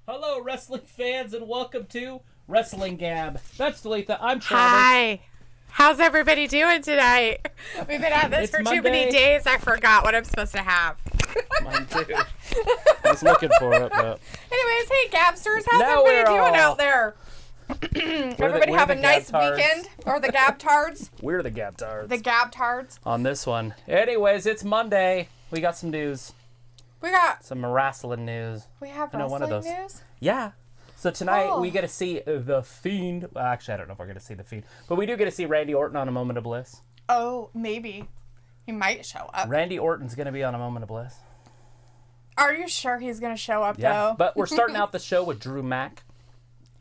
Hello, wrestling fans, and welcome to WrestlingGab. That's Dalethea. I'm Trevor. Hi. How's everybody doing tonight? We've been at this It's for Monday. too many days. I forgot what I'm supposed to have. Mine too. I was looking for it, but... Anyways, hey, Gabsters. How's Now everybody we're doing all- out there? Everybody we're have the a nice Gabtards. weekend? Or the Gabtards? We're the Gabtards. The Gabtards. On this one. Anyways, it's Monday. We got some news. We have Wrestling news. wrestling I know one of those. news? Yeah. So tonight Oh. we get to see The Fiend. Well, actually, I don't know if we're going to see The Fiend. But we do get to see Randy Orton on A Moment of Bliss. Oh, maybe. He might show up. Randy Orton's going to be on A Moment of Bliss. Are you sure he's going to show up, Yeah. though? But we're starting out the show with Drew Mack.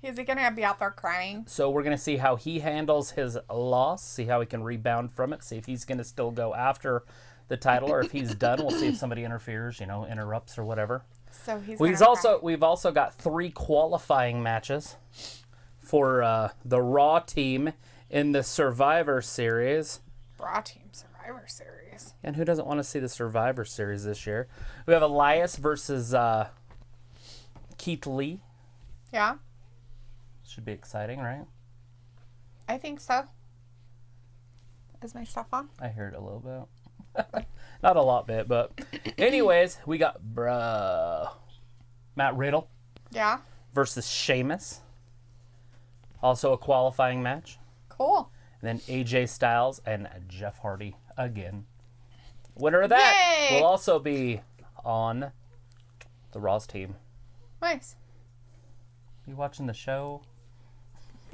Is he going to be out there crying? So we're going to see how he handles his loss, see how he can rebound from it, see if he's going to still go after the title, or if he's done. We'll see if somebody interferes, interrupts or whatever. So he's We've also got 3 qualifying matches for the Raw team in the Survivor Series. Raw Team Survivor Series. And who doesn't want to see the Survivor Series this year? We have Elias versus Keith Lee. Yeah, Should be exciting, right? I think so. Is my stuff on? I heard a little bit. Not a lot bit, but anyways, we got Matt Riddle Yeah. versus Sheamus. Also a qualifying match. Cool. And then AJ Styles and Jeff Hardy again. Winner of that Yay! will also be on the Raw's team. Nice. You watching the show?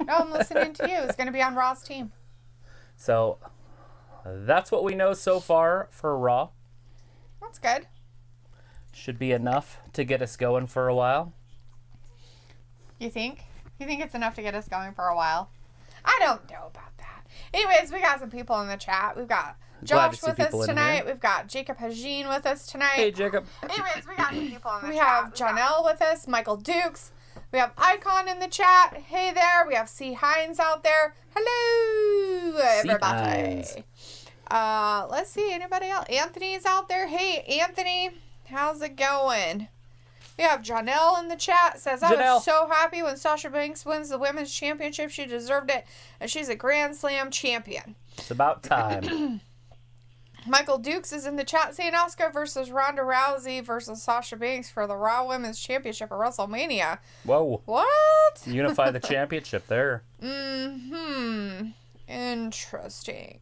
No, I'm listening to you. It's going to be on Raw's team. So that's what we know so far for Raw. That's good. Should be enough to get us going for a while. You think? You think it's enough to get us going for a while? I don't know about that. Anyways, we got some people in the chat. We've got Glad to Josh see with us people in tonight. here. We've got Jacob Hagin with us tonight. Hey, Jacob. Anyways, we got some people in the chat. We have Janelle with us, Michael Dukes. We have Icon in the chat. Hey there. We have C. Hines out there. Hello, everybody. Let's see. Anybody else? Anthony's out there. Hey, Anthony. How's it going? We have Janelle in the chat. Says, I was so happy when Sasha Banks wins the women's championship. She deserved it. And she's a Grand Slam champion. It's about time. Michael Dukes is in the chat saying Asuka versus Ronda Rousey versus Sasha Banks for the Raw Women's Championship at WrestleMania. Whoa. What? Unify the championship there. Interesting.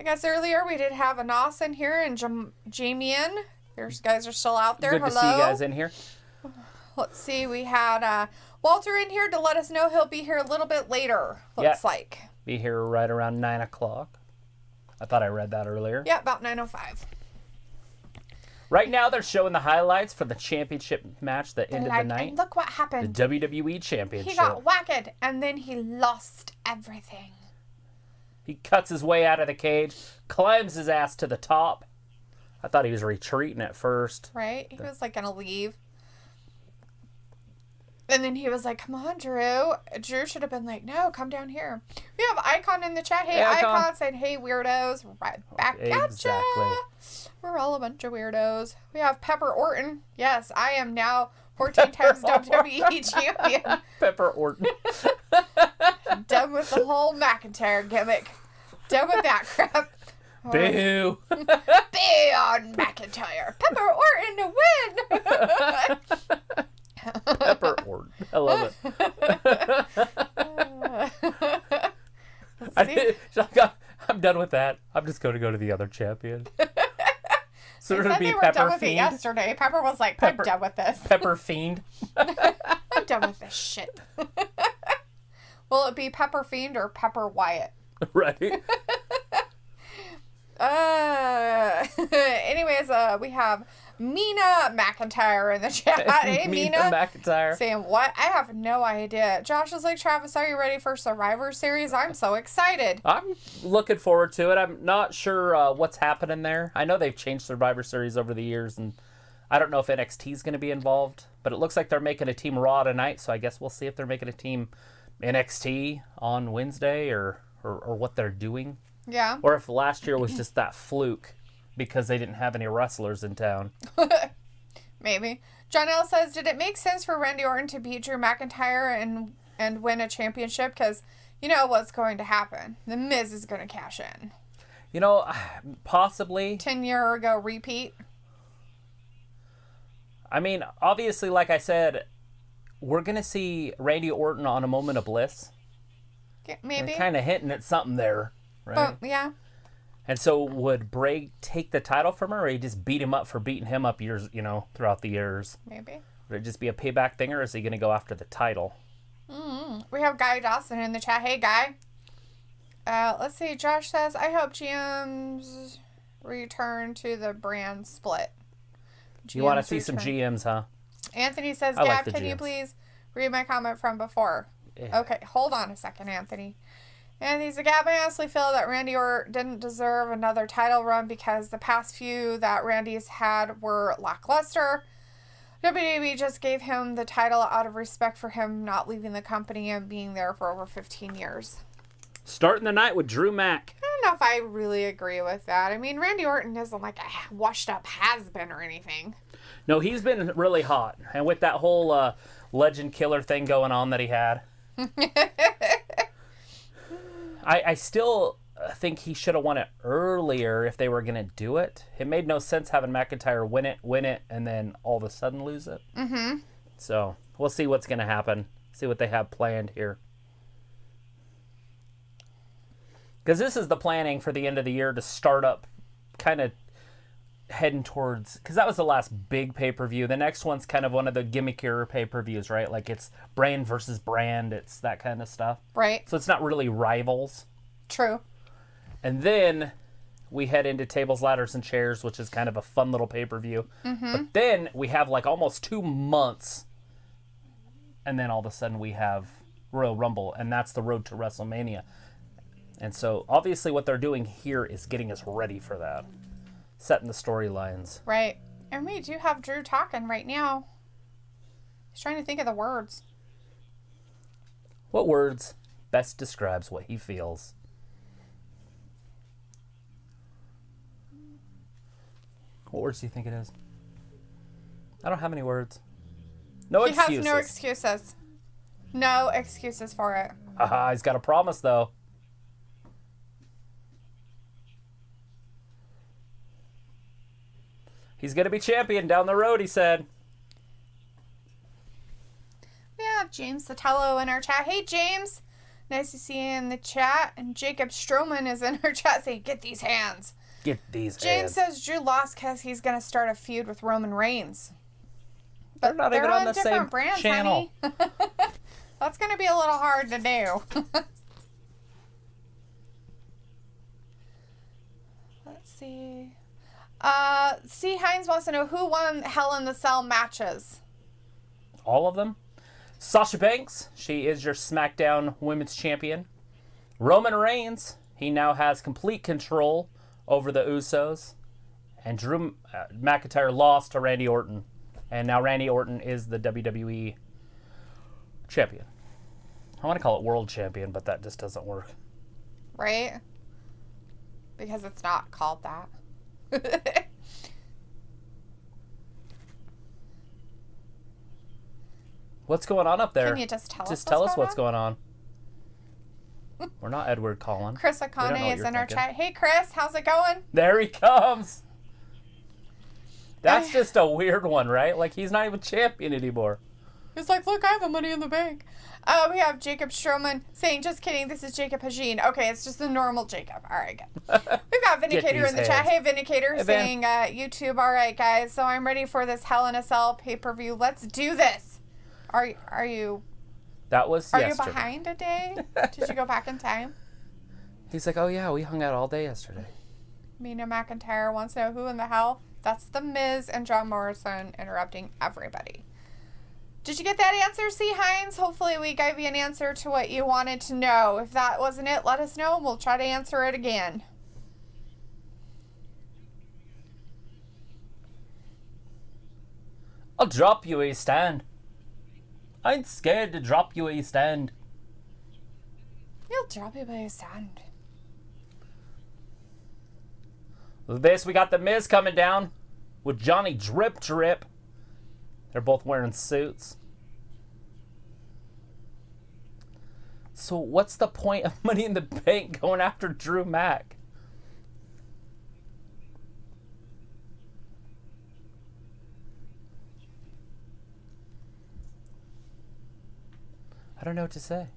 I guess earlier we did have Anas in here and Jamie-in. You guys are still out there. Good Hello. to see you guys in here. Let's see. We had Walter in here to let us know he'll be here a little bit later. Looks like. Be here right around 9 o'clock. I thought I read that earlier. Yeah, about 9:05. Right now, they're showing the highlights for the championship match that ended the night. And look what The happened. WWE Championship. He got whacked, and then he lost everything. He cuts his way out of the cage, climbs his ass to the top. I thought he was retreating at first. Right? He was like gonna leave. And then he was like, come on, Drew. Drew should have been like, no, come down here. We have Icon in the chat. Hey, Icon saying, hey, weirdos. Right back at Exactly. ya. We're all a bunch of weirdos. We have Pepper Orton. Yes, I am now 14 times WWE champion. Pepper Orton. Done with the whole McIntyre gimmick. Done with that crap. Boo. Be on McIntyre. Pepper Orton to win. Pepper Orton. I love it. I'm done with that. I'm just going to go to the other champion. So They it'll said be they were Pepper done with it Fiend. yesterday. Pepper was like, I'm done with this. Pepper Fiend. I'm done with this shit. Will it be Pepper Fiend or Pepper Wyatt? Right. Anyways, we have Mina McIntyre in the chat. Hey, Mina. McIntyre. Saying what? I have no idea. Josh is like, Travis, are you ready for Survivor Series? I'm so excited. I'm looking forward to it. I'm not sure what's happening there. I know they've changed Survivor Series over the years, and I don't know if NXT is going to be involved, but it looks like they're making a Team Raw tonight, so I guess we'll see if they're making a Team NXT on Wednesday or what they're doing. Yeah. Or if last year was just that fluke because they didn't have any wrestlers in town. Maybe. John L. says, did it make sense for Randy Orton to beat Drew McIntyre and win a championship? Because you know what's going to happen. The Miz is going to cash in. You know, possibly. 10-year ago repeat. I mean, obviously, like I said, we're going to see Randy Orton on a moment of bliss. Maybe. Kind of hinting at something there, right? But, yeah. And so would Bray take the title from her, or he just beat him up for beating him up years, throughout the years? Maybe. Would it just be a payback thing, or is he going to go after the title? Mm-hmm. We have Guy Dawson in the chat. Hey, Guy. Let's see. Josh says, I hope GMs return to the brand split. You want to see some GMs, huh? Anthony says, Gab, can you please read my comment from before? Yeah. Okay, hold on a second, Anthony. And he's like, Gab, I honestly feel that Randy Orton didn't deserve another title run because the past few that Randy's had were lackluster. WWE just gave him the title out of respect for him not leaving the company and being there for over 15 years. Starting the night with Drew Mac. I don't know if I really agree with that. I mean, Randy Orton isn't like a washed-up has-been or anything. No, he's been really hot. And with that whole legend killer thing going on that he had. I still think he should have won it earlier if they were going to do it. It made no sense having McIntyre win it, and then all of a sudden lose it. Mm-hmm. So, we'll see what's going to happen. See what they have planned here. Because this is the planning for the end of the year to start up, kind of heading towards... Because that was the last big pay-per-view. The next one's kind of one of the gimmickier pay-per-views, right? Like it's brand versus brand. It's that kind of stuff. Right. So it's not really rivals. True. And then we head into Tables, Ladders, and Chairs, which is kind of a fun little pay-per-view. Mm-hmm. But then we have like almost 2 months. And then all of a sudden we have Royal Rumble. And that's the road to WrestleMania. And so, obviously, what they're doing here is getting us ready for that. Setting the storylines. Right. And we do have Drew talking right now. He's trying to think of the words. What words best describes what he feels? What words do you think it is? I don't have any words. No excuses. He has no excuses. No excuses for it. Haha, he's got a promise, though. He's going to be champion down the road, he said. We have James Sotelo in our chat. Hey, James. Nice to see you in the chat. And Jacob Stroman is in our chat saying, get these hands. Get these James hands. says Drew lost because he's going to start a feud with Roman Reigns. They're not even on the same brands, channel. That's going to be a little hard to do. Let's see. C. Hines wants to know who won Hell in the Cell matches. All of them. Sasha Banks, she is your SmackDown Women's Champion. Roman Reigns, he now has complete control over the Usos. And Drew McIntyre lost to Randy Orton. And now Randy Orton is the WWE Champion. I want to call it World Champion, but that just doesn't work. Right? Because it's not called that. What's going on up there? Can you just tell us? Just tell us what's going on. We're not Edward Cullen. Chris Akane is in our chat. Hey, Chris, how's it going? There he comes. That's just a weird one, right? Like, he's not even champion anymore. He's like, look, I have the money in the bank. We have Jacob Stroman saying, just kidding, this is Jacob Hagin. Okay, it's just the normal Jacob. All right, good. We've got Vindicator in the chat. Hey, Vindicator, saying, YouTube, all right, guys, so I'm ready for this Hell in a Cell pay-per-view. Let's do this. Are you... That was yesterday. Are you behind a day? Did you go back in time? He's like, oh, yeah, we hung out all day yesterday. Mina McIntyre wants to know who in the hell. That's The Miz and John Morrison interrupting everybody. Did you get that answer, C. Hines? Hopefully we gave you an answer to what you wanted to know. If that wasn't it, let us know and we'll try to answer it again. I'll drop you where you stand. I ain't scared to drop you where you stand. He'll drop you where you stand. This, we got The Miz coming down with Johnny Drip Drip. They're both wearing suits. So what's the point of Money in the Bank going after Drew Mack? I don't know what to say.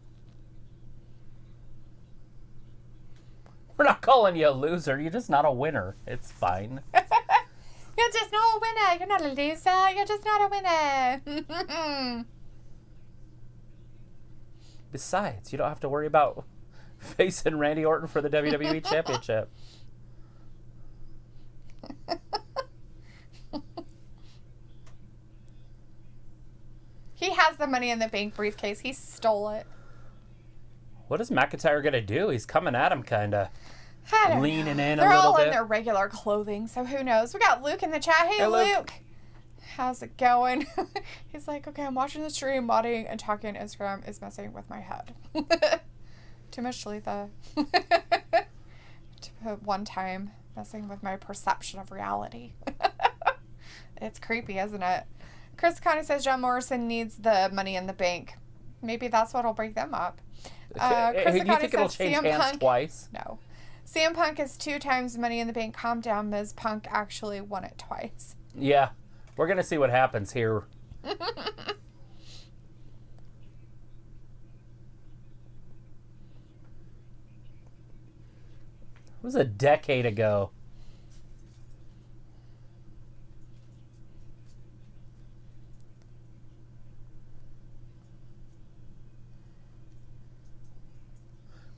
We're not calling you a loser. You're just not a winner. It's fine. You're just not a winner. You're not a loser. You're just not a winner. Besides, you don't have to worry about facing Randy Orton for the WWE Championship. He has the Money in the Bank briefcase. He stole it. What is McIntyre going to do? He's coming at him, kind of. Leaning in a little bit. They're all in their regular clothing, so who knows? We got Luke in the chat. Hey, Luke. How's it going? He's like, okay, I'm watching the stream, modding and talking on Instagram is messing with my head. Too much Dalethea. One time, messing with my perception of reality. It's creepy, isn't it? Chris Connie says John Morrison needs the Money in the Bank. Maybe that's what'll break them up. Do you think it'll change hands twice? No. CM Punk is 2 times Money in the Bank. Calm down, Ms. Punk actually won it twice. Yeah. We're going to see what happens here. It was a decade ago.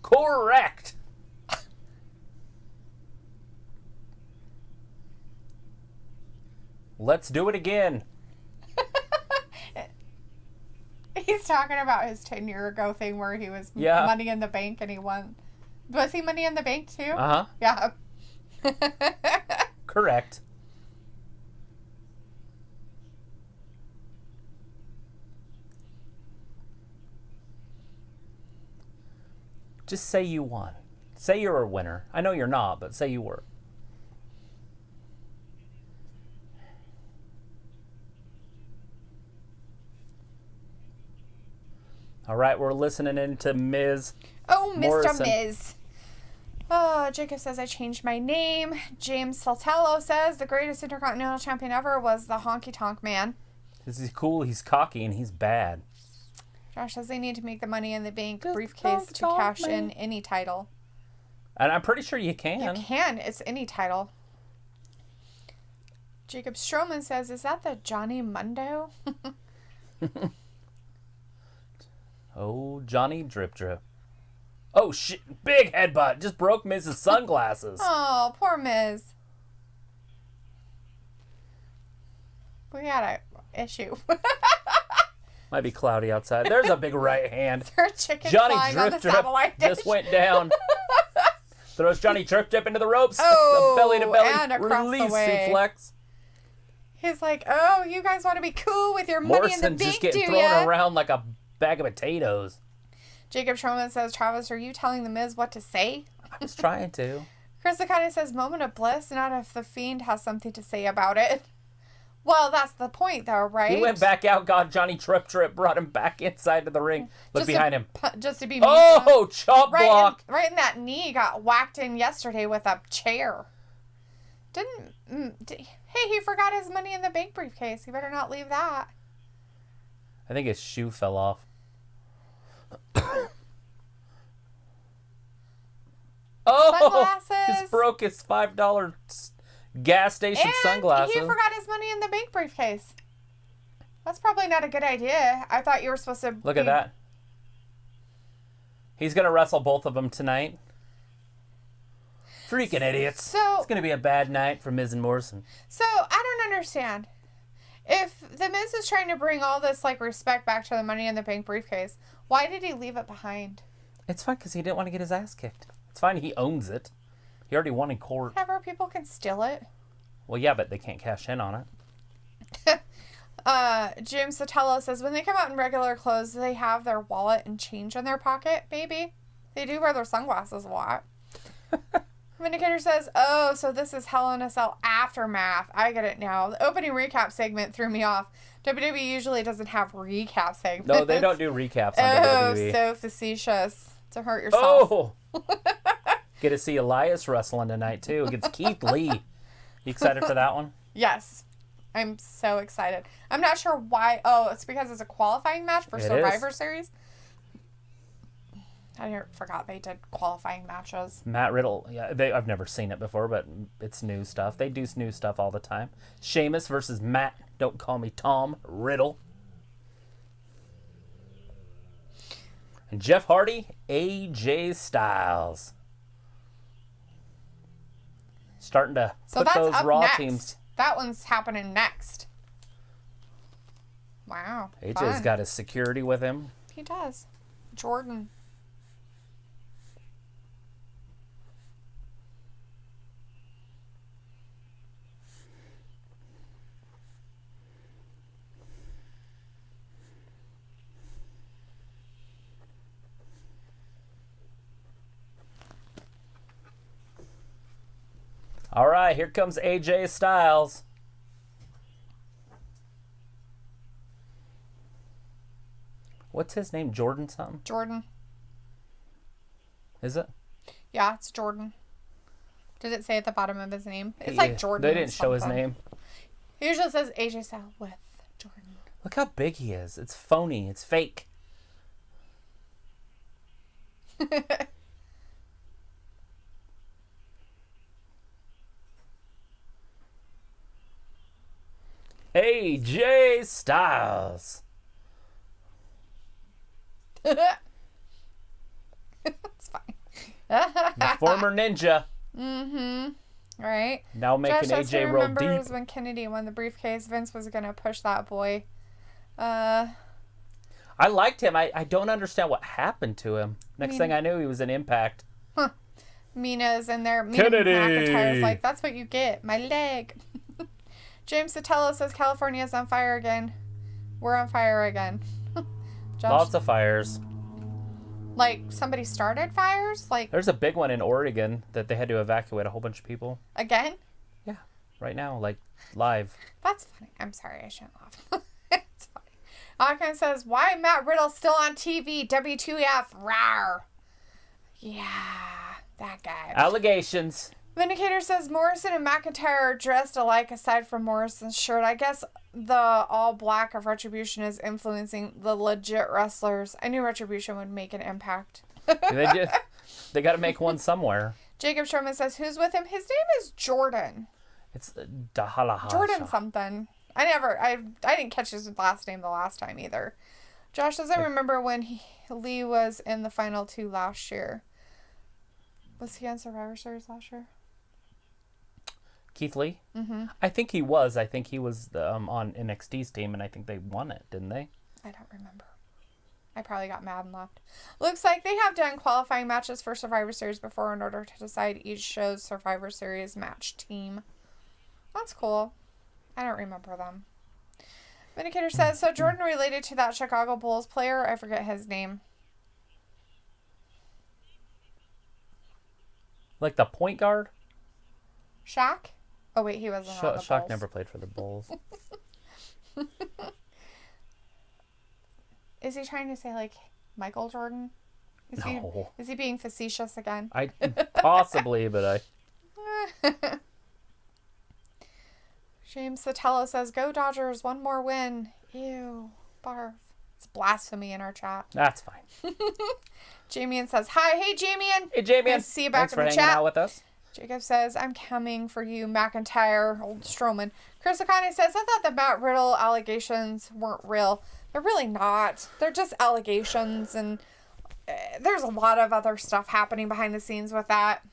Correct. Let's do it again. He's talking about his 10-year ago thing where he was Money in the Bank and he won. Was he Money in the Bank too? Uh-huh. Yeah. Correct. Just say you won. Say you're a winner. I know you're not, but say you were. All right, we're listening in to Miz. Oh, Mr. Morrison. Miz. Oh, Jacob says I changed my name. James Saltello says the greatest Intercontinental Champion ever was the Honky Tonk Man. This is cool. He's cocky and he's bad. Josh says they need to make the Money in the Bank briefcase to cash in any title. And I'm pretty sure you can. You can. It's any title. Jacob Stroman says, is that the Johnny Mundo? Oh, Johnny Drip Drip. Oh, shit. Big headbutt. Just broke Miz's sunglasses. Oh, poor Miz. We got an issue. Might be cloudy outside. There's a big right hand. There's a chicken Johnny flying on the Drip satellite dish. just went down. Throws Johnny Drip Drip into the ropes. Oh, belly to belly. and across Release the way. suplex. He's like, oh, you guys want to be cool with your Money in the Morrison Bank, just getting do thrown ya? around like a bag of potatoes. Jacob Sherman says, Travis, are you telling the Miz what to say? I was trying to. Chris Akane says, moment of bliss, not if the Fiend has something to say about it. Well, that's the point, though, right? He went back out, got Johnny Drip Drip, brought him back inside to the ring. Look behind him. Just to be mean. Oh, chop block. Right in that knee, got whacked in yesterday with a chair. Hey, he forgot his Money in the Bank briefcase. He better not leave that. I think his shoe fell off. Oh, Sunglasses. just broke his $5 gas station sunglasses. He forgot his Money in the Bank briefcase. That's probably not a good idea. I thought you were supposed to... Look at that. He's going to wrestle both of them tonight. Freaking idiots. So, it's going to be a bad night for Miz and Morrison. So, I don't understand. If the Miz is trying to bring all this respect back to the Money in the Bank briefcase, why did he leave it behind? It's fine because he didn't want to get his ass kicked. It's fine. He owns it. He already won in court. Whatever, people can steal it. Well, yeah, but they can't cash in on it. Jim Sotelo says, when they come out in regular clothes, do they have their wallet and change in their pocket? Maybe. They do wear their sunglasses a lot. Vindicator says, oh, so this is Hell in a Cell aftermath. I get it now. The opening recap segment threw me off. WWE usually doesn't have recap segments. No, they don't do recaps on WWE. Oh, so facetious. To hurt yourself. Oh! Get to see Elias wrestling tonight, too, against Keith Lee. You excited for that one? Yes. I'm so excited. I'm not sure why. Oh, it's because it's a qualifying match for Survivor Series. I forgot they did qualifying matches. Matt Riddle. Yeah, I've never seen it before, but it's new stuff. They do new stuff all the time. Sheamus versus Matt, don't call me Tom, Riddle. And Jeff Hardy, AJ Styles. Starting to put those Raw next. Teams. That one's happening next. Wow. AJ's got his security with him. He does. Jordan. All right, here comes AJ Styles. What's his name? Jordan something? Jordan. Is it? Yeah, it's Jordan. Did it say at the bottom of his name? It's like Jordan. They didn't show his name. It usually says AJ Styles with Jordan. Look how big he is. It's phony. It's fake. AJ Styles. It's fine. The former ninja. Mm-hmm. Right. Now making Josh AJ roll deep. remembers when Kennedy won the briefcase, Vince was going to push that boy. I liked him. I don't understand what happened to him. Next thing I knew, he was in Impact. Huh. Mina's in there. Mina Kennedy. McIntyre's like, that's what you get. My leg. James Sotelo says California's on fire again. We're on fire again. Josh, Lots of fires. like somebody started fires? Like There's a big one in Oregon that they had to evacuate a whole bunch of people. again? Yeah, right now, like live. That's funny. I'm sorry, I shouldn't laugh. It's funny. Akin says, why Matt Riddle still on TV? WTF, rawr. Yeah, that guy. Allegations. Vindicator says Morrison and McIntyre are dressed alike aside from Morrison's shirt. I guess the all black of Retribution is influencing the legit wrestlers. I knew Retribution would make an impact. They got to make one somewhere. Jacob Sherman says, who's with him? His name is Jordan. It's Dahalaha. Jordan something. I didn't catch his last name the last time either. Josh doesn't remember when Lee was in the final two last year. Was he on Survivor Series last year? Keith Lee? Mm-hmm. I think he was. I think he was on NXT's team, and I think they won it, didn't they? I don't remember. I probably got mad and left. Looks like they have done qualifying matches for Survivor Series before in order to decide each show's Survivor Series match team. That's cool. I don't remember them. Vindicator says, so Jordan related to that Chicago Bulls player? I forget his name. Like the point guard? Shaq? Oh, wait, he wasn't on the Bulls. Shaq never played for the Bulls. Is he trying to say, like, Michael Jordan? No. Is he being facetious again? Possibly, but James Sotelo says, go Dodgers, one more win. Ew, barf. It's blasphemy in our chat. That's fine. Jamian says, hi. Hey, Jamian. Hey, Jamian. Nice to see you back Thanks in for the hanging chat. out with us. Jacob says, I'm coming for you, McIntyre, old Strowman. Chris Akane says, I thought the Matt Riddle allegations weren't real. They're really not. They're just allegations, and there's a lot of other stuff happening behind the scenes with that,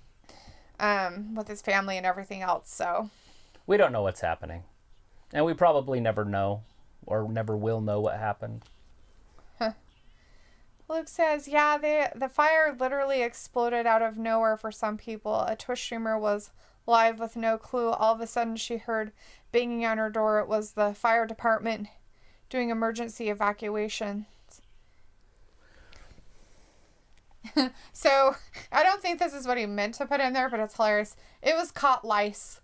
with his family and everything else, so. We don't know what's happening. And we probably never know, or never will know what happened. Luke says, yeah, the fire literally exploded out of nowhere for some people. A Twitch streamer was live with no clue. All of a sudden, she heard banging on her door. It was the fire department doing emergency evacuations. So, I don't think this is what he meant to put in there, but it's hilarious. It was caught lice.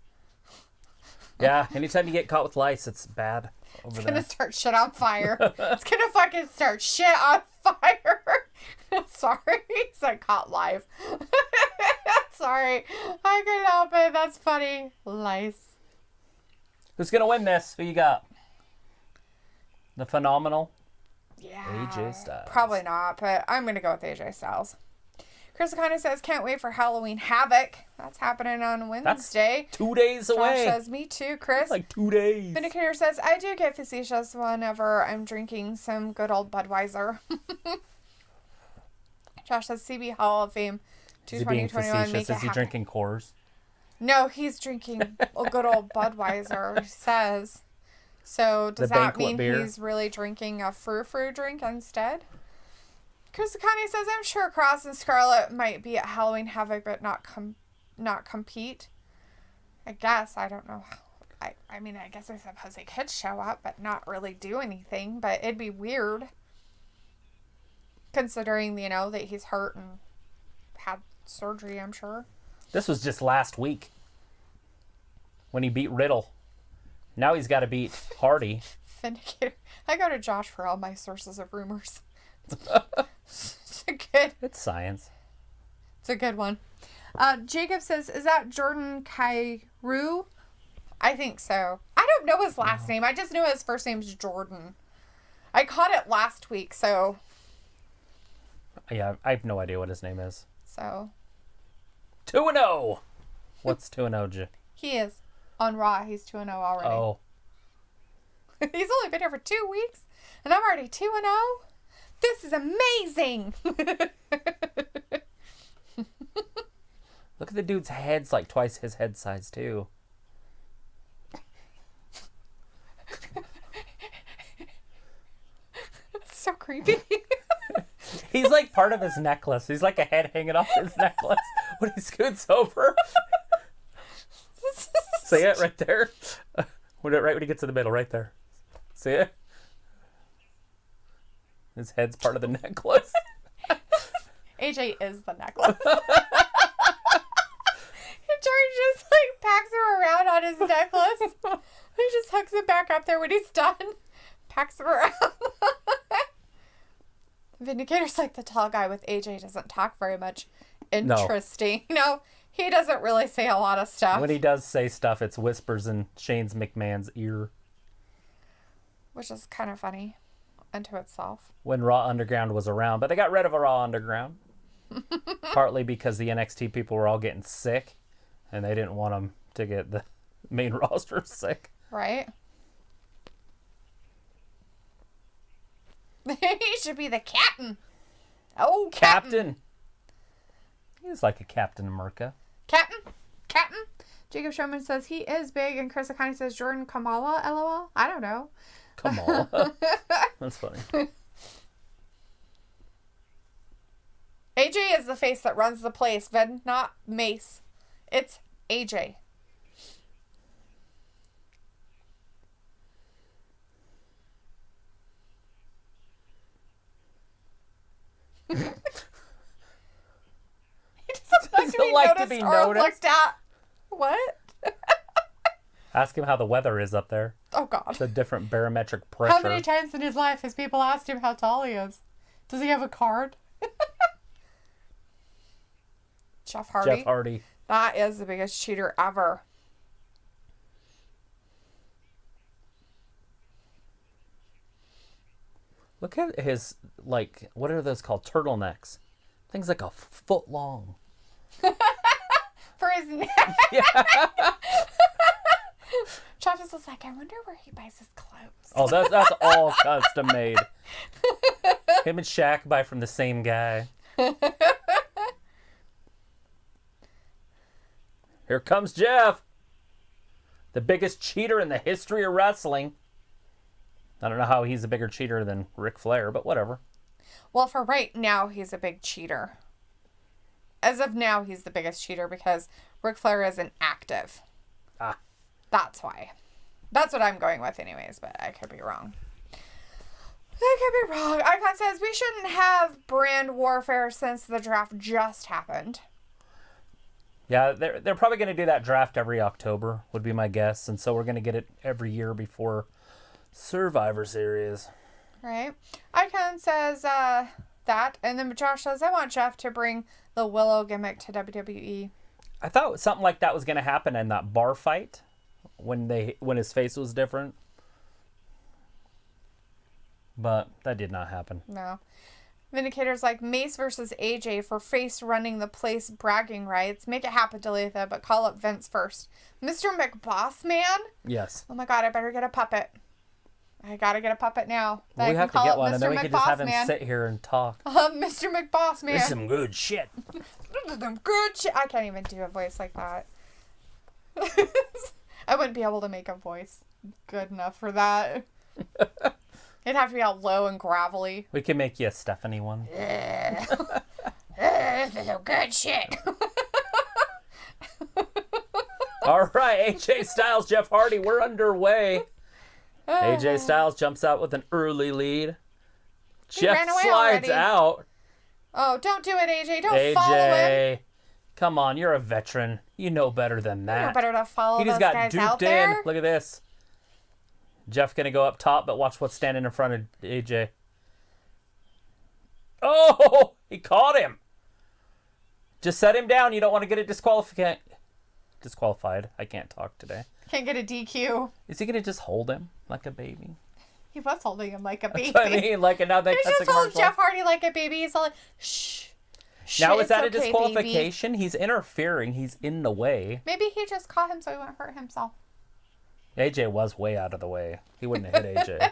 Yeah, anytime you get caught with lice, it's bad. It's gonna start shit on fire. It's gonna fucking start shit on fire. Sorry, it's like caught live. Sorry, I couldn't help it. That's funny. Lice. Who's gonna win this? Who you got? The Phenomenal? Yeah. AJ Styles. Probably not, but I'm gonna go with AJ Styles. Chris kind of says, can't wait for Halloween Havoc. That's happening on Wednesday. That's 2 days away. Josh says, me too, Chris. That's like 2 days. Vindicator says, I do get facetious whenever I'm drinking some good old Budweiser. Josh says, CB Hall of Fame 2021. Make it Is he drinking Coors? No, he's drinking a good old Budweiser, he says. So does that mean beer? He's really drinking a frou-frou drink instead? Chris Akane says, I'm sure Cross and Scarlett might be at Halloween Havoc, but not compete. I guess. I don't know. I mean, I guess I suppose they could show up, but not really do anything. But it'd be weird. Considering, that he's hurt and had surgery, I'm sure. This was just last week. When he beat Riddle. Now he's got to beat Hardy. Vindicator. I go to Josh for all my sources of rumors. It's science. It's a good one. Jacob says, is that Jordan Kyrou? I think so. I don't know his last name. I just know his first name's Jordan. I caught it last week, so. Yeah, I have no idea what his name is. So. 2-0. What's 2-0, He is. On Raw, he's 2-0 already. Oh. He's only been here for 2 weeks, and I'm already 2-0? This is amazing! Look at the dude's head's like twice his head size, too. It's so creepy. He's like part of his necklace. He's like a head hanging off his necklace when he scoots over. See it right there? Right when he gets in the middle, right there. See it? His head's part of the necklace. AJ is the necklace. George just packs her around on his necklace. He just hooks it back up there when he's done. Packs her around. Vindicator's like the tall guy with AJ doesn't talk very much. Interesting. No. He doesn't really say a lot of stuff. When he does say stuff, it's whispers in Shane McMahon's ear. Which is kind of funny unto itself. When Raw Underground was around. But they got rid of a Raw Underground. Partly because the NXT people were all getting sick. And they didn't want them to get the main roster sick. Right. He should be the captain. Oh, Captain. He's like a Captain America. Captain. Jacob Showman says he is big, and Chris Akane says Jordan Kamala, LOL. I don't know. Kamala. That's funny. AJ is the face that runs the place, Vin, not Mace. It's AJ. He doesn't like to be noticed. Looked at. What? Ask him how the weather is up there. Oh, God. It's a different barometric pressure. How many times in his life has people asked him how tall he is? Does he have a card? Jeff Hardy. That is the biggest cheater ever. Look at his, what are those called? Turtlenecks. Things like a foot long. For his neck. Yeah. Travis was like, I wonder where he buys his clothes. Oh, that's all custom made. Him and Shaq buy from the same guy. Here comes Jeff. The biggest cheater in the history of wrestling. I don't know how he's a bigger cheater than Ric Flair, but whatever. Well, for right now, he's a big cheater. As of now, he's the biggest cheater because Ric Flair isn't active. Ah. That's why. That's what I'm going with anyways, but I could be wrong. I could be wrong. Icon says we shouldn't have brand warfare since the draft just happened. Yeah, they're probably going to do that draft every October, would be my guess. And so we're going to get it every year before Survivor Series. Right. Icon says that. And then Josh says, I want Jeff to bring the Willow gimmick to WWE. I thought something like that was going to happen in that bar fight when his face was different. But that did not happen. No. Vindicator's like Mace versus AJ for face running the place bragging rights. Make it happen, Dalethea, but call up Vince first. Mr. McBoss Man? Yes. Oh my god, I better get a puppet. I gotta get a puppet now. Well, we have to get one, and then we can just have him sit here and talk. Mr. McBoss Man. This is some good shit. Some good shit. I can't even do a voice like that. I wouldn't be able to make a voice good enough for that. It'd have to be all low and gravelly. We can make you a Stephanie one. This is some good shit. All right, AJ Styles, Jeff Hardy, we're underway. AJ Styles jumps out with an early lead. Jeff slides out. Oh, don't do it, AJ. Don't follow him. Come on, you're a veteran. You know better than that. You know better to follow those guys out there. He just got duped in. Look at this. Jeff going to go up top, but watch what's standing in front of AJ. Oh, he caught him. Just set him down. You don't want to get it disqualified. I can't talk today. Can't get a DQ. Is he going to just hold him like a baby? He was holding him like a baby. That's what I mean. Like, and now they just hold Jeff Hardy like a baby. He's all like, shh. Now, is that a disqualification? Baby. He's interfering. He's in the way. Maybe he just caught him so he wouldn't hurt himself. AJ was way out of the way. He wouldn't have hit AJ.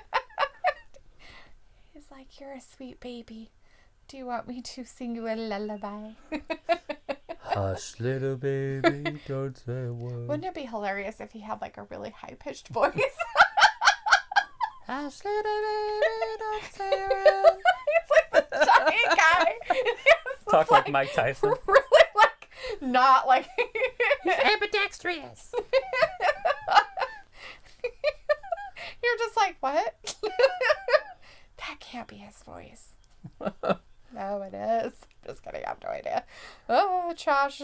He's like, you're a sweet baby. Do you want me to sing you a lullaby? Hush, little baby, don't say a word. Wouldn't it be hilarious if he had like a really high-pitched voice? Hush, little baby, don't say a word. He's like this giant guy. Talk like Mike Tyson. Really like, not like... He's ambidextrous. You're just like, what? That can't be his voice. No, it is. Just kidding. I have no idea. Oh, Josh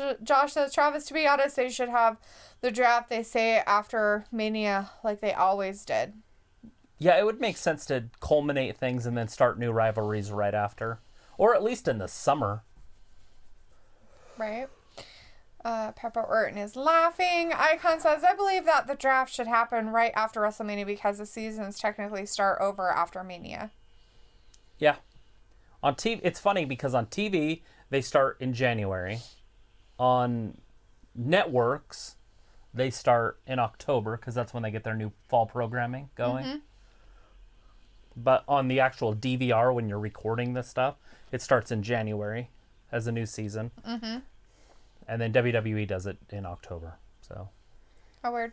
says, Travis, to be honest, they should have the draft, they say, after Mania like they always did. Yeah, it would make sense to culminate things and then start new rivalries right after. Or at least in the summer. Right. Pepper Orton is laughing. Icon says, I believe that the draft should happen right after WrestleMania because the seasons technically start over after Mania. Yeah. On TV, it's funny because on TV, they start in January. On networks, they start in October because that's when they get their new fall programming going. Mm-hmm. But on the actual DVR, when you're recording this stuff, it starts in January as a new season. Mm-hmm. And then WWE does it in October. So. Oh, weird.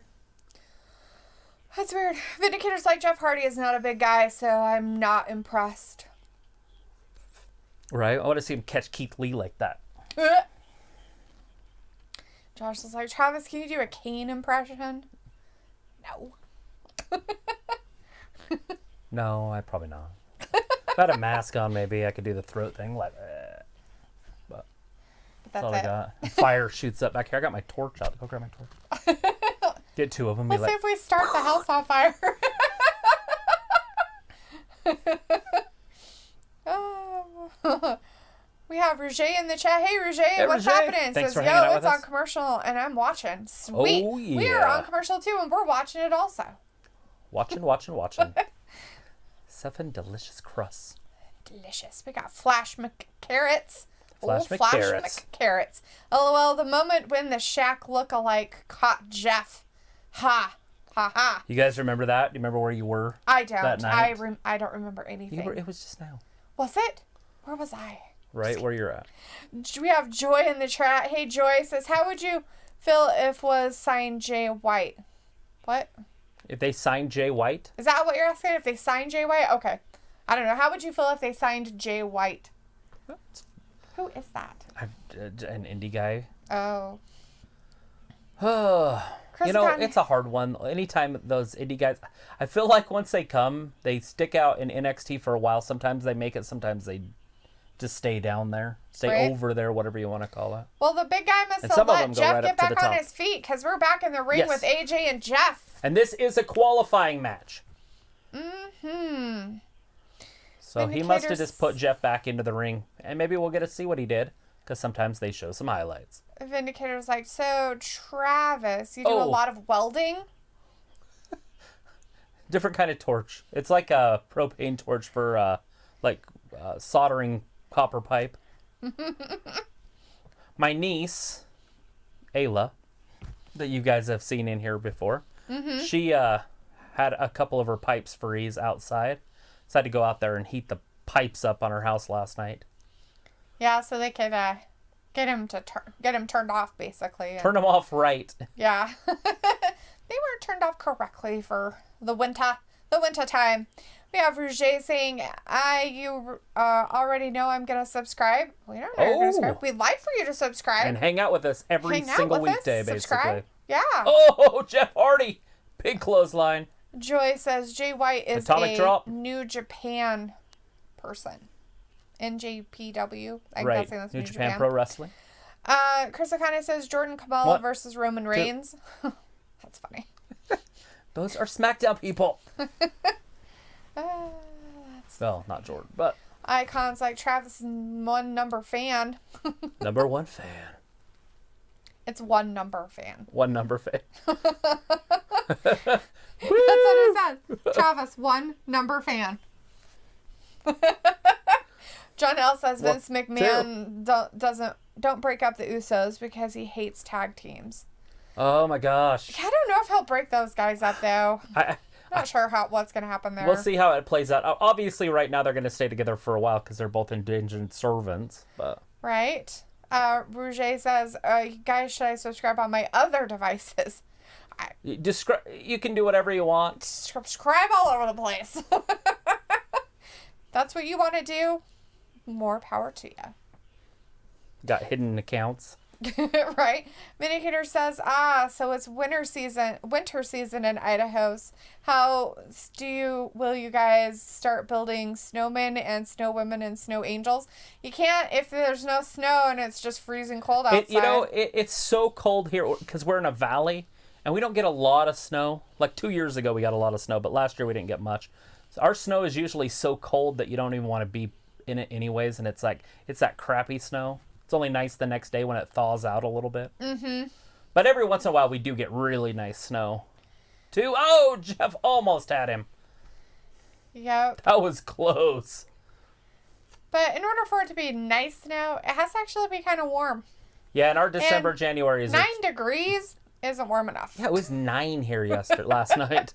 That's weird. Vindicator's like, Jeff Hardy is not a big guy, so I'm not impressed. Right? I want to see him catch Keith Lee like that. Josh is like, Travis, can you do a Kane impression? No. No, I probably not. If I had a mask on, maybe I could do the throat thing. Like, but that's all I got. Fire shoots up back here. I got my torch out. Go grab my torch. Get two of them. Let's see if we start the house on fire. We have Roger in the chat. Hey, Roger, what's happening? Thanks Says, yo, it's on commercial, and I'm watching. Sweet. Oh, yeah. We are on commercial, too, and we're watching it also. Watching. 7 delicious crusts. Delicious. We got Flash McCarrots. Flash McCarrots. LOL, the moment when the Shaq look-alike caught Jeff. Ha. Ha ha. You guys remember that? Do you remember where you were? I don't. That night? I don't remember anything. It was just now. Was it? Where was I? Right where you're at. We have Joy in the chat. Hey, Joy says, how would you feel if was signed Jay White? What? If they signed Jay White? Is that what you're asking? If they signed Jay White? Okay. I don't know. How would you feel if they signed Jay White? Who is that? An indie guy. Oh. It's a hard one. Anytime those indie guys, I feel like once they come, they stick out in NXT for a while. Sometimes they make it, sometimes they just stay down there, over there, whatever you want to call it. Well, the big guy must have let Jeff get back on his feet, because we're back in the ring with AJ and Jeff. And this is a qualifying match. So he must have just put Jeff back into the ring, and maybe we'll get to see what he did, because sometimes they show some highlights. Vindicator's like, so Travis, you do a lot of welding? Different kind of torch. It's like a propane torch for soldering copper pipe. My niece, Ayla, that you guys have seen in here before, she had a couple of her pipes freeze outside. So I had to go out there and heat the pipes up on her house last night. Yeah, so they could get him turned off, basically. Turn them off right. Yeah. They weren't turned off correctly for the winter time. We have Roger saying, you already know I'm going to subscribe. We don't know you're going to subscribe. We'd like for you to subscribe. And hang out with us every single weekday, basically. Subscribe. Yeah. Oh, Jeff Hardy. Big clothesline. Joy says Jay White is Atomic drop. New Japan person. NJPW. I'm right. guessing that's New Japan Pro Wrestling. Chris Akane says Jordan Kamala versus Roman Reigns. That's funny. Those are SmackDown people. Well, not Jordan, but... Icons like Travis is one number fan. Number one fan. It's one number fan. One number fan. That's what it says. Travis, one number fan. John L says Vince McMahon don't break up the Usos because he hates tag teams. Oh my gosh. I don't know if he'll break those guys up though. Not sure what's going to happen there. We'll see how it plays out. Obviously, right now they're going to stay together for a while because they're both indentured servants. But right. Rouget says, guys, should I subscribe on my other devices? You can do whatever you want. Subscribe all over the place. That's what you want to do. More power to you. Got hidden accounts. Right. Minicator says, so it's winter season in Idaho's. How will you guys start building snowmen and snow women and snow angels? You can't if there's no snow and it's just freezing cold outside. It's so cold here because we're in a valley and we don't get a lot of snow. Like 2 years ago we got a lot of snow, but last year we didn't get much. So our snow is usually so cold that you don't even want to be in it anyways, and it's that crappy snow. It's only nice the next day when it thaws out a little bit. Mm-hmm. But every once in a while, we do get really nice snow, too. Oh, Jeff almost had him. Yep. That was close. But in order for it to be nice snow, it has to actually be kind of warm. Yeah, and our December, January is... 9 degrees isn't warm enough. Yeah, it was 9 here last night.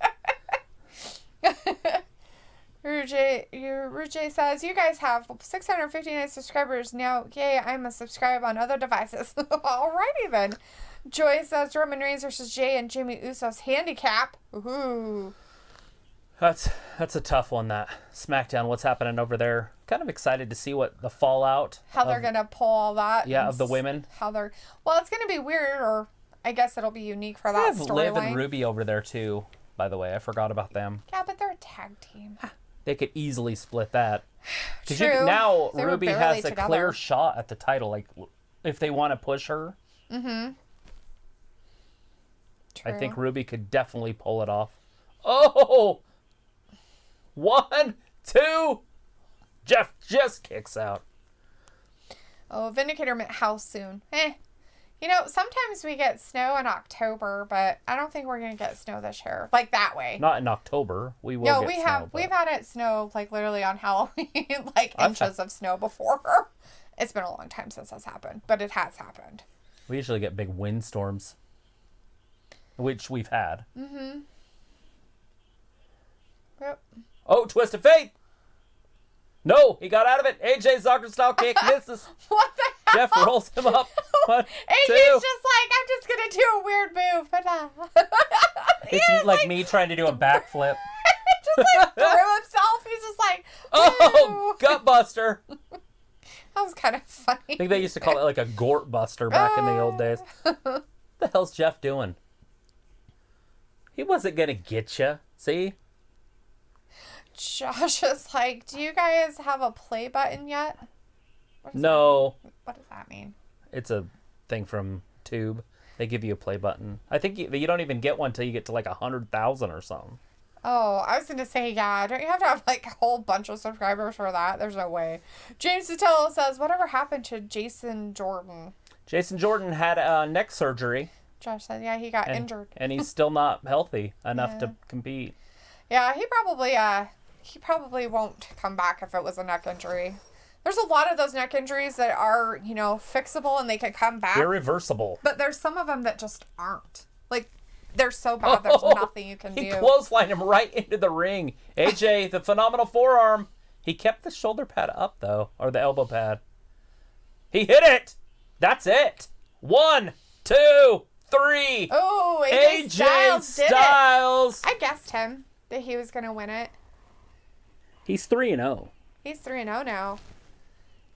Ruge says, you guys have 659 subscribers now. Yay, I'm a subscribe on other devices. Alrighty then. Joy says, Roman Reigns versus Jay and Jimmy Uso's handicap. Ooh. That's a tough one, that SmackDown. What's happening over there? Kind of excited to see what the fallout. How they're going to pull all that. Yeah, of the women. Well, it's going to be weird, or I guess it'll be unique for that storyline. Liv and Ruby over there, too, by the way. I forgot about them. Yeah, but they're a tag team. They could easily split that. True. Now Ruby has a clear shot at the title. Like, if they want to push her, mm-hmm. I think Ruby could definitely pull it off. Oh! 1, 2. Jeff just kicks out. Oh, Vindicator meant how soon? Sometimes we get snow in October, but I don't think we're going to get snow this year. Like that way. Not in October. We will get snow. We've had it snow, like, literally on Halloween. Like, inches of snow before. It's been a long time since that's happened, but it has happened. We usually get big windstorms, which we've had. Mm-hmm. Yep. Oh, twist of fate! No, he got out of it. AJ soccer style kick misses. What the hell? Jeff rolls him up. 1, 2. AJ's just like, I'm just going to do a weird move. But, it's like me trying to do a backflip. Just like threw himself. He's just like, oh, gutbuster. That was kind of funny. I think they used to call it like a gort buster back in the old days. What the hell's Jeff doing? He wasn't going to get you. See? Josh is like, do you guys have a play button yet? No. What does that mean? It's a thing from Tube. They give you a play button. I think you don't even get one until you get to like 100,000 or something. Oh, I was going to say, yeah, don't you have to have like a whole bunch of subscribers for that? There's no way. James Sotelo says, whatever happened to Jason Jordan? Jason Jordan had neck surgery. Josh said, yeah, he got injured. And he's still not healthy enough to compete. Yeah, he probably won't come back if it was a neck injury. There's a lot of those neck injuries that are, fixable and they can come back. Irreversible. But there's some of them that just aren't. Like, they're so bad, there's nothing you can do. He clotheslined him right into the ring. AJ, the phenomenal forearm. He kept the shoulder pad up, though, or the elbow pad. He hit it. That's it. 1, 2, 3. Oh, AJ Styles did it. I guessed him that he was going to win it. He's 3-0. He's 3-0 now.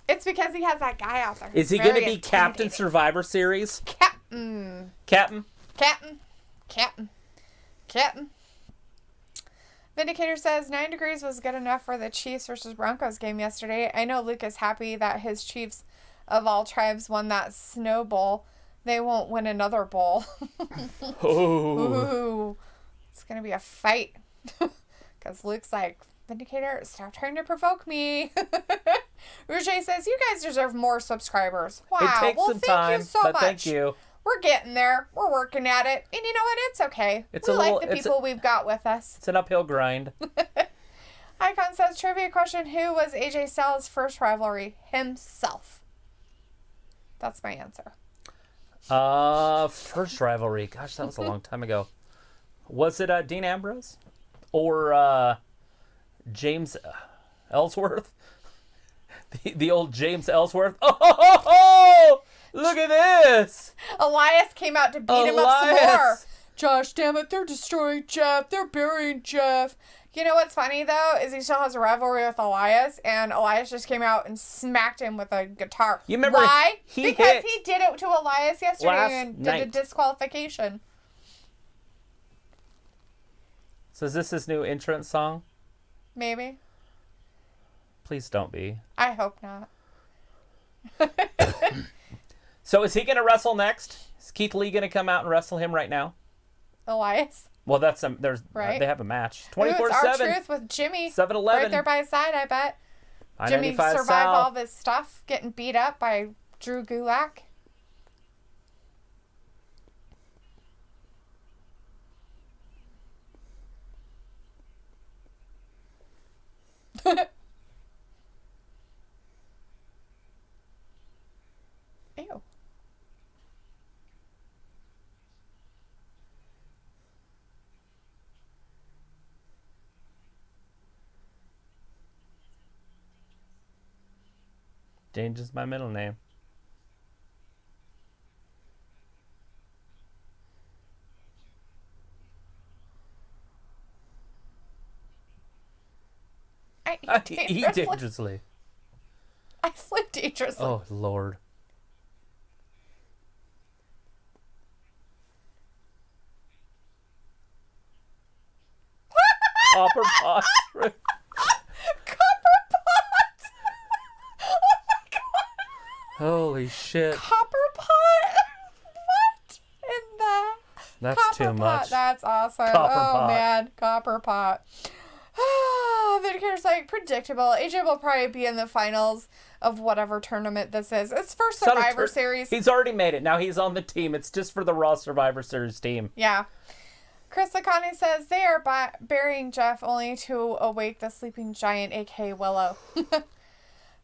It's because he has that guy out there. Is he going to be Captain Survivor Series? Captain. Vindicator says 9 degrees was good enough for the Chiefs versus Broncos game yesterday. I know Luke is happy that his Chiefs of all tribes won that Snow Bowl. They won't win another bowl. Ooh. It's going to be a fight. Because Luke's like, Vindicator, stop trying to provoke me. Roger says, you guys deserve more subscribers. Wow. It takes some time, you so but much. thank you. We're getting there. We're working at it. And you know what? It's okay. We like the people we've got with us. It's an uphill grind. Icon says, trivia question, who was AJ Styles' first rivalry? Himself. That's my answer. First rivalry. Gosh, that was a long time ago. Was it Dean Ambrose? Or James Ellsworth? The old James Ellsworth? Oh! Look at this! Elias came out to beat him up some more. Josh, damn it, they're destroying Jeff. They're burying Jeff. You know what's funny, though, is he still has a rivalry with Elias, and Elias just came out and smacked him with a guitar. You remember? Why? Because he did it to Elias yesterday and did a disqualification. So is this his new entrance song? Maybe. Please don't be. I hope not. So is he going to wrestle next? Is Keith Lee going to come out and wrestle him right now? Elias? Well, that's right. They have a match. 24/7. It's R-Truth with Jimmy. 7-11. Right there by his side, I bet. Jimmy survived all of his stuff, getting beat up by Drew Gulak. Ew. Danger's my middle name. I eat dangerously. I sleep dangerously. Oh, Lord. Copper pot. Copper pot. Oh my god. Holy shit. Copper pot? What in the... That's copper too pot. much. That's awesome. Copper pot. Man. Copper pot. Vindicator's like, predictable. AJ will probably be in the finals of whatever tournament this is. It's for Survivor Series. He's already made it. Now he's on the team. It's just for the Raw Survivor Series team. Yeah. Chris Lacani says they are burying Jeff only to awake the sleeping giant, a.k.a. Willow.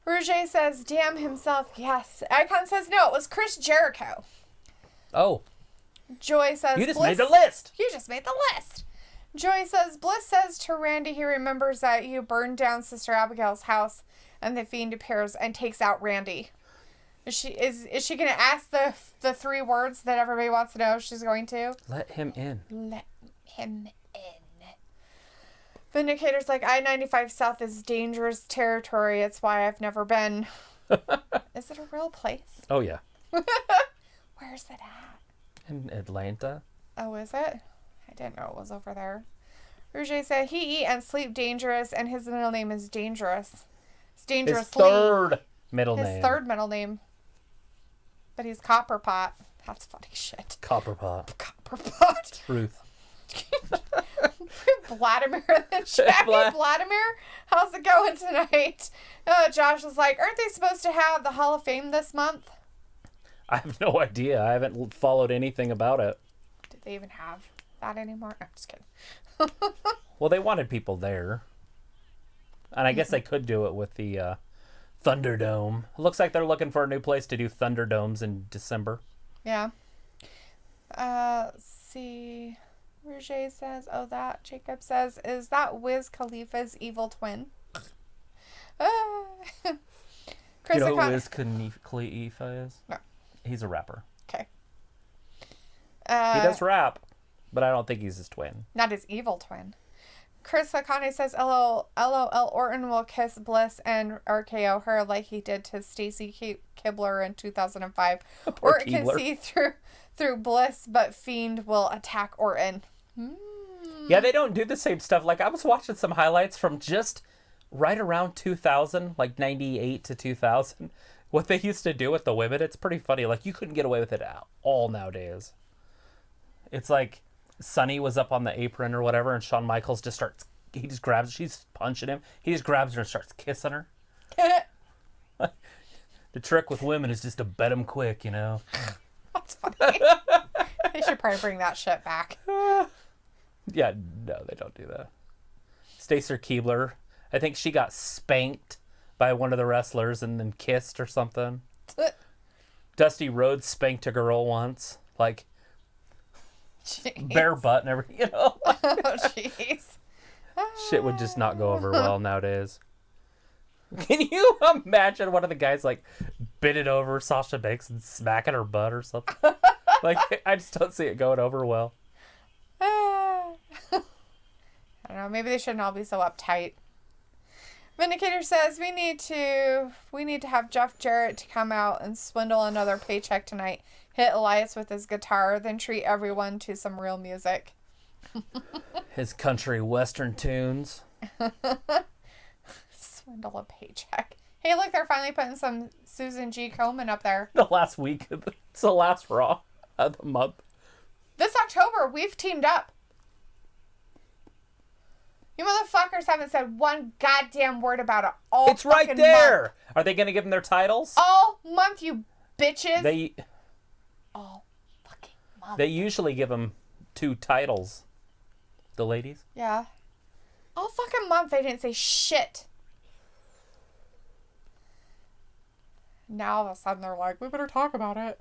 Rouget says, damn himself, yes. Icon says, no, it was Chris Jericho. Oh. Joy says, you just made the list. You just made the list. Joy says, Bliss says to Randy he remembers that you burned down Sister Abigail's house and the Fiend appears and takes out Randy. Is she going to ask the 3 words that everybody wants to know if she's going to? Let him in. Let him in. Vindicator's like, I-95 South is dangerous territory. It's why I've never been. Is it a real place? Oh, yeah. Where's it at? In Atlanta. Oh, is it? I didn't know it was over there. Rouge said he eat and sleep dangerous, and his middle name is Dangerous. It's Dangerous. His third middle name. His third middle name. But he's Copperpot. That's funny shit. Copperpot. Copperpot. Truth. Vladimir and then Jackie. Vladimir, how's it going tonight? Josh was like, aren't they supposed to have the Hall of Fame this month? I have no idea. I haven't followed anything about it. Did they even have that anymore? I'm just kidding. Well, they wanted people there. And I guess they could do it with the Thunderdome. It looks like they're looking for a new place to do Thunderdomes in December. Yeah. Let's see. Rouge says, Jacob says, is that Wiz Khalifa's evil twin? Chris, you know who Wiz Khalifa is? No. He's a rapper. Okay. He does rap, but I don't think he's his twin. Not his evil twin. Chris Akane says, LOL, Orton will kiss Bliss and RKO her like he did to Stacy Kibler in 2005. Orton can see through Bliss, but Fiend will attack Orton. Yeah, they don't do the same stuff. Like, I was watching some highlights from just right around 2000, like 98 to 2000. What they used to do with the women, it's pretty funny. Like, you couldn't get away with it at all nowadays. It's like Sunny was up on the apron or whatever, and Shawn Michaels he just grabs her. She's punching him. He just grabs her and starts kissing her. The trick with women is just to bet them quick, you know? That's funny. They should probably bring that shit back. Yeah, no, they don't do that. Stacy Keibler, I think she got spanked by one of the wrestlers and then kissed or something. Dusty Rhodes spanked a girl once. Like, jeez. Bare butt and everything, you know? Oh, jeez. Shit would just not go over well nowadays. Can you imagine one of the guys, like, bending over Sasha Banks and smacking her butt or something? Like, I just don't see it going over well. I don't know. Maybe they shouldn't all be so uptight. Vindicator says we need to have Jeff Jarrett to come out and swindle another paycheck tonight. Hit Elias with his guitar, then treat everyone to some real music. His country western tunes. Swindle a paycheck. Hey, look, they're finally putting some Susan G. Komen up there. The last week. It's the last Raw of the month. This October, we've teamed up. You motherfuckers haven't said one goddamn word about it all It's right there. Month. Are they going to give them their titles? All month, you bitches. All fucking month. They usually give them 2 titles. The ladies? Yeah. All fucking month, they didn't say shit. Now all of a sudden they're like, we better talk about it.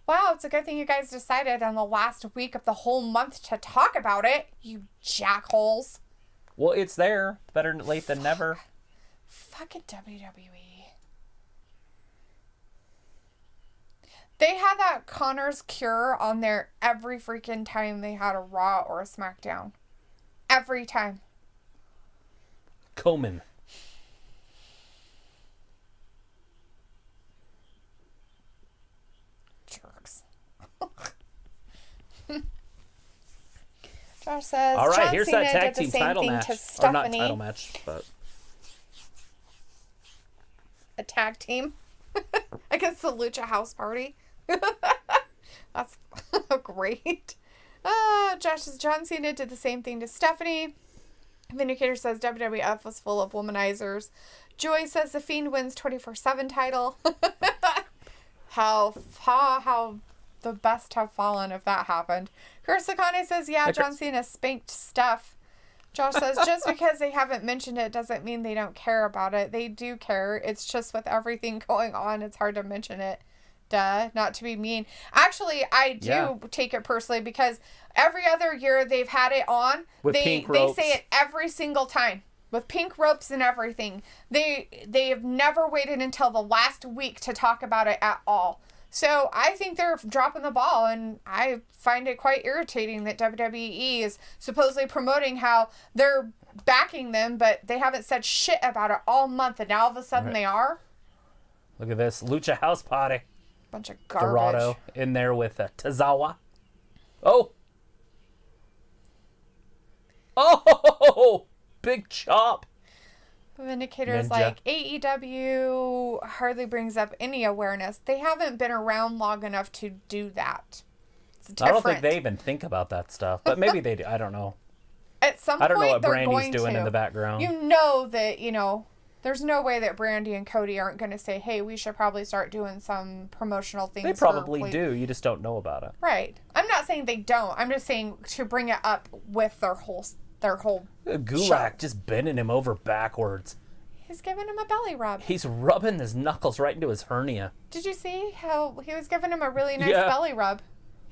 Wow, it's a good thing you guys decided on the last week of the whole month to talk about it, you jackholes. Well, it's there. Better late than never. Fucking WWE. They had that Connor's Cure on there every freaking time they had a Raw or a SmackDown. Every time. Komen. Jerks. Josh says, all right, John here's Cena that tag did the team same title thing match. to Or Stephanie. not title match, but a tag team against the Lucha House Party. That's great. Josh says John Cena did the same thing to Stephanie. Vindicator says WWF was full of womanizers. Joy says the Fiend wins 24/7 title. How the best have fallen if that happened. Chris Akane says, yeah, John Cena spanked Steph. Josh says, just because they haven't mentioned it doesn't mean they don't care about it. They do care. It's just with everything going on, it's hard to mention it. Duh, not to be mean. Actually, I do take it personally because every other year they've had it on. With pink ropes. They say it every single time. With pink ropes and everything. They have never waited until the last week to talk about it at all. So I think they're dropping the ball, and I find it quite irritating that WWE is supposedly promoting how they're backing them, but they haven't said shit about it all month, and now all of a sudden they are. Look at this. Lucha House Party. Bunch of garbage. Dorado in there with Tozawa. Oh! Oh! Big chop. Vindicator's like, AEW hardly brings up any awareness. They haven't been around long enough to do that. It's different. I don't think they even think about that stuff, but maybe they do. I don't know. At some point, I don't know what they're Brandy's going doing to. in the background. You know that, there's no way that Brandy and Cody aren't going to say, hey, we should probably start doing some promotional things. They probably do. You just don't know about it. Right. I'm not saying they don't. I'm just saying to bring it up with their whole Gulak just bending him over backwards. He's giving him a belly rub. He's rubbing his knuckles right into his hernia. Did you see how he was giving him a really nice belly rub?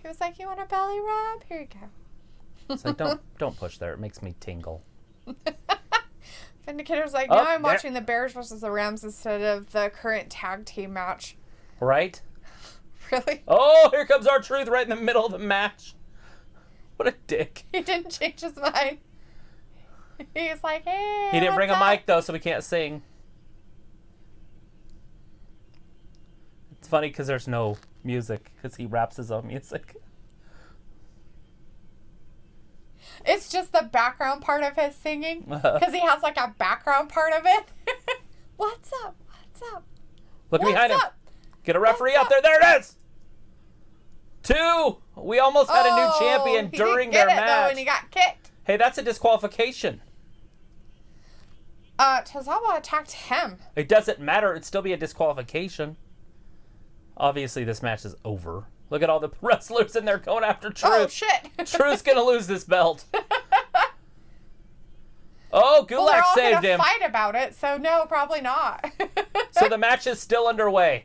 He was like, you want a belly rub? Here you go. It's like, don't push there. It makes me tingle. Vindicator's like, now I'm watching the Bears versus the Rams instead of the current tag team match. Right? Really? Oh, here comes R-Truth right in the middle of the match. What a dick. He didn't change his mind. He's like, hey, he didn't bring a mic, though, so we can't sing. It's funny because there's no music, because he raps his own music. It's just the background part of his singing, because he has, like, a background part of it. What's up? What's up? Look behind him. Get a referee out there. There it is. 2. We almost had a new champion during their match. Though, and he got kicked. Hey, that's a disqualification. Tozawa attacked him. It doesn't matter. It'd still be a disqualification. Obviously, this match is over. Look at all the wrestlers in there going after Truth. Oh, shit. Truth's going to lose this belt. Oh, Gulak saved him. They're all going to fight about it, so no, probably not. So the match is still underway.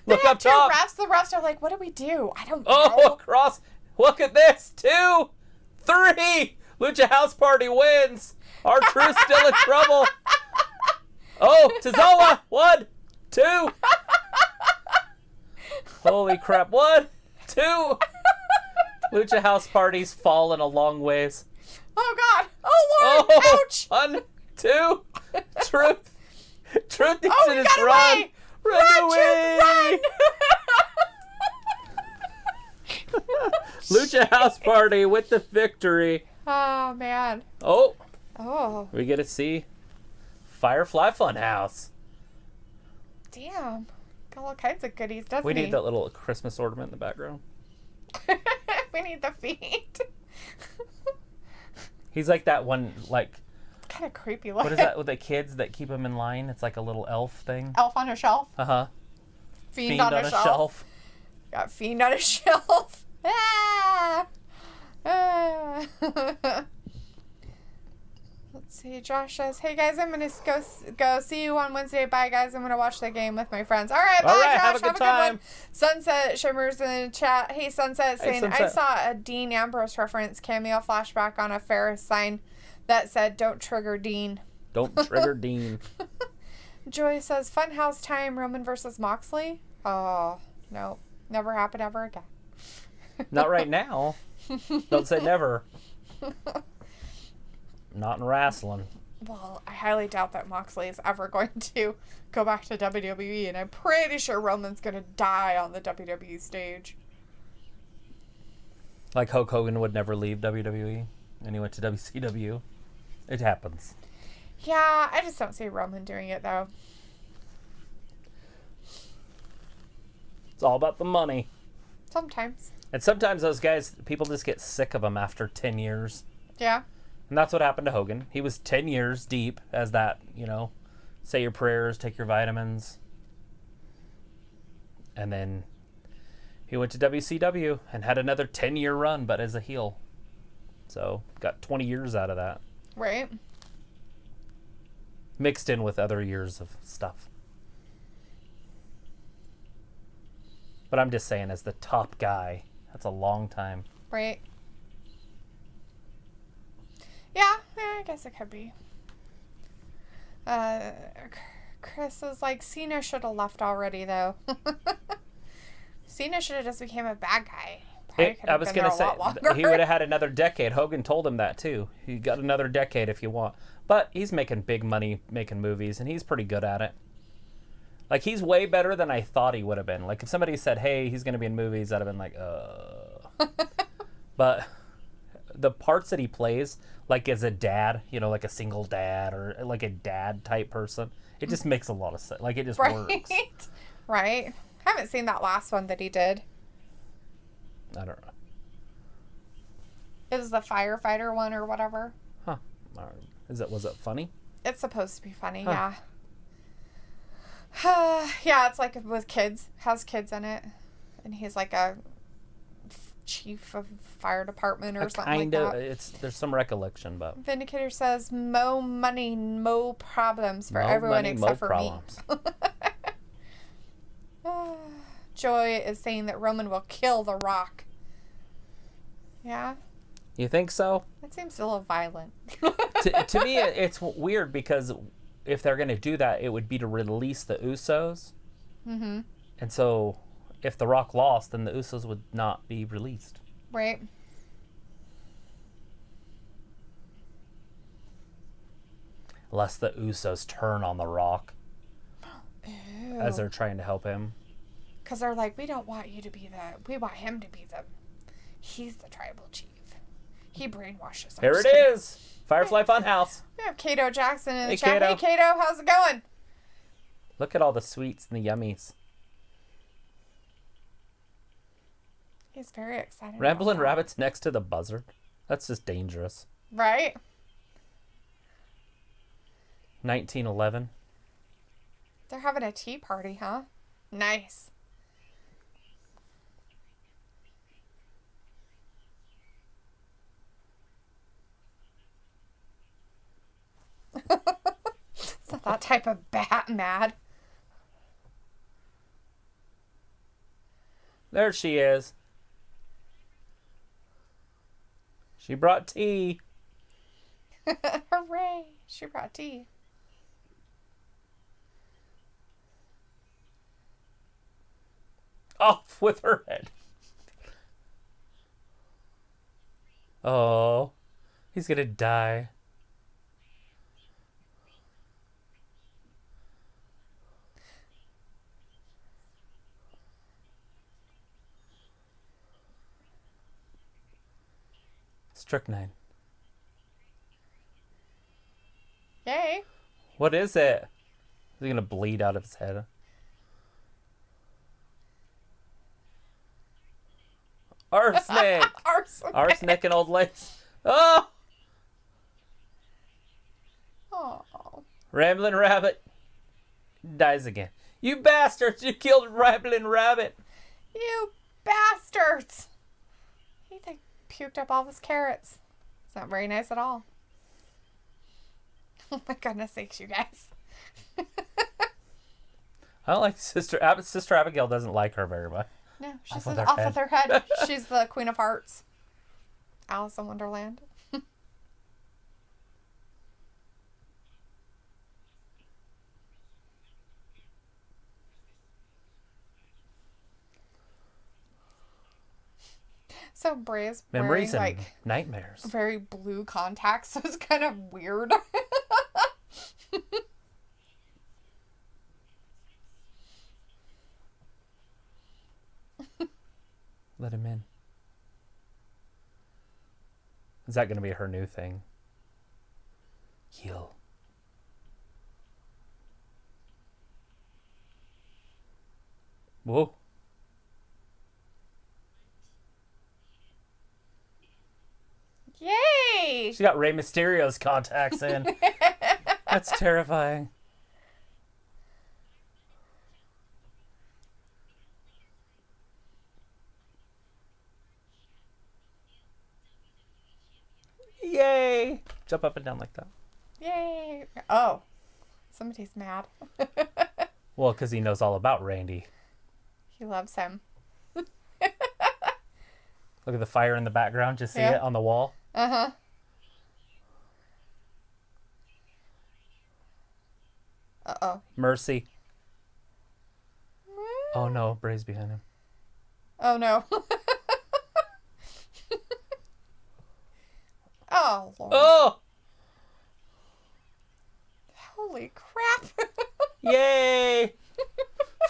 Look up top. Refs. The refs are like, what do we do? I don't know. Oh, across. Look at this. 2, 3. Lucha House Party wins. R-Truth's still in trouble. Oh, Tozawa. 1, 2. Holy crap. 1, 2. Lucha House Party's fallen a long ways. Oh, God. Oh, Lord. Ouch. 1, 2. Truth. Truth needs to just run. Away. Run away. Truth, run. Lucha House Party with the victory. Oh, man. Oh. Oh. We get to see Firefly Funhouse. Damn. Got all kinds of goodies, doesn't We he? need that little Christmas ornament in the background. We need the feet. He's like that one, like... Kind of creepy looking. What is that with the kids that keep him in line? It's like a little elf thing. Elf on a shelf? Uh-huh. Fiend on a shelf. Got Fiend on a shelf. Ah! Ah. Let's see. Josh says, hey guys, I'm going to go see you on Wednesday. Bye guys. I'm going to watch the game with my friends. All right, bye Josh. Have a good time. One. Sunset Shimmers in the chat. Hey Sunset saying, Sunset. I saw a Dean Ambrose reference cameo flashback on a Ferris sign that said, don't trigger Dean. Don't trigger Dean. Joy says, Funhouse time, Roman versus Moxley. Oh, no. Never happen ever again. Not right now. Don't say never. Not in wrestling. Well, I highly doubt that Moxley is ever going to go back to WWE, and I'm pretty sure Roman's going to die on the WWE stage. Like Hulk Hogan would never leave WWE, and he went to WCW. It happens. Yeah, I just don't see Roman doing it, though. It's all about the money. Sometimes. And sometimes those guys, people just get sick of them after 10 years. Yeah. And that's what happened to Hogan. He was 10 years deep as that, say your prayers, take your vitamins. And then he went to WCW and had another 10-year run, but as a heel. So got 20 years out of that. Right. Mixed in with other years of stuff. But I'm just saying, as the top guy, that's a long time. Right. Yeah, I guess it could be. Chris is like, Cena should have left already, though. Cena should have just became a bad guy. I was going to say, he would have had another decade. Hogan told him that, too. You got another decade if you want. But he's making big money making movies, and he's pretty good at it. Like, he's way better than I thought he would have been. Like, if somebody said, hey, he's going to be in movies, I'd have been like, But the parts that he plays, like as a dad, you know, like a single dad or like a dad type person, it just makes a lot of sense. Like, it just works. Right. I haven't seen that last one that he did. I don't know. It was the firefighter one or whatever. Huh. Was it funny? It's supposed to be funny, huh. Yeah. Yeah, it's like with kids. Has kids in it. And he's like a chief of fire department or something like that. There's some recollection, but Vindicator says, "Mo money, mo problems for mo everyone money, except for problems. me." Joy is saying that Roman will kill The Rock. Yeah? You think so? That seems a little violent. to me, it's weird because if they're going to do that, it would be to release the Usos. Mm-hmm. And so if The Rock lost, then the Usos would not be released. Right. Unless the Usos turn on The Rock. Ew. As they're trying to help him. Because they're like, we don't want you to be we want him to be he's the tribal chief. He brainwashes us. Here it is. Firefly Funhouse. We have Kato Jackson in the chat. Kato. Hey, Kato, how's it going? Look at all the sweets and the yummies. He's very excited. Ramblin' Rabbit's next to the buzzard. That's just dangerous. Right? 1911. They're having a tea party, huh? Nice. It's not that type of bat mad. There she is. She brought tea. Hooray! She brought tea. Off with her head. Oh, he's gonna die. Strychnine. Yay. What is it? Is he gonna bleed out of his head? Arsenic! Arsenic and old lace. Oh! Oh. Ramblin' Rabbit dies again. You bastards! You killed Ramblin' Rabbit! You bastards! He puked up all his carrots. It's not very nice at all. Oh my goodness sakes, you guys. I don't like Sister Abigail doesn't like her very much. No, she's off with her head. She's the Queen of Hearts. Alice in Wonderland. So Bray's Memories wearing, and nightmares. Very blue contacts, so it's kind of weird. Let him in. Is that going to be her new thing? Heal. Whoa. Yay! She got Rey Mysterio's contacts in. That's terrifying. Yay! Jump up and down like that. Yay! Oh, somebody's mad. Well, because he knows all about Randy. He loves him. Look at the fire in the background. Just see it on the wall. Uh-huh. Uh-oh. Mercy. Oh no, Bray's behind him. Oh no. Oh, Lord. Oh! Holy crap. Yay!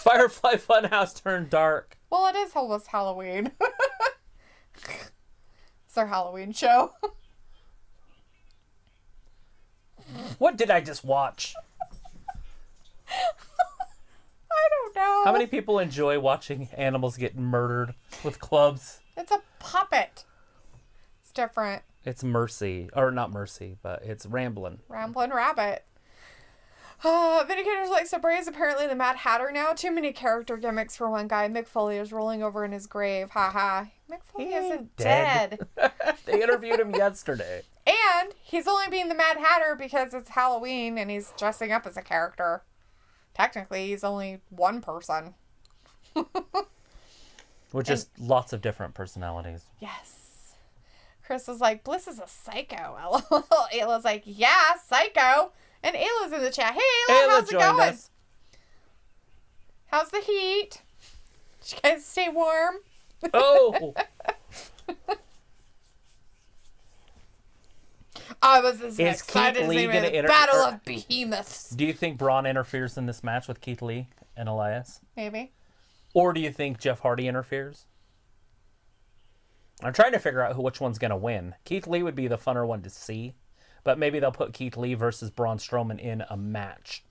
Firefly Funhouse turned dark. Well, it is almost Halloween. It's our Halloween show. What did I just watch? I don't know. How many people enjoy watching animals get murdered with clubs? It's a puppet. It's different. It's Mercy. Or not Mercy, but it's Ramblin'. Ramblin' Rabbit. Vindicator's like, so Bray is apparently the Mad Hatter now. Too many character gimmicks for one guy. Mick Foley is rolling over in his grave. Ha. Mick Foley isn't dead. They interviewed him yesterday. And he's only being the Mad Hatter because it's Halloween and he's dressing up as a character. Technically, he's only one person. With just lots of different personalities. Yes. Chris was like, Bliss is a psycho. Ayla's like, yeah, psycho. And Ayla's in the chat. Hey, Ayla, how's it going? Us. How's the heat? Did you guys stay warm? Oh! I was as excited as the Battle of Behemoths. Do you think Braun interferes in this match with Keith Lee and Elias? Maybe. Or do you think Jeff Hardy interferes? I'm trying to figure out which one's going to win. Keith Lee would be the funner one to see. But maybe they'll put Keith Lee versus Braun Strowman in a match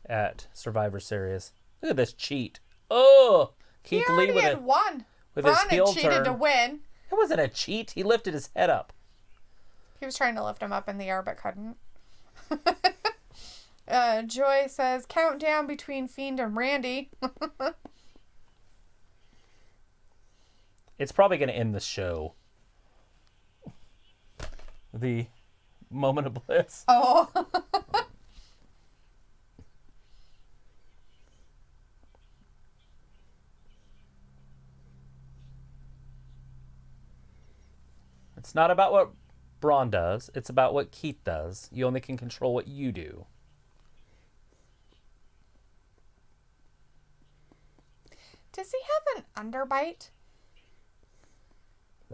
at Survivor Series. Look at this cheat. Oh! Keith Lee had won. With Braun his heel had cheated turn. To win. It wasn't a cheat. He lifted his head up. He was trying to lift him up in the air, but couldn't. Joy says, countdown between Fiend and Randy. It's probably going to end the show. The moment of bliss. Oh. It's not about what Braun does. It's about what Keith does. You only can control what you do. Does he have an underbite?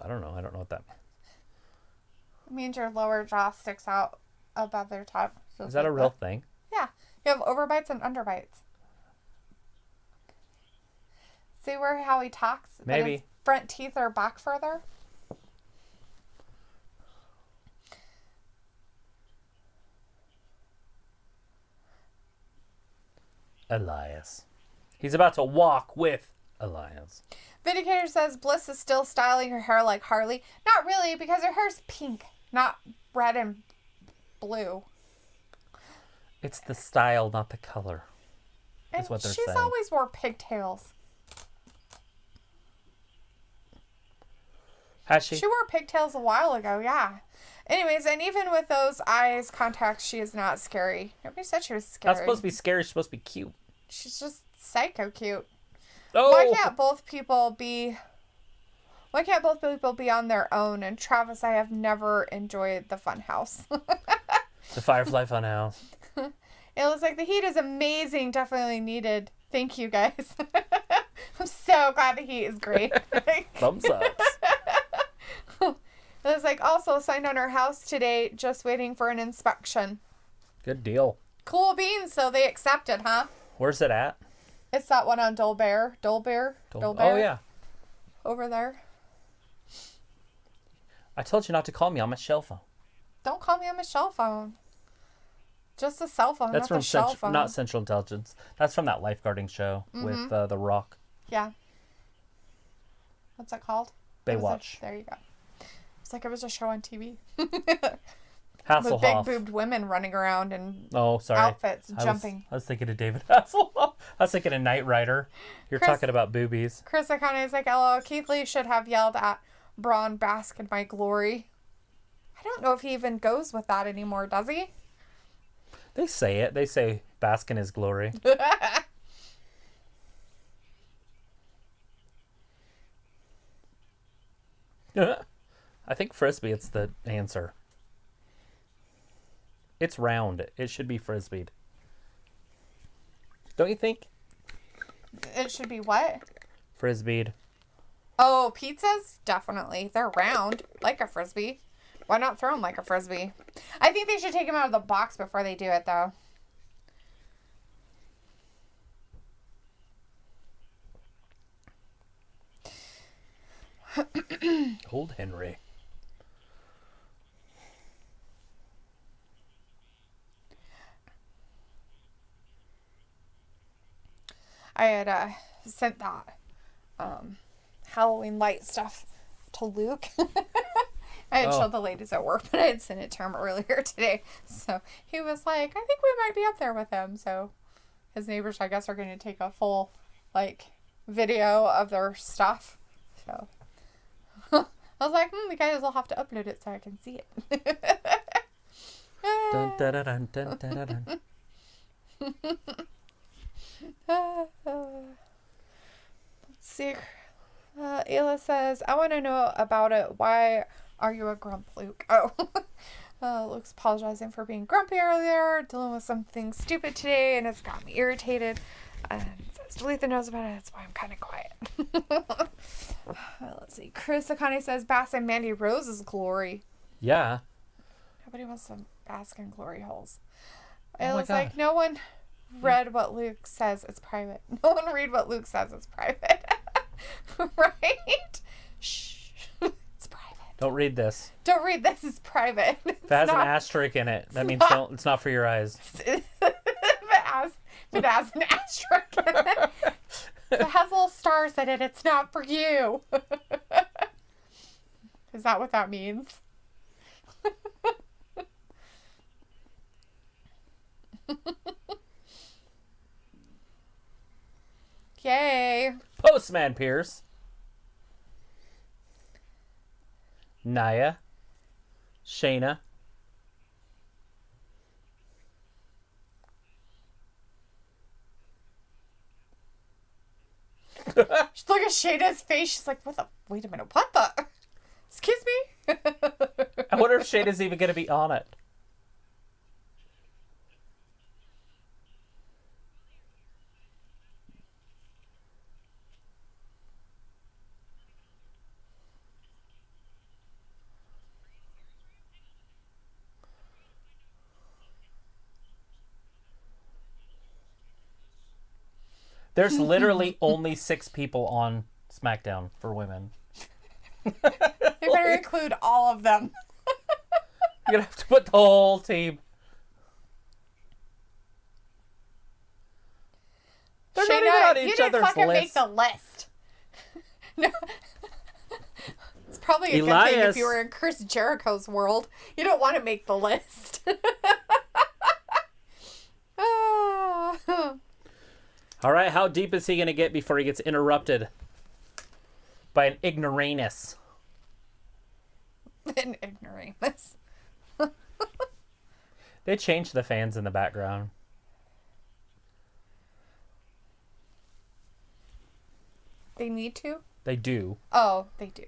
I don't know. I don't know what that means. It means your lower jaw sticks out above their top. So is that a real thing? Yeah. You have overbites and underbites. See how he talks? Maybe. But his front teeth are back further? Elias. He's about to walk with Elias. Vindicator says Bliss is still styling her hair like Harley. Not really, because her hair's pink, not red and blue. It's the style, not the color. That's what they're saying. She's always wore pigtails. Has she? She wore pigtails a while ago, yeah. Anyways, and even with those eyes contacts, she is not scary. Nobody said she was scary. Not supposed to be scary. She's supposed to be cute. She's just psycho cute. Oh! Why can't both people be on their own? And Travis, I have never enjoyed the Funhouse. The Firefly Funhouse. It looks like the heat is amazing. Definitely needed. Thank you, guys. I'm so glad the heat is great. Thumbs up. It was like also signed on our house today, just waiting for an inspection. Good deal. Cool beans, so they accepted, huh? Where's it at? It's that one on Dolbear. Oh, yeah. Over there. I told you not to call me on my cell phone. Don't call me on my cell phone. Just a cell phone, That's not from the cell phone. not Central Intelligence. That's from that lifeguarding show with The Rock. Yeah. What's that called? Baywatch. There you go. It's like it was a show on TV. Hasselhoff. With big boobed women running around in outfits, jumping. I was thinking of David Hasselhoff. I was thinking of Knight Rider. You're talking about boobies. Chris O'Connor is like, LOL, Keith Lee should have yelled at Braun, bask in my glory. I don't know if he even goes with that anymore, does he? They say it. They say bask in his glory. I think Frisbee, it's the answer. It's round. It should be Frisbeed. Don't you think? It should be what? Frisbeed. Oh, pizzas? Definitely. They're round, like a Frisbee. Why not throw them like a Frisbee? I think they should take them out of the box before they do it, though. Old Henry. I had sent that Halloween light stuff to Luke. I had showed the ladies at work, but I had sent it to him earlier today. So he was like, I think we might be up there with him. So his neighbors, I guess, are going to take a full, video of their stuff. So I was like, the guys will have to upload it so I can see it. Dun, dun, dun, dun, dun, dun, dun. Let's see. Ayla says, I want to know about it. Why are you a grump, Luke? Oh. Luke's apologizing for being grumpy earlier, dealing with something stupid today, and it's got me irritated. And says, Dalethea knows about it. That's why I'm kind of quiet. Let's see. Chris Akane says, bask in Mandy Rose's glory. Yeah. Nobody wants to bask in glory holes. Oh Ayla's like, no one read what Luke says. It's private. No one read what Luke says. It's private. Right? Shh. It's private. Don't read this. Don't read this. It's private. If it has an asterisk in it, that means it's not for your eyes. If it has an asterisk in it. If it has little stars in it, it's not for you. Is that what that means? Yay. Postman Pierce. Naya. Shayna. Look at Shayna's face. She's like, what the? Wait a minute. What the? Excuse me? I wonder if Shayna's even going to be on it. There's literally only 6 people on SmackDown for women. You better include all of them. You're going to have to put the whole team. They're not even on each other's list. You didn't fucking make the list. No. It's probably a good thing if you were in Chris Jericho's world. You don't want to make the list. All right, how deep is he going to get before he gets interrupted by an ignoramus? An ignoramus. They changed the fans in the background. They need to? They do. Oh, they do.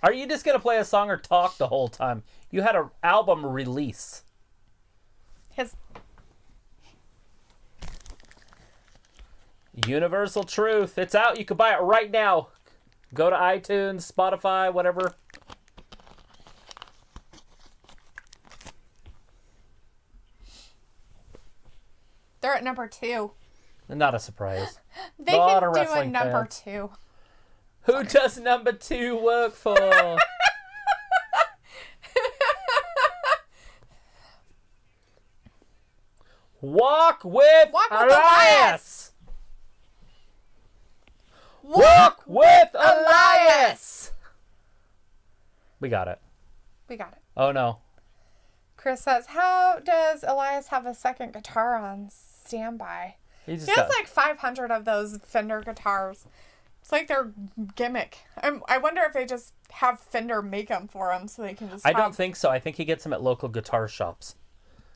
Are you just going to play a song or talk the whole time? You had an album release. Universal Truth. It's out. You can buy it right now. Go to iTunes, Spotify, whatever. They're at number 2. Not a surprise. They can do a number 2. Who does number 2 work for? Walk with Elias. Walk with Elias. We got it. We got it. Oh no. Chris says, how does Elias have a second guitar on standby? He has like 500 of those Fender guitars. It's like their gimmick. I wonder if they just have Fender make them for him so they can just... I don't think so. I think he gets them at local guitar shops.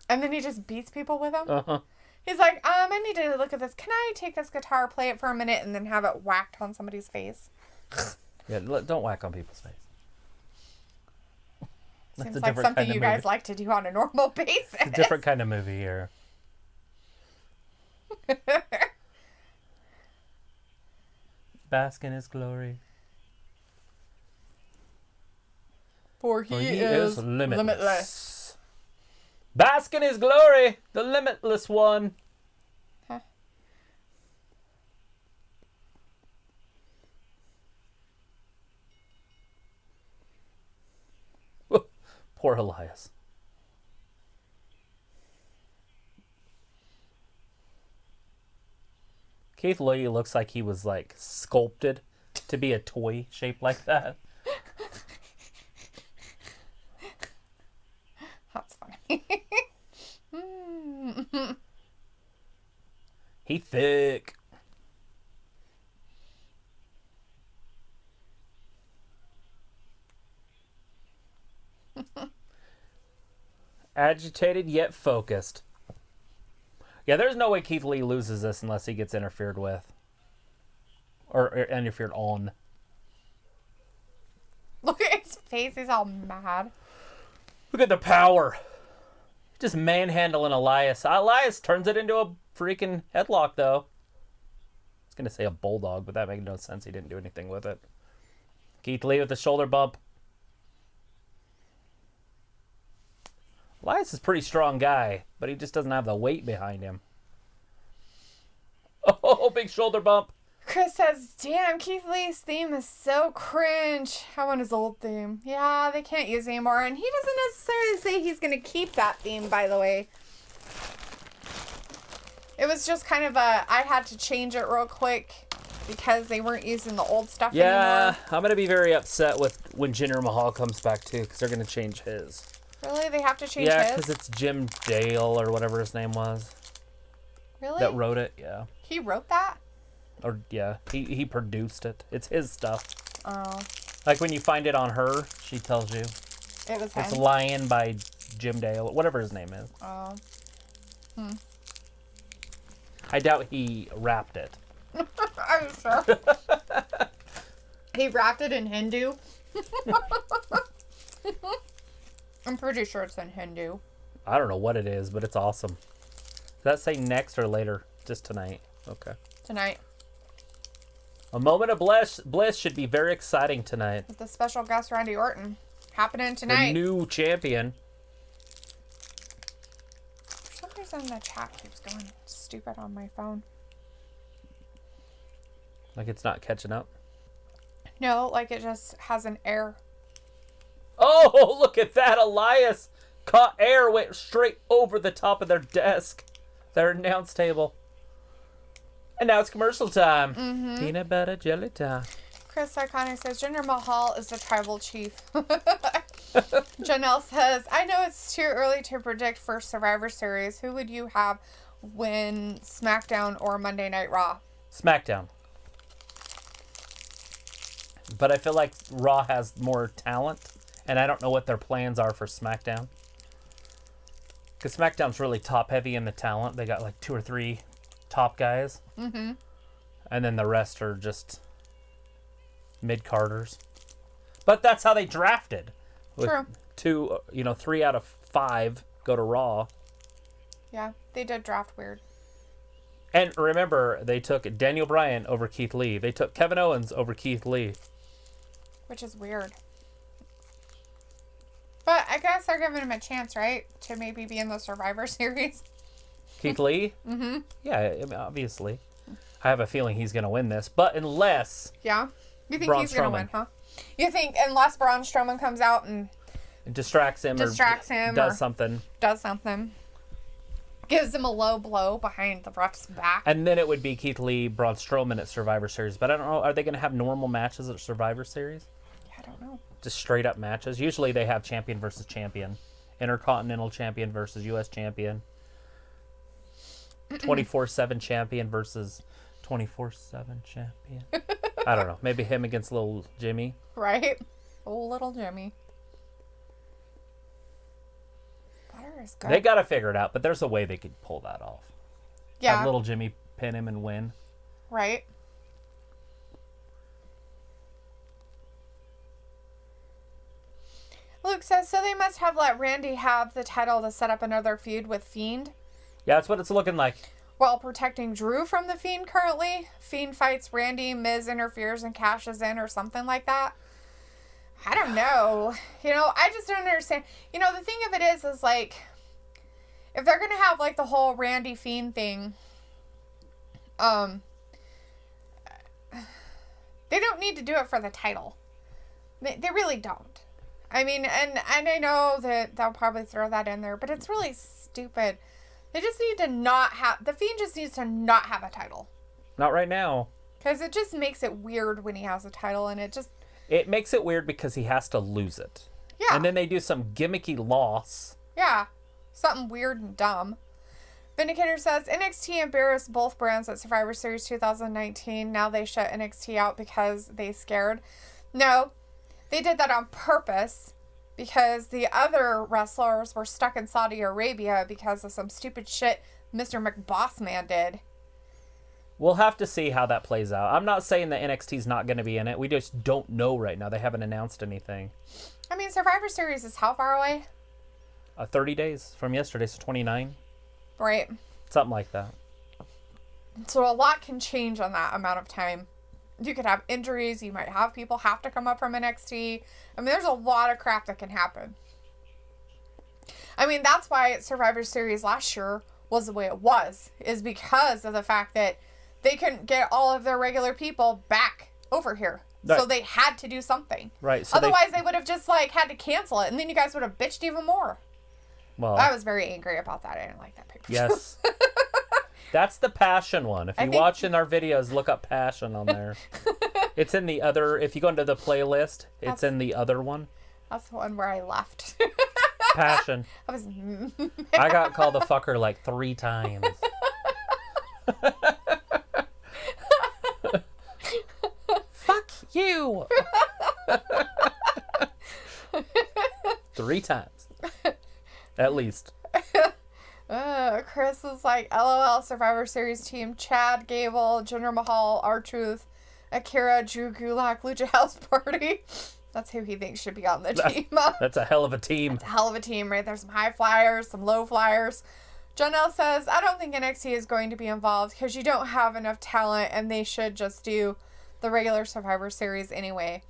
And then he just beats people with them? Uh-huh. He's like, I need to look at this. Can I take this guitar, play it for a minute, and then have it whacked on somebody's face? Yeah, don't whack on people's face. Seems like something you guys like to do on a normal basis. It's a different kind of movie here. Bask in his glory. For he is limitless. Bask in his glory, the limitless one. Huh. Poor Elias. Keith Lee looks like he was like sculpted to be a toy shaped like that. That's funny. He thick. Agitated yet focused. Yeah, there's no way Keith Lee loses this unless he gets interfered with. Or interfered on. Look at his face. He's all mad. Look at the power. Just manhandling Elias. Elias turns it into a freaking headlock, though. I was going to say a bulldog, but that makes no sense. He didn't do anything with it. Keith Lee with the shoulder bump. Elias is a pretty strong guy, but he just doesn't have the weight behind him. Oh, big shoulder bump. Chris says, damn, Keith Lee's theme is so cringe. I want his old theme. Yeah, they can't use it anymore. And he doesn't necessarily say he's going to keep that theme, by the way. It was just kind of I had to change it real quick because they weren't using the old stuff anymore. Yeah, I'm going to be very upset with when Jinder Mahal comes back, too, because they're going to change his. Really? They have to change his? Yeah, because it's Jim Dale or whatever his name was. Really? That wrote it, yeah. He wrote that? Or, yeah, he produced it. It's his stuff. Oh. Like when you find it on her, she tells you. It was him? It's Lion by Jim Dale, whatever his name is. Oh. I doubt he rapped it. Are you sure? He rapped it in Hindu? I'm pretty sure it's in Hindu. I don't know what it is, but it's awesome. Does that say next or later? Just tonight. Okay. Tonight. A moment of bliss should be very exciting tonight. With the special guest Randy Orton. Happening tonight. The new champion. For some reason the chat keeps going stupid on my phone. Like it's not catching up? No, like it just has an error. Oh, look at that. Elias caught air, went straight over the top of their desk. Their announce table. And now it's commercial time. Mm-hmm. Peanut butter jelly time. Chris Iconic says, Jinder Mahal is the tribal chief. Janelle says, I know it's too early to predict for Survivor Series. Who would you have win SmackDown or Monday Night Raw? SmackDown. But I feel like Raw has more talent. And I don't know what their plans are for SmackDown. Because SmackDown's really top heavy in the talent. They got like 2 or 3 top guys. Mm-hmm. And then the rest are just mid-carders. But that's how they drafted. True. 3 out of 5 go to Raw. Yeah, they did draft weird. And remember, they took Daniel Bryan over Keith Lee. They took Kevin Owens over Keith Lee. Which is weird. But I guess they're giving him a chance, right? To maybe be in the Survivor Series. Keith Lee? Mm-hmm. Yeah, I mean, obviously. I have a feeling he's going to win this. But unless... Yeah? You think Braun he's going to win, huh? You think unless Braun Strowman comes out and... distracts him. Does something. Does something. Gives him a low blow behind the ref's back. And then it would be Keith Lee, Braun Strowman at Survivor Series. But I don't know, are they going to have normal matches at Survivor Series? I don't know. Just straight up matches. Usually they have champion versus champion. Intercontinental champion versus U.S. champion. 24/7 champion versus 24/7 champion. I don't know. Maybe him against little Jimmy. Right? Oh, little Jimmy. Butter is good. They got to figure it out, but there's a way they could pull that off. Yeah. Have little Jimmy pin him and win. Right. Luke says, so they must have let Randy have the title to set up another feud with Fiend? Yeah, that's what it's looking like. While protecting Drew from the Fiend currently? Fiend fights Randy, Miz interferes and cashes in or something like that? I don't know. I just don't understand. The thing of it is like, if they're going to have, like, the whole Randy Fiend thing, they don't need to do it for the title. They really don't. I mean, and I know that they'll probably throw that in there, but it's really stupid. They just need to not have... The Fiend just needs to not have a title. Not right now. Because it just makes it weird when he has a title, and it just... It makes it weird because he has to lose it. Yeah. And then they do some gimmicky loss. Yeah. Something weird and dumb. Vindicator says, NXT embarrassed both brands at Survivor Series 2019. Now they shut NXT out because they scared. No. They did that on purpose because the other wrestlers were stuck in Saudi Arabia because of some stupid shit Mr. McBossman did. We'll have to see how that plays out. I'm not saying that NXT's not going to be in it. We just don't know right now. They haven't announced anything. I mean, Survivor Series is how far away? 30 days from yesterday, so 29. Right. Something like that. So a lot can change on that amount of time. You could have injuries. You might have people have to come up from NXT. I mean, there's a lot of crap that can happen. I mean, that's why Survivor Series last year was the way it was. Is because of the fact that they couldn't get all of their regular people back over here. Right. So they had to do something. Right. So otherwise, they would have just, like, had to cancel it. And then you guys would have bitched even more. Well, I was very angry about that. I didn't like that pay-per-view. Yes. That's the Passion one. If you watch in our videos, look up Passion on there. It's in the other... If you go into the playlist, it's in the other one. That's the one where I left. Passion. I got called a fucker like 3 times. Fuck you! 3 times. At least. Chris is like, LOL, Survivor Series team, Chad, Gable, Jinder Mahal, R-Truth, Akira, Drew Gulak, Lucha House Party. That's who he thinks should be on the team. That's a hell of a team. That's a hell of a team, right? There's some high flyers, some low flyers. Jonelle says, I don't think NXT is going to be involved because you don't have enough talent and they should just do the regular Survivor Series anyway.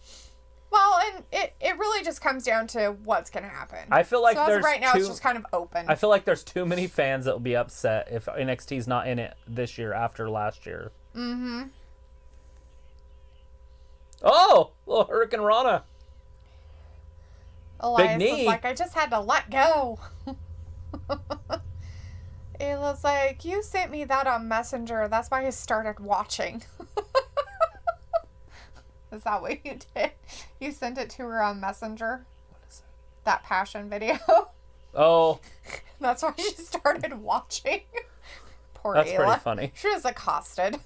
Well, and it really just comes down to what's going to happen. I feel like so right now it's just kind of open. I feel like there's too many fans that will be upset if NXT's not in it this year after last year. Mm-hmm. Oh, little Hurricane Rana. Elias was like, I just had to let go. Ayla's like, you sent me that on Messenger. That's why I started watching. Is that what you did? You sent it to her on Messenger? What is it? That Passion video. Oh. That's why she started watching. Poor That's Ayla. pretty funny. She was accosted.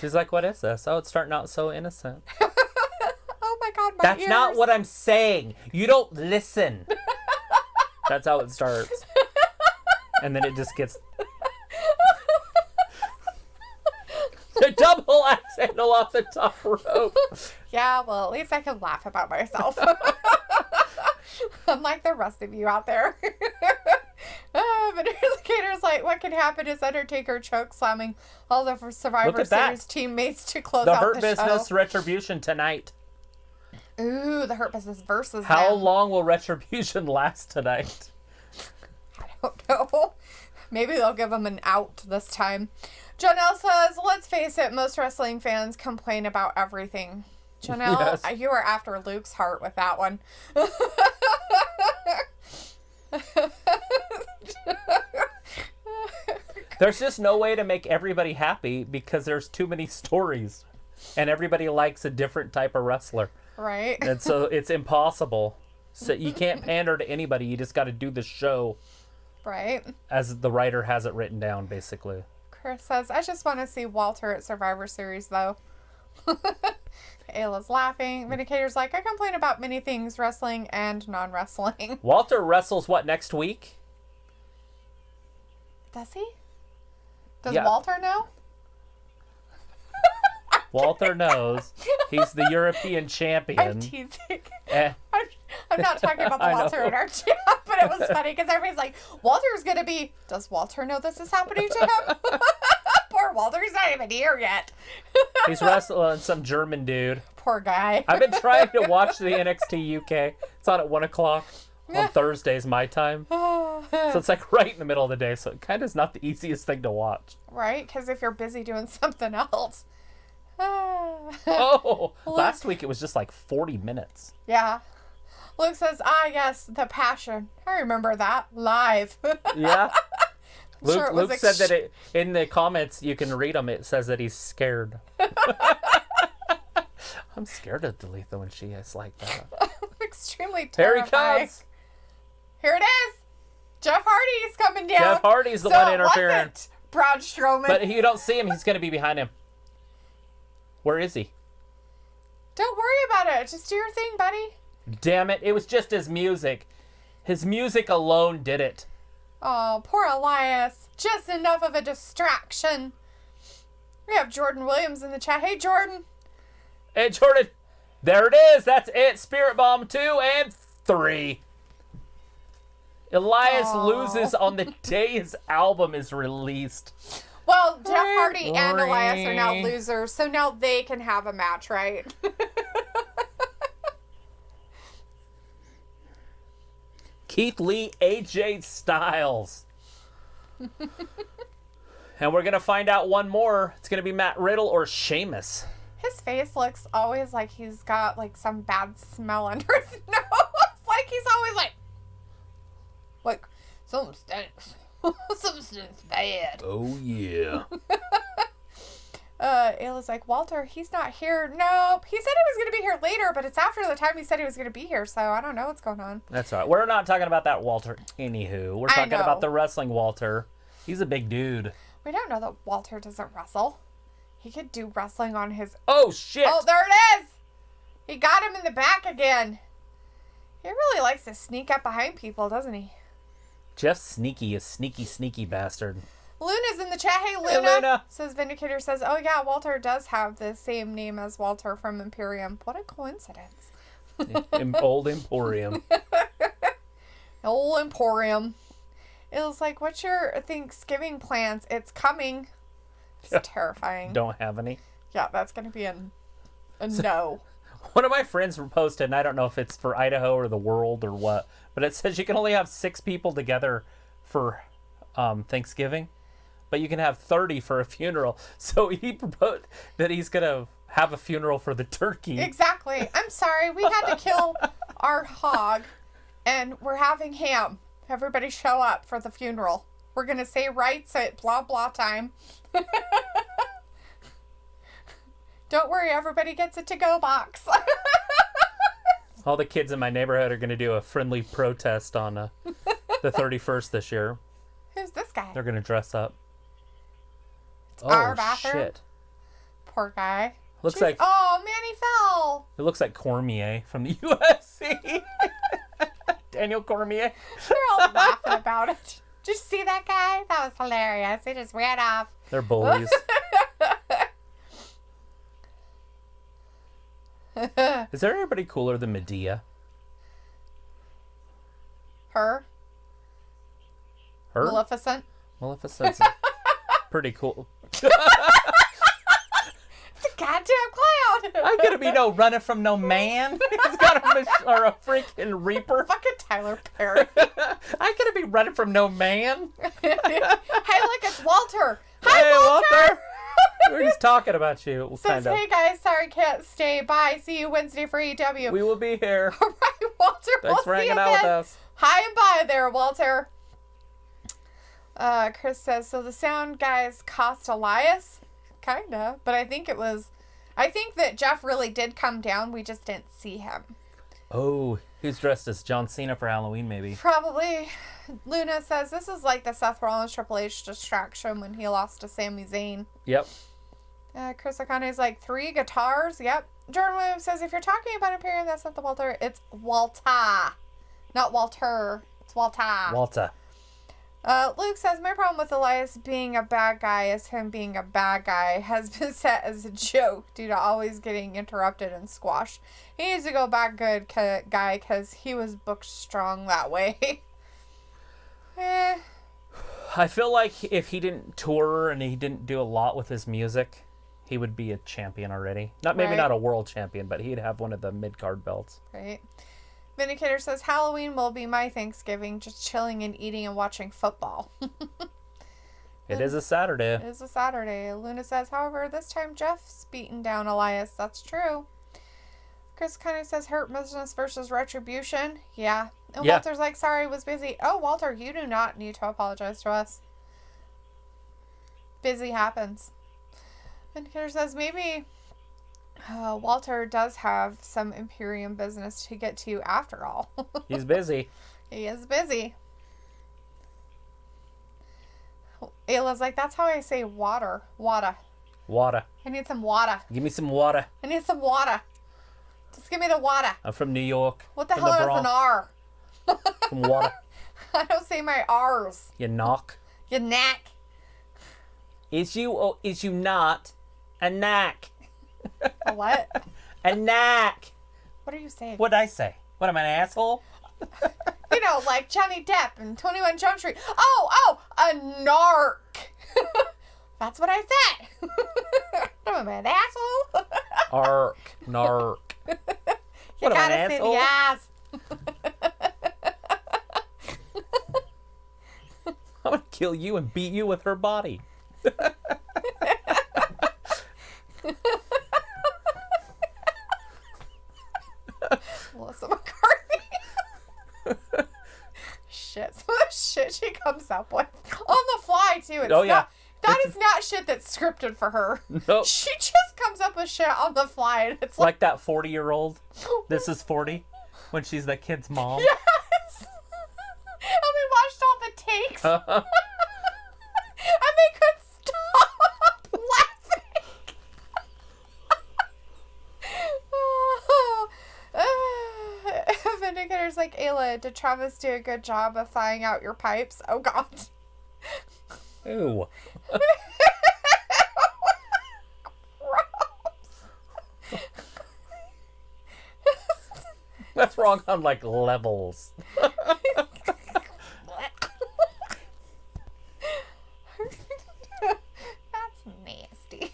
She's like, what is this? Oh, it's starting out so innocent. Oh my God, my That's ears. not what I'm saying. You don't listen. That's how it starts. And then it just gets... The double axe handle off the top rope. Yeah, well, at least I can laugh about myself. Unlike the rest of you out there. But Indicator's like, what can happen is Undertaker choke slamming all the Survivor Series teammates to close out the show. The Hurt Business Retribution tonight. Ooh, the Hurt Business versus How them. long will Retribution last tonight? I don't know. Maybe they'll give them an out this time. Janelle says, let's face it, most wrestling fans complain about everything. Janelle, yes. You were after Luke's heart with that one. There's just no way to make everybody happy because there's too many stories. And everybody likes a different type of wrestler. Right. And so it's impossible. So you can't pander to anybody. You just got to do the show. Right. As the writer has it written down, basically. Chris says, I just want to see Walter at Survivor Series, though. Ayla's laughing. Vindicator's like, I complain about many things, wrestling and non-wrestling. Walter wrestles what, next week? Does he? Does Walter know? Walter knows. He's the European champion. I'm teasing. I'm not talking about the Walter in our chat, but it was funny because everybody's like, Walter's going to be... Does Walter know this is happening to him? Poor Walter. He's not even here yet. He's wrestling some German dude. Poor guy. I've been trying to watch the NXT UK. It's on at 1 o'clock on Thursdays, my time. So it's like right in the middle of the day. So it kind of is not the easiest thing to watch. Right? Because if you're busy doing something else. Last week it was just like 40 minutes. Yeah. Luke says, yes, the passion. I remember that. Live. Yeah. Luke said that in the comments, you can read them, it says that he's scared. I'm scared of Dalethea when she is like that. I'm extremely terrified. Here he comes. Here it is. Jeff Hardy's coming down. Jeff Hardy's the one interfering. It wasn't Braun Strowman. But you don't see him. He's going to be behind him. Where is he? Don't worry about it. Just do your thing, buddy. Damn it. It was just his music. His music alone did it. Oh, poor Elias. Just enough of a distraction. We have Jordan Williams in the chat. Hey, Jordan. Hey, Jordan. There it is. That's it. Spirit Bomb 2 and 3. Elias loses on the day his album is released. Well, Jeff Hardy and Elias are now losers, so now they can have a match, right? Keith Lee, AJ Styles. And we're going to find out one more. It's going to be Matt Riddle or Sheamus. His face looks always like he's got like some bad smell under his nose. Like he's always like something stinks. Something stinks bad. Oh, yeah. Ayla's like, Walter, he's not here. Nope. He said he was going to be here later, but it's after the time he said he was going to be here, so I don't know what's going on. That's all right. We're not talking about that Walter. Anywho, we're talking about the wrestling Walter. He's a big dude. We don't know that Walter doesn't wrestle. He could do wrestling on his... Oh, shit. Oh, there it is. He got him in the back again. He really likes to sneak up behind people, doesn't he? Jeff Sneaky, a sneaky bastard. Luna's in the chat. Hey, Luna. Hey, Luna. Says Vindicator says, oh, yeah, Walter does have the same name as Walter from Imperium. What a coincidence. Old Emporium. Old Emporium. It was like, what's your Thanksgiving plans? It's coming. It's terrifying. Don't have any. Yeah, that's going to be a no. One of my friends posted, and I don't know if it's for Idaho or the world or what, but it says you can only have 6 people together for Thanksgiving, but you can have 30 for a funeral. So he proposed that he's going to have a funeral for the turkey. Exactly. I'm sorry. We had to kill our hog, and we're having ham. Everybody show up for the funeral. We're going to say rites at blah, blah time. Don't worry, everybody gets a to-go box. All the kids in my neighborhood are going to do a friendly protest on the 31st this year. Who's this guy? They're going to dress up. It's our bathroom. Shit. Poor guy. Looks like... Oh, man, he fell. It looks like Cormier from the UFC. Daniel Cormier. They're all laughing about it. Did you see that guy? That was hilarious. He just ran off. They're bullies. Is there anybody cooler than Medea? Her? Maleficent? Maleficent's pretty cool. It's a goddamn clown. I gotta be no running from no man. He's got a freaking reaper. Fucking Tyler Perry. I gotta be running from no man. Hey, look, it's Walter. Hi, Hey, Walter. We're just talking about you. Says, hey guys, sorry can't stay. Bye. See you Wednesday for AEW. We will be here. All right, Walter. Thanks for hanging out with us. Hi and bye there, Walter. Chris says, so the sound guys cost Elias? Kinda. But I think that Jeff really did come down. We just didn't see him. Oh, who's dressed as John Cena for Halloween, maybe? Probably. Luna says, this is like the Seth Rollins Triple H distraction when he lost to Sami Zayn. Yep. Chris Akane's like, 3 guitars? Yep. Jordan Williams says, if you're talking about Imperium, that's not the Walter. It's Walter. Not Walter. It's Walter. Walter. Luke says, my problem with Elias being a bad guy is him being a bad guy has been set as a joke due to always getting interrupted and squashed. He needs to go back good guy because he was booked strong that way. I feel like if he didn't tour and he didn't do a lot with his music, he would be a champion already. Maybe not a world champion, but he'd have one of the mid-card belts. Right. Vindicator says, Halloween will be my Thanksgiving, just chilling and eating and watching football. It is a Saturday. It is a Saturday. Luna says, however, this time Jeff's beaten down Elias. That's true. Chris kind of says, hurt business versus retribution. Yeah. And Walter's like, sorry, was busy. Oh, Walter, you do not need to apologize to us. Busy happens. Vindicator says, maybe Walter does have some Imperium business to get to after all. He's busy. He is busy. Ayla's like, that's how I say water. Water. Water. I need some water. Give me some water. I need some water. Just give me the water. I'm from New York. What the hell is an R? From water. I don't say my R's. You knock. You knack. Is you or is you not a knack? A what? A knack. What are you saying? What'd I say? What, am I an asshole? You know, like Johnny Depp in 21 Jump Street. Oh, a narc. That's what I said. I'm an asshole. Ark. Narc. You gotta say the ass. I'm gonna kill you and beat you with her body. Melissa McCarthy. Shit. Some of the shit she comes up with. On the fly, too. It's That is not shit that's scripted for her. Nope. She just comes up with shit on the fly. And it's like that 40-year-old. This is 40. When she's that kid's mom. Yes. And we watched all the takes. And they couldn't stop laughing. Vindicator's like, Ayla, did Travis do a good job of thawing out your pipes? Oh, God. Ew. That's wrong on, like, levels. That's nasty.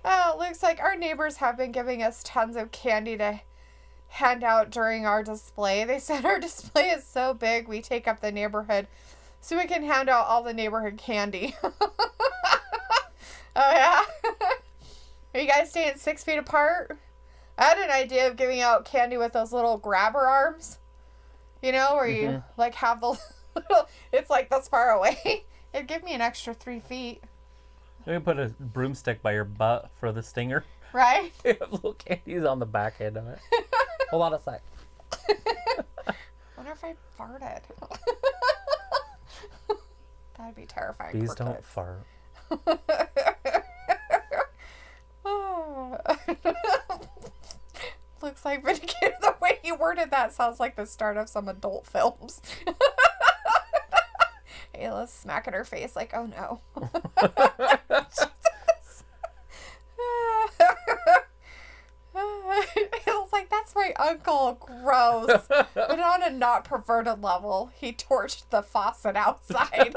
Oh, looks like our neighbors have been giving us tons of candy to hand out during our display. They said our display is so big we take up the neighborhood so we can hand out all the neighborhood candy. Oh, yeah? Are you guys staying 6 feet apart? I had an idea of giving out candy with those little grabber arms. You know, where you, like, have the little... It's, like, this far away. It'd give me an extra 3 feet. Maybe put a broomstick by your butt for the stinger. Right? You have little candies on the back end of it. Hold on a sec. Wonder if I farted. That'd be terrifying. Bees don't fart. Oh. Looks like Vindicator, the way you worded that sounds like the start of some adult films. Ayla's smacking her face like, oh no. Ayla's like, that's my uncle. Gross. But on a not perverted level, he torched the faucet outside.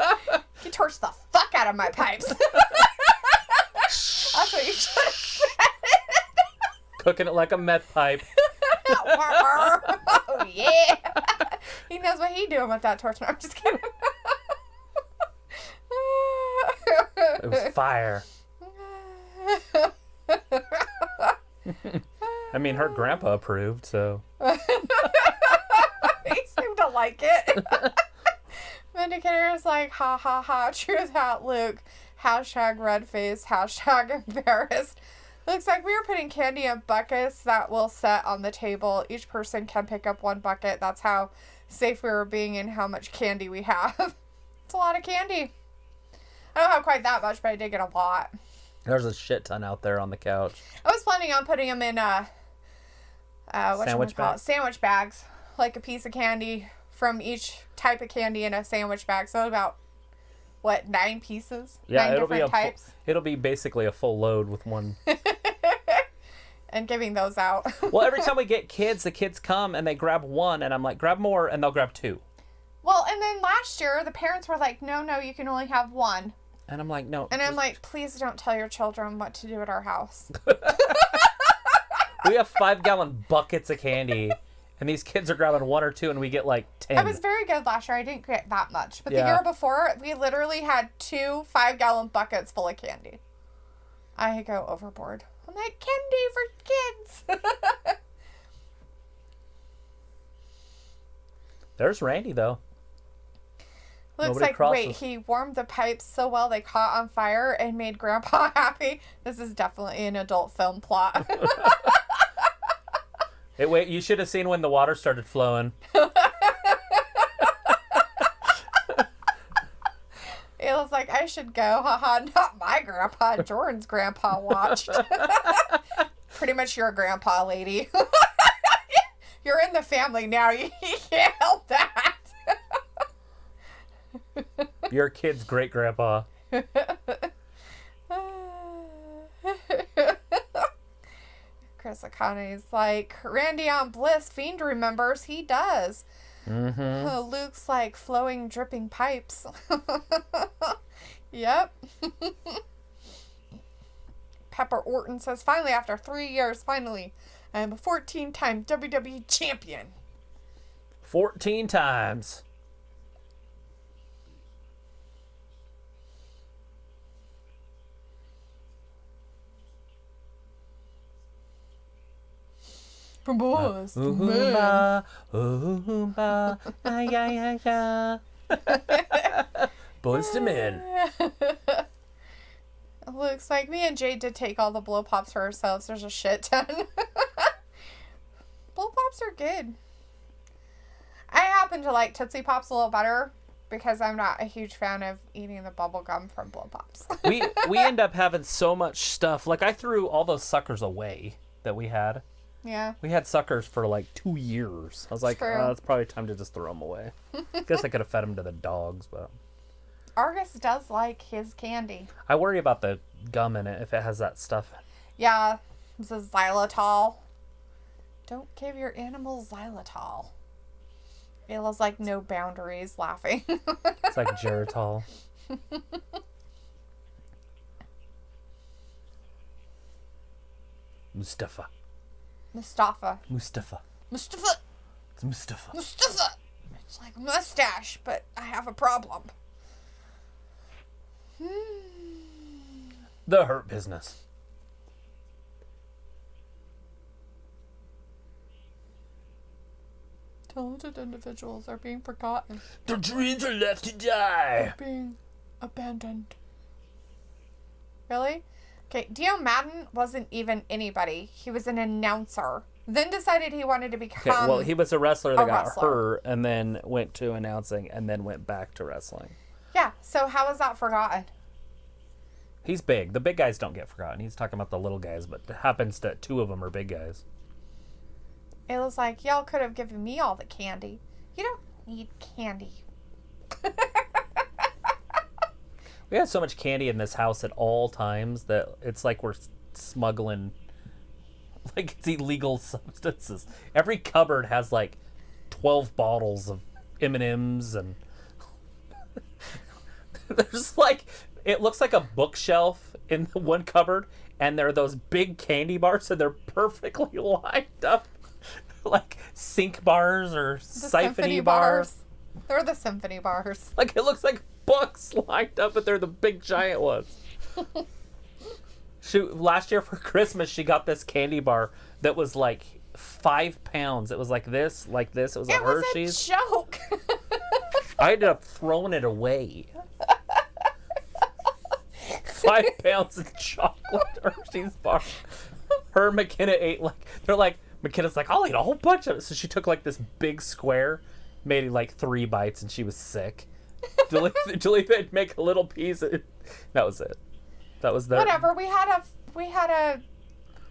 He torched the fuck out of my pipes. That's what you should have said. Cooking it like a meth pipe. Oh, yeah. He knows what he's doing with that torch. No, I'm just kidding. It was fire. I mean, her grandpa approved, so. He seemed to like it. Vindicator is like, ha ha ha, truth hat, Luke. Hashtag red face, hashtag embarrassed. Looks like we were putting candy in buckets that will set on the table. Each person can pick up one bucket. That's how safe we were being in how much candy we have. It's a lot of candy. I don't have quite that much, but I did get a lot. There's a shit ton out there on the couch. I was planning on putting them in sandwich bags. Like a piece of candy from each type of candy in a sandwich bag. So about, 9 pieces? Yeah, 9 different types? It'll be basically a full load with one. And giving those out. Well, every time we get kids, the kids come and they grab one, and I'm like, grab more, and they'll grab 2. Well, and then last year, the parents were like, no, you can only have 1. And I'm like, no. And I'm like, please don't tell your children what to do at our house. We have 5-gallon buckets of candy, and these kids are grabbing 1 or 2, and we get like 10. I was very good last year. I didn't get that much. But the year before, we literally had 2 5-gallon buckets full of candy. I go overboard. I'm like, candy for kids. There's Randy, though. Looks Nobody like, crosses. wait, he warmed the pipes so well they caught on fire and made Grandpa happy. This is definitely an adult film plot. Hey, wait, you should have seen when the water started flowing. It was like, I should go. Haha, not my grandpa. Jordan's grandpa watched. Pretty much your grandpa, lady. You're in the family now. You can't help that. Your kid's great-grandpa. Chris Akane's like, Randy on Bliss, Fiend remembers. He does. Mm-hmm. Luke's like, flowing, dripping pipes. Yep. Pepper Orton says, finally, after 3 years, finally, I am a 14-time WWE champion. 14 times. From boys to men. Boys to men. Looks like me and Jade did take all the blow pops for ourselves. There's a shit ton. Blow pops are good. I happen to like Tootsie Pops a little better because I'm not a huge fan of eating the bubble gum from blow pops. we end up having so much stuff. Like, I threw all those suckers away that we had. Yeah. We had suckers for like 2 years. I was like, oh, it's probably time to just throw them away. Guess I could have fed them to the dogs, but... Argus does like his candy. I worry about the gum in it if it has that stuff. Yeah. This is xylitol. Don't give your animal xylitol. Ayla's like, no boundaries, laughing. It's like Geritol. Mustafa. It's Mustafa. It's like a mustache, but I have a problem. The Hurt Business. Talented individuals are being forgotten. The dreams are left to die. Being abandoned. Really? Okay, Dio Madden wasn't even anybody. He was an announcer. Then decided he wanted to become... Okay, well, he was a wrestler that got hurt and then went to announcing and then went back to wrestling. Yeah, so how is that forgotten? He's big. The big guys don't get forgotten. He's talking about the little guys, but it happens that 2 of them are big guys. It was like, y'all could have given me all the candy. You don't need candy. We have so much candy in this house at all times that it's like we're smuggling, like it's illegal substances. Every cupboard has like 12 bottles of M&Ms and there's like, it looks like a bookshelf in the one cupboard and there are those big candy bars and they're perfectly lined up like sink bars or symphony bars. They're the symphony bars. Like it looks like books lined up, but they're the big giant ones. Last year for Christmas, she got this candy bar that was like 5 pounds. It was like this. It was a Hershey's. It was a joke. I ended up throwing it away. 5 pounds of chocolate Hershey's bar. Her and McKenna ate McKenna's like, I'll eat a whole bunch of it. So she took like this big square, made like 3 bites, and she was sick. Dalethea make a little piece. That was it. That was that. Whatever. We had a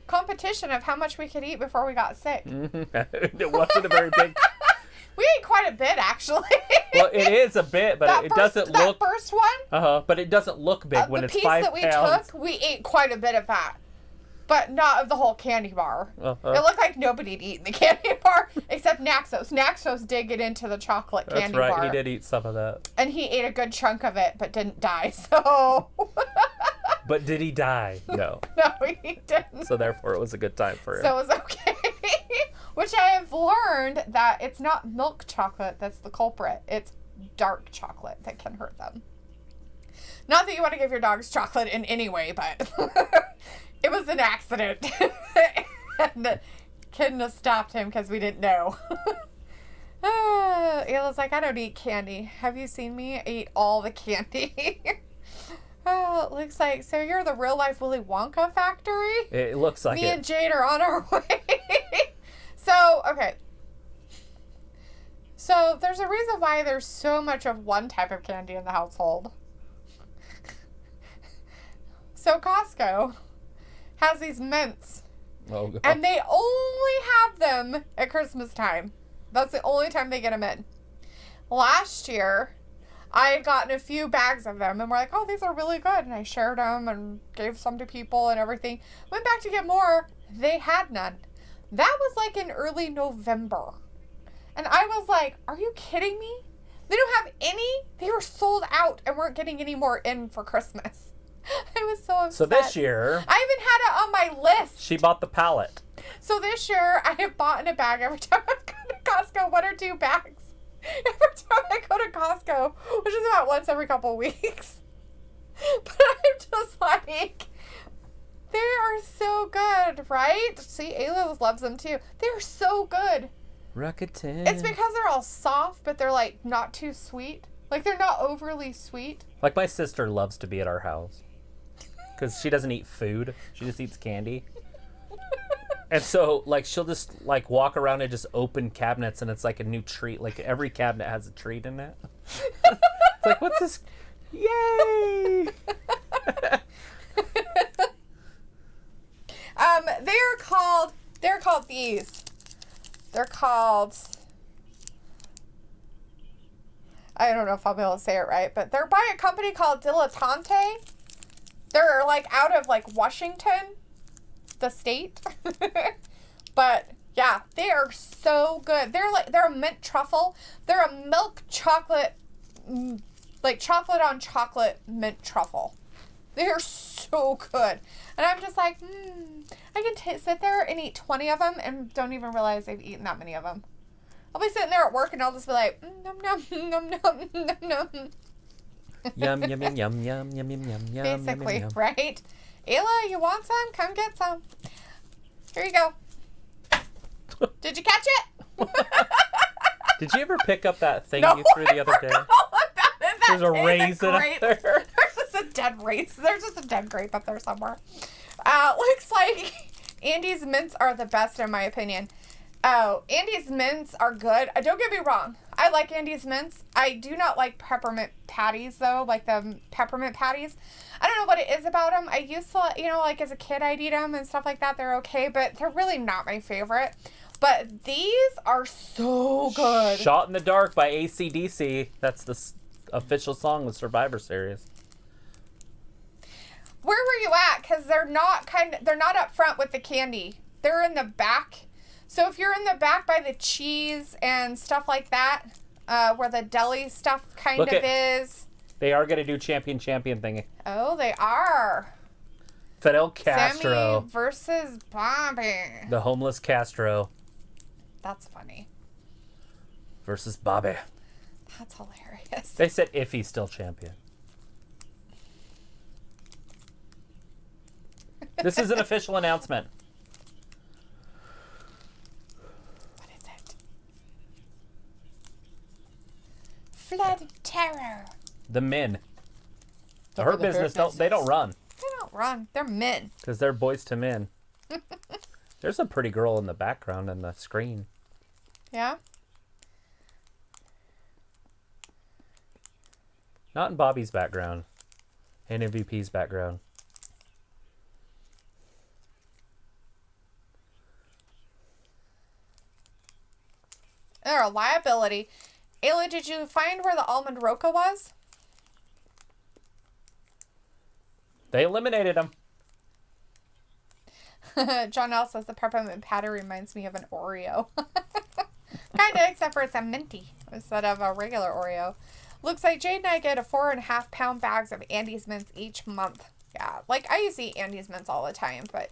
competition of how much we could eat before we got sick. It wasn't a very big. We ate quite a bit, actually. Well, it is a bit, but it doesn't look. That first one. But it doesn't look big when it's 5 pounds. The piece that we took, we ate quite a bit of that. But not of the whole candy bar. It looked like nobody had eaten the candy bar except Naxos. Naxos did get into the chocolate candy bar. That's right. He did eat some of that. And he ate a good chunk of it, but didn't die. So But did he die? No. No, he didn't. So therefore, it was a good time for him. So it was okay. Which I have learned that it's not milk chocolate that's the culprit. It's dark chocolate that can hurt them. Not that you want to give your dogs chocolate in any way, but it was an accident. And couldn't have stopped him because we didn't know. Ayla's like, I don't eat candy. Have you seen me? I eat all the candy. Oh, it looks like, so you're the real life Willy Wonka factory? It looks like Me and Jade are on our way. So, okay. So, there's a reason why there's so much of one type of candy in the household. So, Costco has these mints. Oh, God. And they only have them at Christmas time. That's the only time they get them in. Last year, I had gotten a few bags of them, and we're like, oh, these are really good. And I shared them and gave some to people and everything. Went back to get more. They had none. That was like in early November. And I was like, are you kidding me? They don't have any. They were sold out and weren't getting any more in for Christmas. I was so upset. So this year... I even had it on my list. She bought the pallet. So this year, I have bought in a bag every time I've gone to Costco, 1 or 2 bags. Every time I go to Costco, which is about once every couple weeks. But I'm just like, they are so good, right? See, Ayla loves them too. They're so good. Rakuten. It's because they're all soft, but they're like not too sweet. Like they're not overly sweet. Like my sister loves to be at our house. Because she doesn't eat food. She just eats candy. And so, like, she'll just, like, walk around and just open cabinets, and it's like a new treat. Like, every cabinet has a treat in it. It's like, what's this? Yay! They're called these. They're called, I don't know if I'll be able to say it right, but they're by a company called Dalethea. They're, like, out of, like, Washington, the state. But, yeah, they are so good. They're a mint truffle. They're a milk chocolate, like, chocolate on chocolate mint truffle. They are so good. And I'm just like, I can sit there and eat 20 of them and don't even realize I've eaten that many of them. I'll be sitting there at work and I'll just be like, nom, nom, nom, nom, nom, nom. Yum, yum, yum, yum, yum, yum, yum, yum, yum. Basically, yum, yum. right? Ayla, you want some? Come get some. Here you go. Did you catch it? Did you ever pick up that thing No, you threw the other day? There's a raisin up there. There's just a dead raisin. There's just a dead grape up there somewhere. Looks like Andy's mints are the best in my opinion. Oh, Andy's mints are good. Don't get me wrong. I like Andy's mints. I do not like peppermint patties, though, like the peppermint patties. I don't know what it is about them. I used to, like as a kid, I'd eat them and stuff like that. They're okay, but they're really not my favorite. But these are so good. Shot in the Dark by AC/DC. That's the official song with Survivor Series. Where were you at? Because they're not up front with the candy. They're in the back. So if you're in the back by the cheese and stuff like that, where the deli stuff kind of is. They are going to do champion thingy. Oh, they are. Fidel Castro. Sammy versus Bobby. The homeless Castro. That's funny. Versus Bobby. That's hilarious. They said if he's still champion. This is an official announcement. What is it? Flood of Terror. The men. The Hurt Business they don't run. They don't run. They're men. Because they're boys to men. There's a pretty girl in the background on the screen. Yeah? Not in Bobby's background. In MVP's background. They're a liability. Ayla, did you find where the almond roca was? They eliminated him. John L says the peppermint patty reminds me of an Oreo. Kind of, except for it's a minty instead of a regular Oreo. Looks like Jade and I get a 4.5 pound bags of Andy's mints each month. Yeah, like, I used to eat Andy's mints all the time, but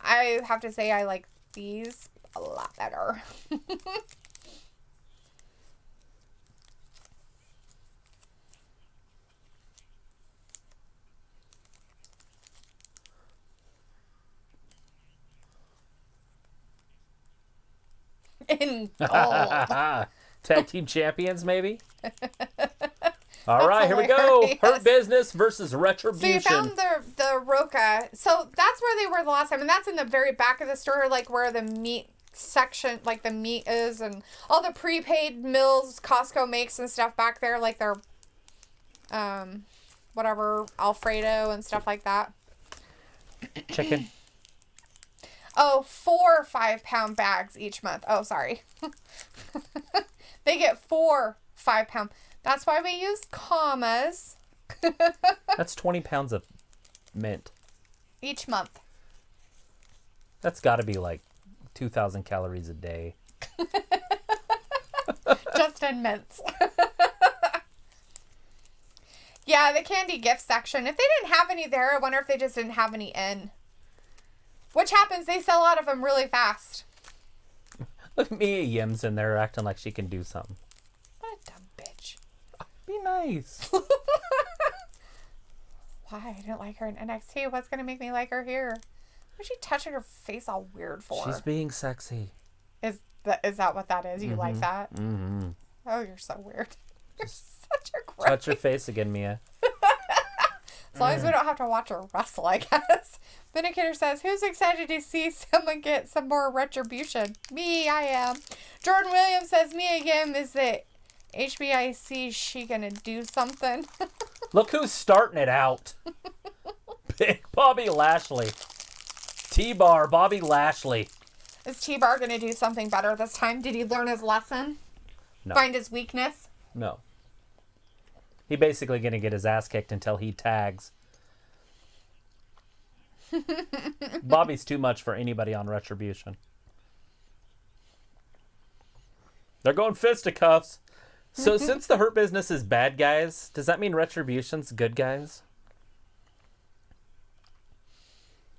I have to say I like these a lot better. In gold. Tag team champions, maybe? All right, here we go. Hurt Business versus Retribution. So you found the Roca. So that's where they were the last time. And that's in the very back of the store, like where the meat section, like the meat is. And all the prepaid meals Costco makes and stuff back there. Like their, whatever, Alfredo and stuff like that. Chicken. Oh, 4 5-pound bags each month. Oh, sorry. They get 4 5-pound. That's why we use commas. That's 20 pounds of mint. Each month. That's got to be like 2,000 calories a day. Just in mints. Yeah, the candy gift section. If they didn't have any there, I wonder if they just didn't have any in. Which happens, they sell out of them really fast. Look at Mia Yim's in there acting like she can do something. What a dumb bitch. Be nice. Why? I didn't like her in NXT. What's going to make me like her here? What's she touching her face all weird for? She's being sexy. Is that what that is? You like that? Mm-hmm. Oh, you're so weird. You're such a gross. Touch your face again, Mia. As long as we don't have to watch her wrestle, I guess. Vindicator says, who's excited to see someone get some more retribution? Me, I am. Jordan Williams says, Mia Yim, is the HBIC she gonna do something? Look who's starting it out. Big Bobby Lashley. T-Bar, Bobby Lashley. Is T-Bar gonna do something better this time? Did he learn his lesson? No. Find his weakness? No. He basically gonna get his ass kicked until he tags. Bobby's too much for anybody on Retribution. They're going fisticuffs. So since the Hurt Business is bad guys, does that mean Retribution's good guys?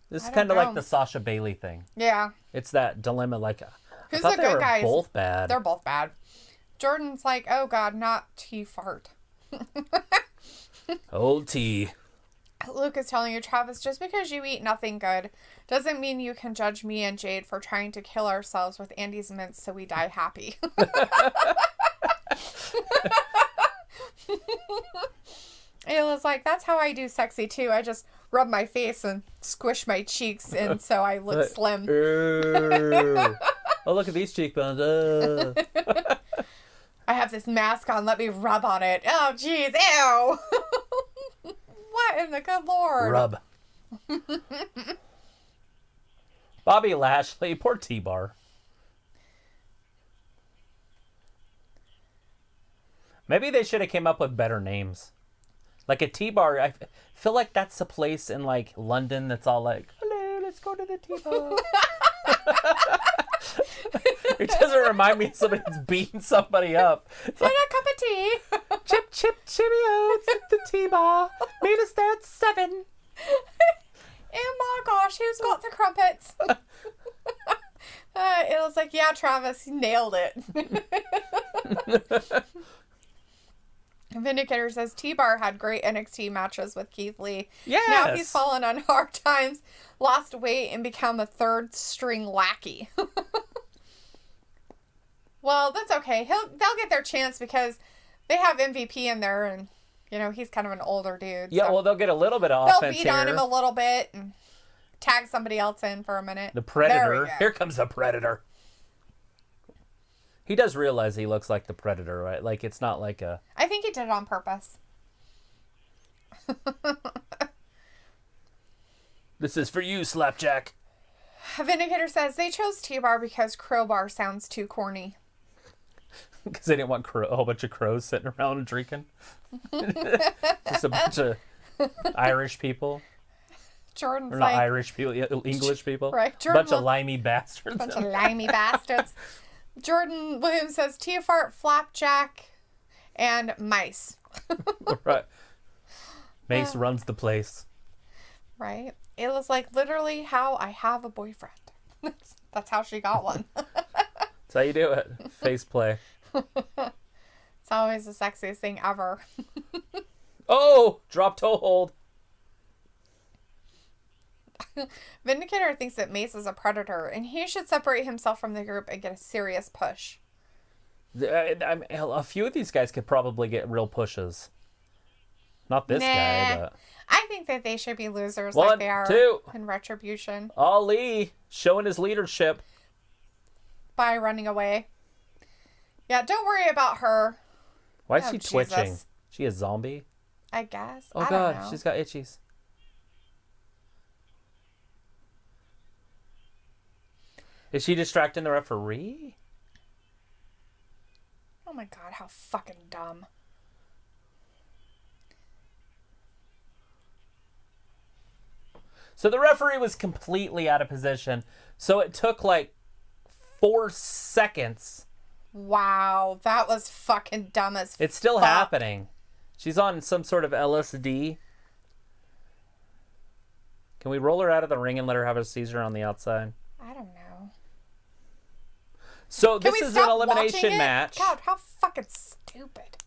This is kind of like the Sasha Bailey thing. Yeah. It's that dilemma. Like, who's I thought the they good were guys? both bad. They're both bad. Jordan's like, oh God, not T-fart. Old T. Luke is telling you, Travis, just because you eat nothing good doesn't mean you can judge me and Jade for trying to kill ourselves with Andy's mints so we die happy. Ayla's like, that's how I do sexy too. I just rub my face and squish my cheeks and so I look slim. Oh, look at these cheekbones. I have this mask on. Let me rub on it. Oh, jeez. Ew. What in the good Lord? Rub. Bobby Lashley. Poor T-Bar. Maybe they should have came up with better names. Like a T-Bar. I feel like that's a place in like London that's all like, hello, let's go to the T-Bar. It doesn't remind me of somebody that's beating somebody up. It's like, a cup of tea. Chip, chip, Cheerios at the T-Bar. Meet us there at 7. Oh my gosh, who's got the crumpets? It was like, yeah, Travis, you nailed it. Vindicator says T-Bar had great NXT matches with Keith Lee. Yes. Now he's fallen on hard times, lost weight, and become a third string lackey. Well, that's okay. They'll get their chance because they have MVP in there, and you know he's kind of an older dude. Yeah, so well, they'll get a little bit of offense they'll beat on him a little bit and tag somebody else in for a minute. The Predator. Here comes the Predator. He does realize he looks like the Predator, right? Like, it's not like a... I think he did it on purpose. This is for you, Slapjack. Vindicator says they chose T-Bar because Crowbar sounds too corny. Because they didn't want a whole bunch of crows sitting around drinking. Just a bunch of Irish people. Jordan's or not like... Irish people, English people. Right. A bunch of limey bastards. Bunch of limey bastards. Jordan Williams says T-Fart, Flapjack, and Mice. Right. Mace runs the place. Right? It was like literally how I have a boyfriend. That's how she got one. That's how you do it. Face play. It's always the sexiest thing ever. Oh! Drop toe hold. Vindicator thinks that Mace is a predator and he should separate himself from the group and get a serious push. A few of these guys could probably get real pushes. Not this guy, but... I think that they should be losers One, like they are two. in Retribution. Ali showing his leadership. By running away. Yeah, don't worry about her. Why is she twitching? She a zombie? I guess. Oh, I God. don't know. She's got itchies. Is she distracting the referee? Oh, my God. How fucking dumb. So the referee was completely out of position. So it took like 4 seconds. Wow, that was fucking dumb as fuck. It's still happening. She's on some sort of LSD. Can we roll her out of the ring and let her have a seizure on the outside? I don't know. So this is an elimination match. God, how fucking stupid.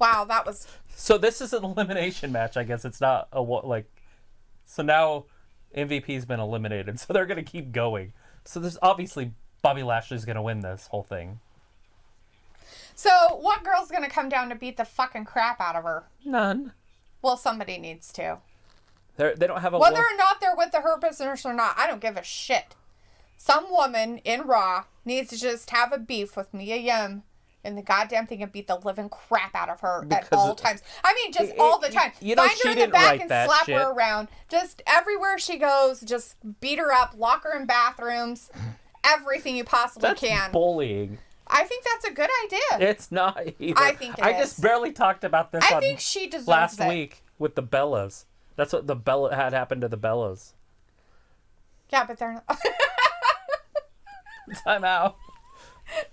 Wow, that was... So this is an elimination match. I guess it's not a like. So now MVP's been eliminated. So they're gonna keep going. So there's obviously Bobby Lashley's gonna win this whole thing. So what girl's gonna come down to beat the fucking crap out of her? None. Well, somebody needs to. They don't have a... Whether or not they're with the Hurt Business or not, I don't give a shit. Some woman in Raw needs to just have a beef with Mia Yim and the goddamn thing and beat the living crap out of her at all times. I mean, just all the time. You know, Find her in the back and slap her around. Just everywhere she goes, just beat her up, lock her in bathrooms, everything you possibly can. That's bullying. I think that's a good idea. It's not either. I think it is. I just barely talked about this I think she deserves last it. week with the Bellas. That's what the Bella had happened to the Bellas. Yeah, but they're not. Time out.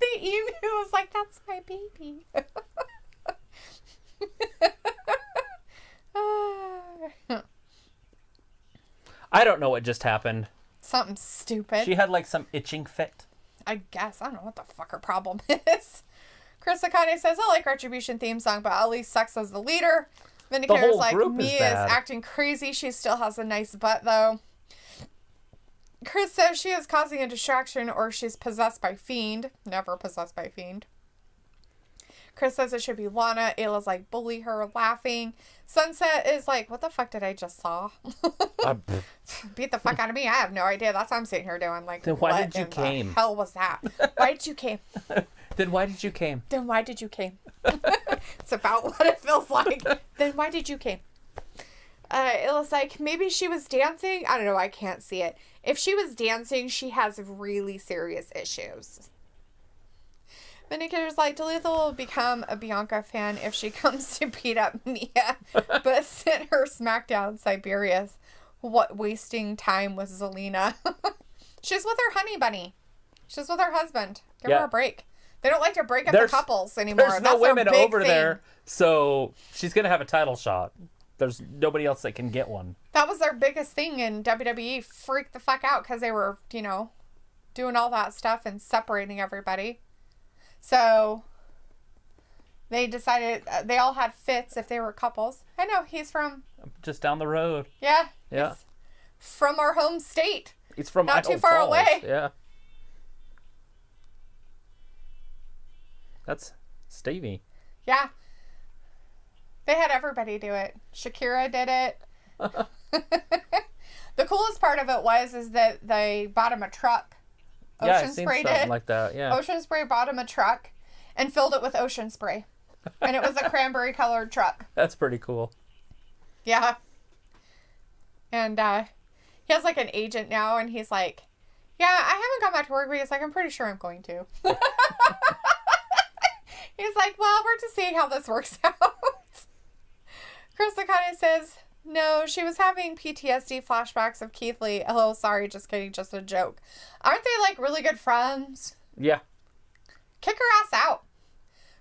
The emu was like, that's my baby. I don't know what just happened. Something stupid. She had like some itching fit. I guess. I don't know what the fuck her problem is. Chris Akane says, I like Retribution theme song, but Ali sucks as the leader. Vindicator's like, Mia is acting crazy. She still has a nice butt, though. Chris says she is causing a distraction or she's possessed by Fiend. Never possessed by Fiend. Chris says it should be Lana. Ayla's like, bully her, laughing. Sunset is like, what the fuck did I just saw? Beat the fuck out of me. I have no idea. That's what I'm sitting here doing. Like, then why did you came? The hell was that? Why did you came? Then why did you came? Then why did you came? It's about what it feels like. Then why did you came? It was like, maybe she was dancing. I don't know. I can't see it. If she was dancing, she has really serious issues. Vindicator's like, Dalethea will become a Bianca fan if she comes to beat up Mia, but sent her SmackDown Siberia's. What wasting time with Zelina. She's with her honey bunny. She's with her husband. Give her a break. They don't like to break up the couples anymore. There's no women over there, so she's going to have a title shot. There's nobody else that can get one. That was their biggest thing, and WWE freaked the fuck out because they were, you know, doing all that stuff and separating everybody. So they decided they all had fits if they were couples. I know, he's from... Just down the road. Yeah. Yeah. From our home state. He's from not too far away. Yeah. That's Stevie. Yeah. They had everybody do it. Shakira did it. The coolest part of it is that they bought him a truck. Ocean Spray did like that. Yeah. Ocean Spray bought him a truck and filled it with Ocean Spray. And it was a cranberry colored truck. That's pretty cool. Yeah. And he has like an agent now, and he's like, yeah, I haven't gone back to work, but he's like, I'm pretty sure I'm going to. He's like, well, we're just seeing how this works out. Chris Akane says, no, she was having PTSD flashbacks of Keith Lee. Oh, sorry, just kidding, just a joke. Aren't they like really good friends? Yeah. Kick her ass out.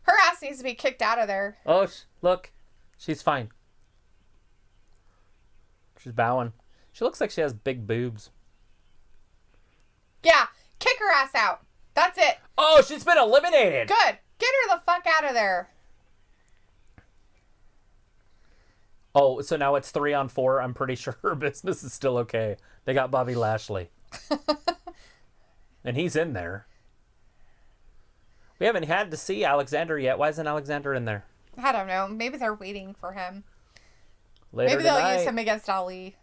Her ass needs to be kicked out of there. Oh, look, she's fine. She's bowing. She looks like she has big boobs. Yeah, kick her ass out. That's it. Oh, she's been eliminated. Good. Get her the fuck out of there. Oh, so now it's 3-on-4. I'm pretty sure her business is still okay. They got Bobby Lashley. And he's in there. We haven't had to see Alexander yet. Why isn't Alexander in there? I don't know. Maybe they're waiting for him. Later Maybe they'll tonight, use him against Ali.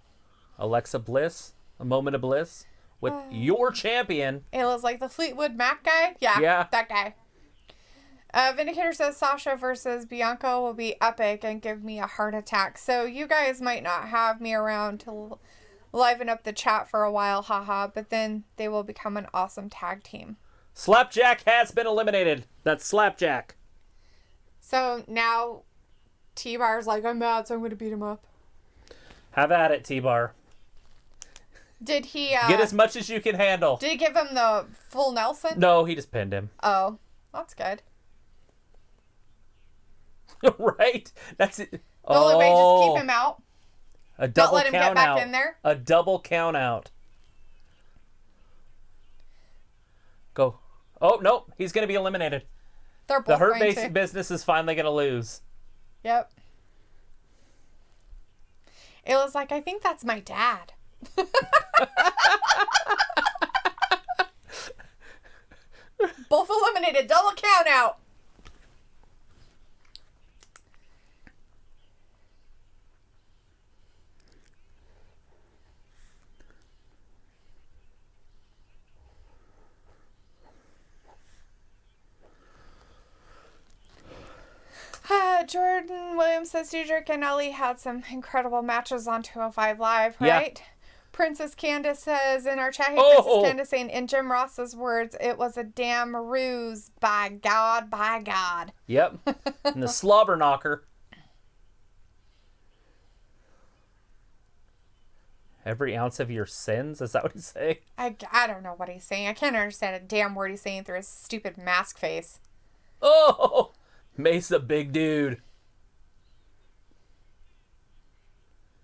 Alexa Bliss, a moment of bliss with your champion. It was like the Fleetwood Mac guy? Yeah, that guy. Vindicator says Sasha versus Bianca will be epic and give me a heart attack. So you guys might not have me around to liven up the chat for a while, haha, but then they will become an awesome tag team. Slapjack has been eliminated. That's Slapjack. So now T-Bar's like, I'm mad, so I'm going to beat him up. Have at it, T-Bar. Did he... Get as much as you can handle. Did he give him the full Nelson? No, he just pinned him. Oh, that's good. Right? That's it. The only way, just keep him out. A double Don't let him count get back out. in there. A double count out. Go. Oh, no. He's going to be eliminated. They're both The Hurt going to. business is finally going to lose. Yep. It was like, I think that's my dad. Both eliminated. Double count out. Jordan Williams says Cedric and Ellie had some incredible matches on 205 Live, right? Yeah. Princess Candace says in our chat, hey, Princess Candace saying, in Jim Ross's words, it was a damn ruse. By God, by God. Yep. And the slobber knocker. Every ounce of your sins? Is that what he's saying? I don't know what he's saying. I can't understand a damn word he's saying through his stupid mask face. Oh! Mace a big dude.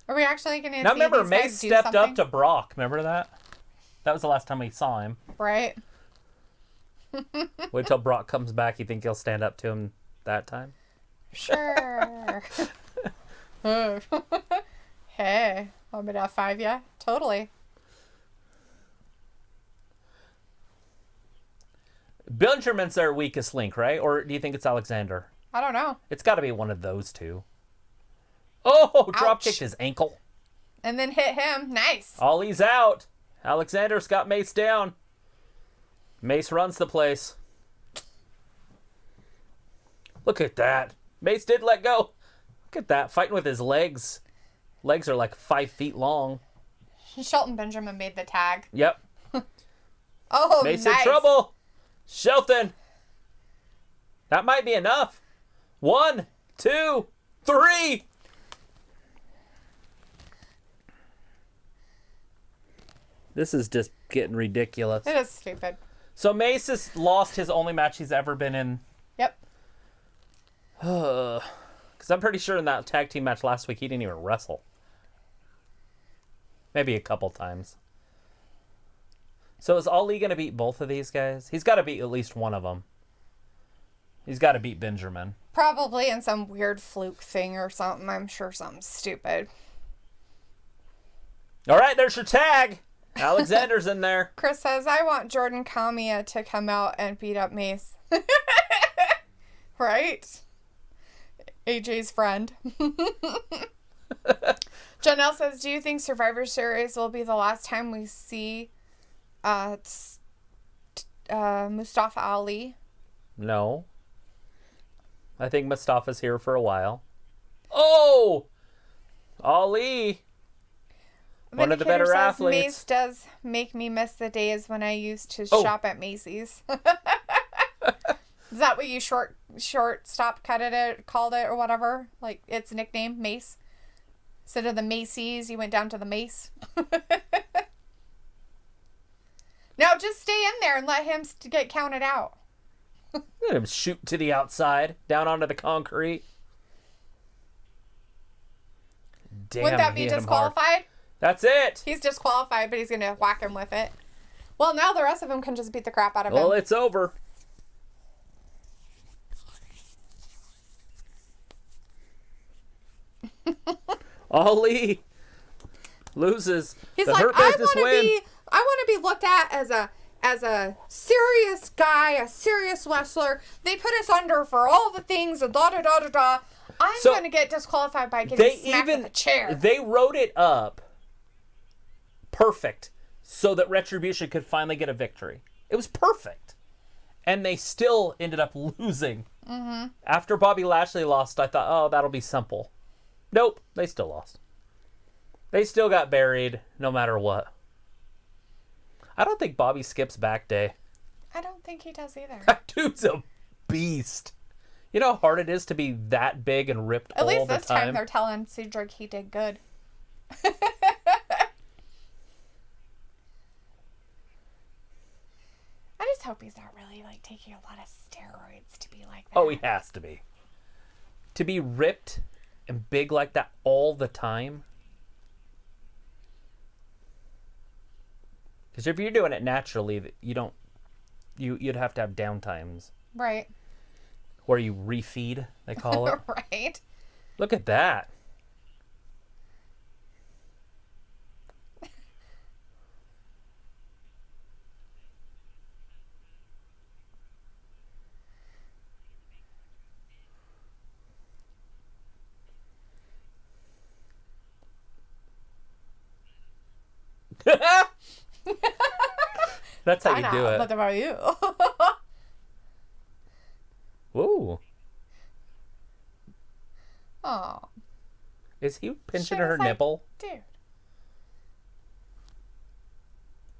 Are we actually going to see now remember, these Mace guys do stepped something? up to Brock. Remember that? That was the last time we saw him. Right. Wait till Brock comes back. You think he'll stand up to him that time? Sure. Hey, want me to F5 ya? Totally. Benjamin's their weakest link, right? Or do you think it's Alexander? I don't know. It's got to be one of those two. Oh, drop kicked his ankle. And then hit him. Nice. Ollie's out. Alexander's got Mace down. Mace runs the place. Look at that. Mace did let go. Look at that. Fighting with his legs. Legs are like 5 feet long. Shelton Benjamin made the tag. Yep. Oh, Mace nice. in trouble. Shelton. That might be enough. 1, 2, 3. This is just getting ridiculous. It is stupid. So Mace has lost his only match he's ever been in. Yep. Because I'm pretty sure in that tag team match last week, he didn't even wrestle. Maybe a couple times. So is Ali going to beat both of these guys? He's got to beat at least one of them. He's got to beat Benjamin. Probably in some weird fluke thing or something. I'm sure something stupid. All right, there's your tag. Alexander's in there. Chris says, I want Jordan Kamiya to come out and beat up Mace. Right? AJ's friend. Janelle says, do you think Survivor Series will be the last time we see Mustafa Ali? No. I think Mustafa's here for a while. Oh! Ali! One of the better says, athletes. Mace does make me miss the days when I used to shop at Macy's. Is that what you short stop called it or whatever? Like its nickname, Mace? Instead of the Macy's, you went down to the Mace? Now just stay in there and let him get counted out. Let him shoot to the outside, down onto the concrete. Damn, Wouldn't that be disqualified? That's it. He's disqualified, but he's going to whack him with it. Well, now the rest of them can just beat the crap out of him. Well, it's over. Ali loses. He's the like, Hurt Business win. I want to be looked at as a serious guy, a serious wrestler. They put us under for all the things, and da da da da da. I'm going to get disqualified by getting smacked with a chair. They wrote it up perfect so that Retribution could finally get a victory. It was perfect. And they still ended up losing. Mm-hmm. After Bobby Lashley lost, I thought, oh, that'll be simple. Nope, they still lost. They still got buried no matter what. I don't think Bobby skips back day. I don't think he does either. That dude's a beast. You know how hard it is to be that big and ripped all the time? At least this time they're telling Cedric he did good. I just hope he's not really like taking a lot of steroids to be like that. Oh, he has to be. To be ripped and big like that all the time. Because if you're doing it naturally, you'd have to have downtimes. Right. Where you refeed, they call it. Right. Look at that. That's how you do it. What about you? Ooh. Oh. Is he pinching her nipple? Dude.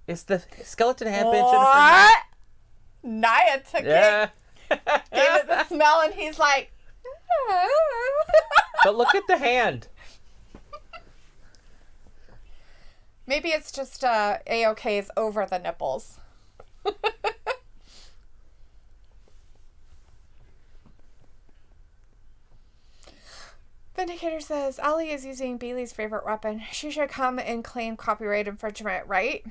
Is the skeleton hand pinching her What? Nia took it. Yeah. Gave it the smell and he's like. But look at the hand. Maybe it's just A-OK's over the nipples. Vindicator says, Ali is using Bailey's favorite weapon. She should come and claim copyright infringement, right?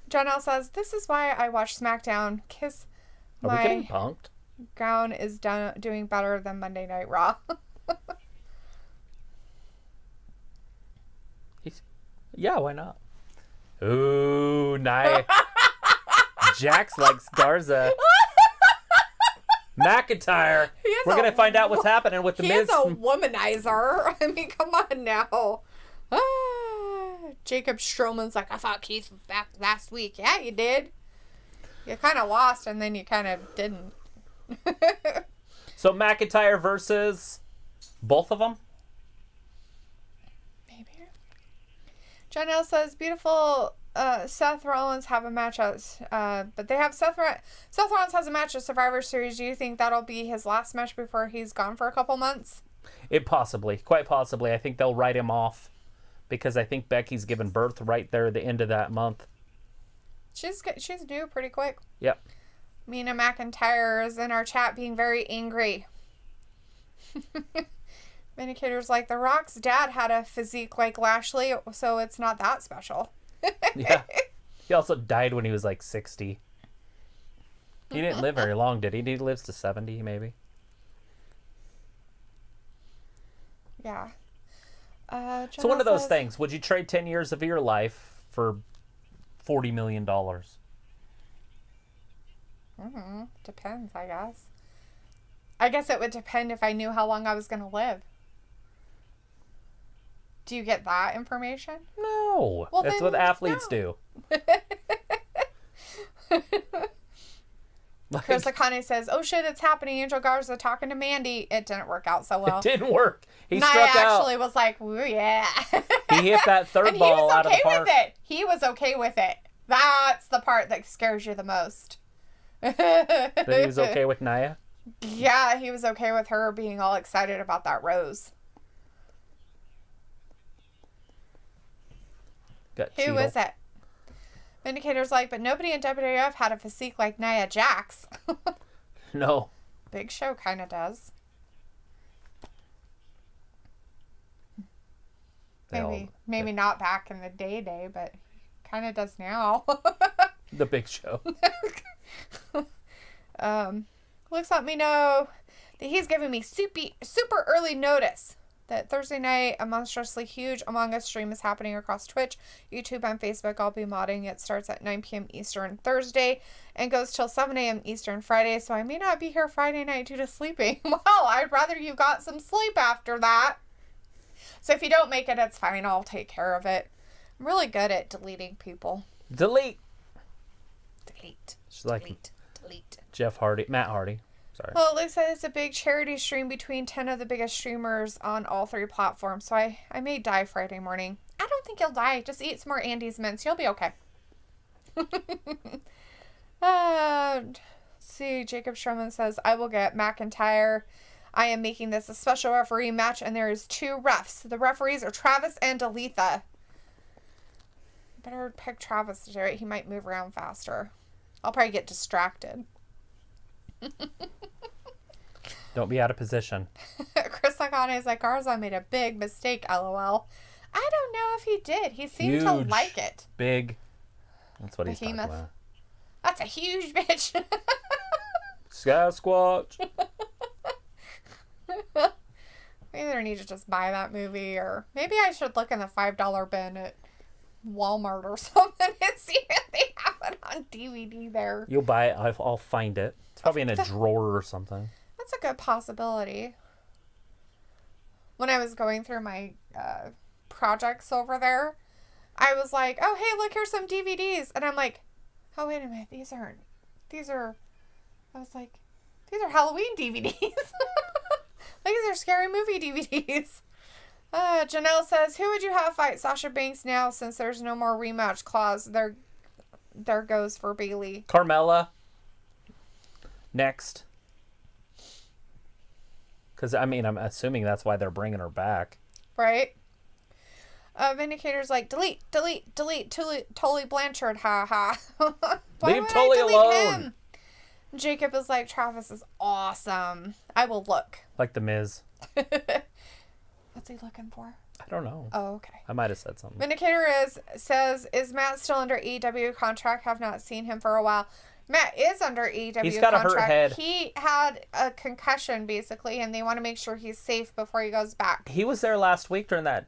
John L. says, this is why I watch SmackDown. Kiss Are we getting my punked? gown is doing better than Monday Night Raw. Yeah, why not? Ooh, nice. Jax likes Garza. McIntyre. We're going to find out what's happening with the Miz. He's a womanizer. I mean, come on now. Jacob Strowman's like, I thought Keith was back last week. Yeah, you did. You kind of lost, and then you kind of didn't. So McIntyre versus both of them? Maybe. John L. says, beautiful Seth Rollins have a match but they have Seth Rollins has a match at Survivor Series. Do you think that'll be his last match before he's gone for a couple months? Quite possibly. I think they'll write him off because I think Becky's given birth right there at the end of that month. She's due pretty quick. Yep. Mina McIntyre is in our chat being very angry. Vindicator's like, The Rock's dad had a physique like Lashley, so it's not that special. Yeah. He also died when he was like 60. He didn't live very long, did he? He lives to 70, maybe. Yeah. So one of those things. Would you trade 10 years of your life for $40 million? Depends, I guess. I guess it would depend if I knew how long I was going to live. Do you get that information? No. Well, that's what athletes do. Chris Akane says, oh shit, it's happening. Angel Garza talking to Mandy. It didn't work out so well. It didn't work. He Nia struck out. actually was like, ooh, yeah. He hit that third ball out of the park. He was okay with it. That's the part that scares you the most. That he was okay with Nia? Yeah, he was okay with her being all excited about that rose. Who is it? Vindicator's like, but nobody in WWF had a physique like Nia Jax. No. Big Show kind of does. Maybe not back in the day, but kind of does now. The Big Show. Looks let me know that he's giving me super early notice that Thursday night a monstrously huge Among Us stream is happening across Twitch, YouTube, and Facebook. I'll be modding. It starts at 9 p.m. Eastern Thursday and goes till 7 a.m. Eastern Friday, so I may not be here Friday night due to sleeping. Well, I'd rather you got some sleep after that. So if you don't make it, it's fine. I'll take care of it. I'm really good at deleting people. Delete. She's like delete. Matt Hardy. Sorry. Well, it looks like it's a big charity stream between 10 of the biggest streamers on all 3 platforms. So I may die Friday morning. I don't think you'll die. Just eat some more Andes mints. You'll be okay. See, Jacob Sherman says, I will get McIntyre. I am making this a special referee match, and there is 2 refs. The referees are Travis and Dalethea. Better pick Travis to do it. He might move around faster. I'll probably get distracted. Don't be out of position. Chris Lagana is like, Garza made a big mistake, LOL. I don't know if he did. He seemed to like it. Big. That's what he's talking about. That's a huge bitch. Sasquatch. Maybe I need to just buy that movie, or maybe I should look in the $5 bin at Walmart or something and see if they have it on DVD there. You'll buy it. I'll find it. It's probably in a drawer or something. That's a good possibility. When I was going through my projects over there, I was like, oh, hey, look, here's some DVDs. And I'm like, oh, wait a minute. These are Halloween DVDs. Like, these are scary movie DVDs. Janelle says, who would you have fight Sasha Banks now since there's no more rematch clause? There goes for Bayley. Carmella. Next. Because, I mean, I'm assuming that's why they're bringing her back. Right? Vindicator's like, delete, Tully Blanchard, ha ha. Leave Tully alone. Him? Jacob is like, Travis is awesome. I will look. Like the Miz. What's he looking for? I don't know. Oh, okay. I might have said something. Vindicator says, is Matt still under AEW contract? Have not seen him for a while. Matt is under AEW contract. He's got a hurt head. He had a concussion, basically, and they want to make sure he's safe before he goes back. He was there last week during that...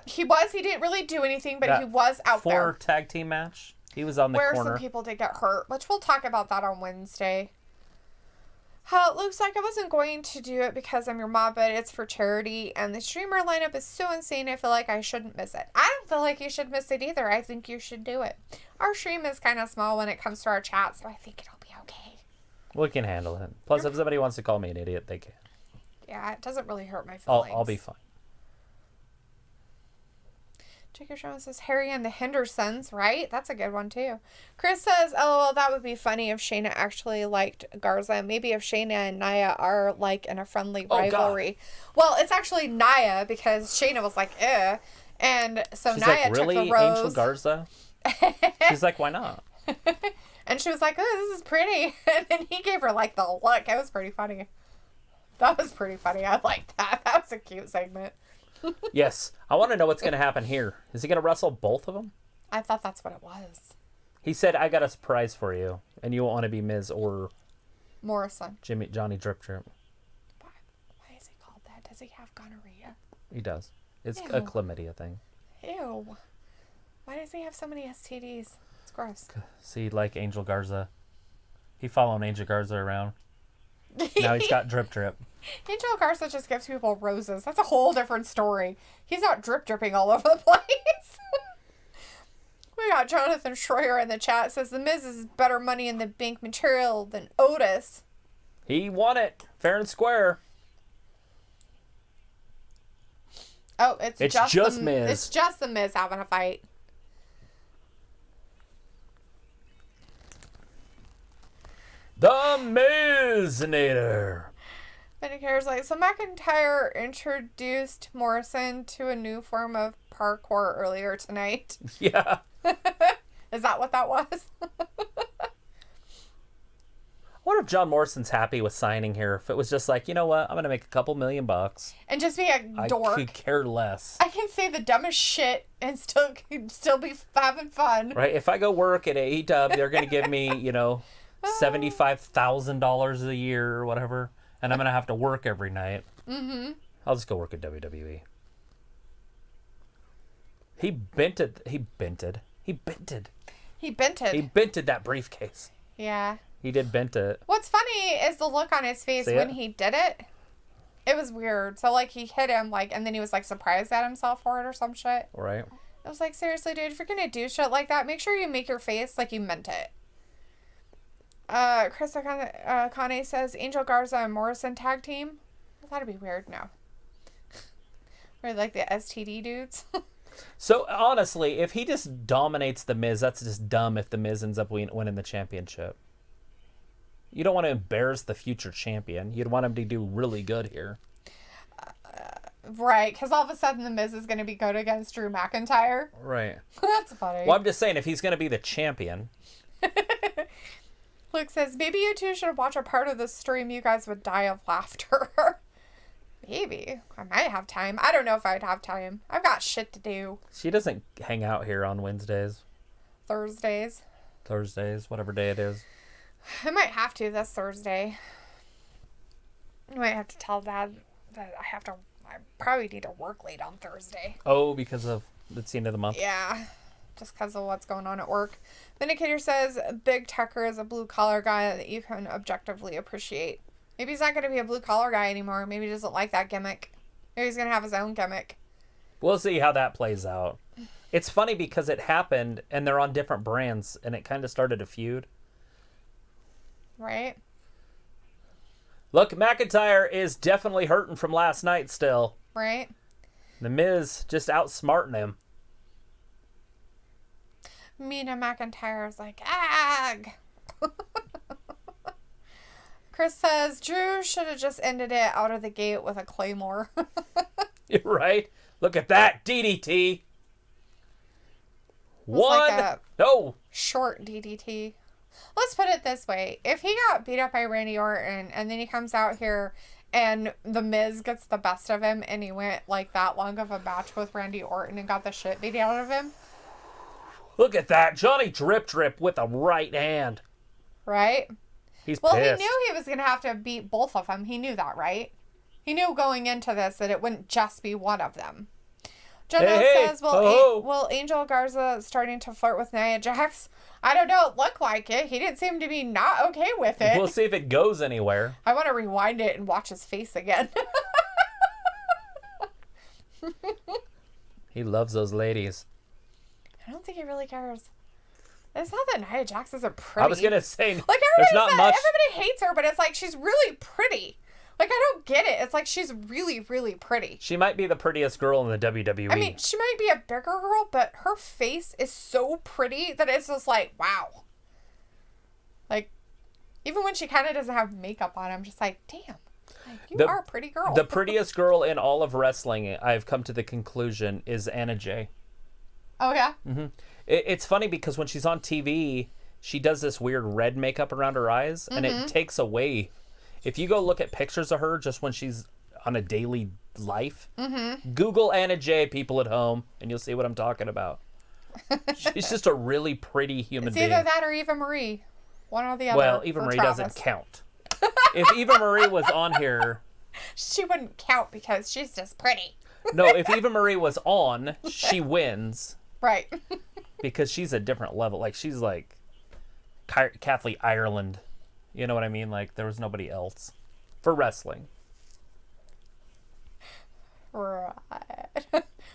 He was. He didn't really do anything, but he was out there. 4 tag team match. He was on the corner. Where some people did get hurt, which we'll talk about that on Wednesday. It looks like I wasn't going to do it because I'm your mom, but it's for charity, and the streamer lineup is so insane, I feel like I shouldn't miss it. I don't feel like you should miss it either. I think you should do it. Our stream is kind of small when it comes to our chat, so I think it'll be okay. We can handle it. Plus, if somebody wants to call me an idiot, they can. Yeah, it doesn't really hurt my feelings. I'll be fine. Jacob Shawn says Harry and the Hendersons, right? That's a good one, too. Chris says, LOL, that would be funny if Shayna actually liked Garza. Maybe if Shayna and Nia are, like, in a friendly rivalry. God. Well, it's actually Nia, because Shayna was like, eh. And so She's Nia like, really? took the rose. Angel Garza? She's like, why not? And she was like, oh, this is pretty. And then he gave her, like, the look. It was pretty funny. That was pretty funny. I liked that. That was a cute segment. Yes. I want to know what's going to happen here. Is he going to wrestle both of them? I thought that's what it was. He said, I got a surprise for you. And you won't want to be Miz or... Morrison. Johnny Drip Drip. Why is he called that? Does he have gonorrhea? He does. It's Ew. a chlamydia thing. Ew. Why does he have so many STDs? It's gross. See, like Angel Garza. He following Angel Garza around. Now he's got Drip Drip. Angel Garza just gives people roses. That's a whole different story. He's not dripping all over the place. We got Jonathan Schroyer in the chat. Says the Miz is better money in the bank material than Otis. He won it fair and square. Oh, it's just Miz. It's just the Miz having a fight. The Miznator. Vindicator's like, so McIntyre introduced Morrison to a new form of parkour earlier tonight. Yeah. Is that what that was? I wonder if John Morrison's happy with signing here. If it was just like, you know what, I'm going to make a couple $1 million. And just be a dork. I could care less. I can say the dumbest shit and still be having fun. Right? If I go work at AEW, they're going to give me, $75,000 a year or whatever. And I'm going to have to work every night. Mm-hmm. I'll just go work at WWE. He bented that briefcase. Yeah. He did bent it. What's funny is the look on his face when he did it. It was weird. So, like, he hit him, like, and then he was, like, surprised at himself for it or some shit. Right. I was like, seriously, dude, if you're gonna do shit like that, make sure you make your face like you meant it. Chris Akane says, Angel Garza and Morrison tag team? That'd be weird, no. Or, like, the STD dudes. So, honestly, if he just dominates The Miz, that's just dumb if The Miz ends up winning the championship. You don't want to embarrass the future champion. You'd want him to do really good here. Right, because all of a sudden The Miz is going to be good against Drew McIntyre. Right. That's funny. Well, I'm just saying, if he's going to be the champion. Luke says, maybe you two should watch a part of the stream. You guys would die of laughter. Maybe. I might have time. I don't know if I'd have time. I've got shit to do. She doesn't hang out here on Wednesdays. Thursdays, whatever day it is. I might have to this Thursday. I might have to tell Dad that I probably need to work late on Thursday. Oh, because of it's the end of the month? Yeah. Just because of what's going on at work. Vindicator says, Big Tucker is a blue-collar guy that you can objectively appreciate. Maybe he's not going to be a blue-collar guy anymore. Maybe he doesn't like that gimmick. Maybe he's going to have his own gimmick. We'll see how that plays out. It's funny because it happened, and they're on different brands, and it kind of started a feud. Right? Look, McIntyre is definitely hurting from last night still. Right? The Miz just outsmarting him. Mina McIntyre is like, ag! Chris says, Drew should have just ended it out of the gate with a Claymore. You're right. Look at that DDT. One. Like no. Short DDT. Let's put it this way. If he got beat up by Randy Orton and then he comes out here and The Miz gets the best of him and he went like that long of a match with Randy Orton and got the shit beat out of him. Look at that. Johnny Drip with a right hand. Right? He's pissed. He knew he was going to have to beat both of them. He knew that, right? He knew going into this that it wouldn't just be one of them. Jenna says, will Angel Garza starting to flirt with Nia Jax? I don't know. It looked like it. He didn't seem to be not okay with it. We'll see if it goes anywhere. I want to rewind it and watch his face again. He loves those ladies. I don't think he really cares. It's not that Nia Jax isn't pretty. I was going to say, like everybody hates her, but it's like she's really pretty. Like, I don't get it. It's like she's really, really pretty. She might be the prettiest girl in the WWE. I mean, she might be a bigger girl, but her face is so pretty that it's just like, wow. Like, even when she kind of doesn't have makeup on, I'm just like, damn. Like, you are a pretty girl. The prettiest girl in all of wrestling, I've come to the conclusion, is Anna Jay. Oh, yeah? Mm-hmm. It's funny because when she's on TV, she does this weird red makeup around her eyes, and it takes away. If you go look at pictures of her just when she's on a daily life, Google Anna Jay, people at home, and you'll see what I'm talking about. She's just a really pretty human being. It's either that or Eva Marie. One or the other. Well, Eva Marie doesn't count. If Eva Marie was on here... She wouldn't count because she's just pretty. No, if Eva Marie was on, she wins. Right. Because she's a different level. Like, she's like Kathleen Ireland. You know what I mean? Like, there was nobody else for wrestling. Right.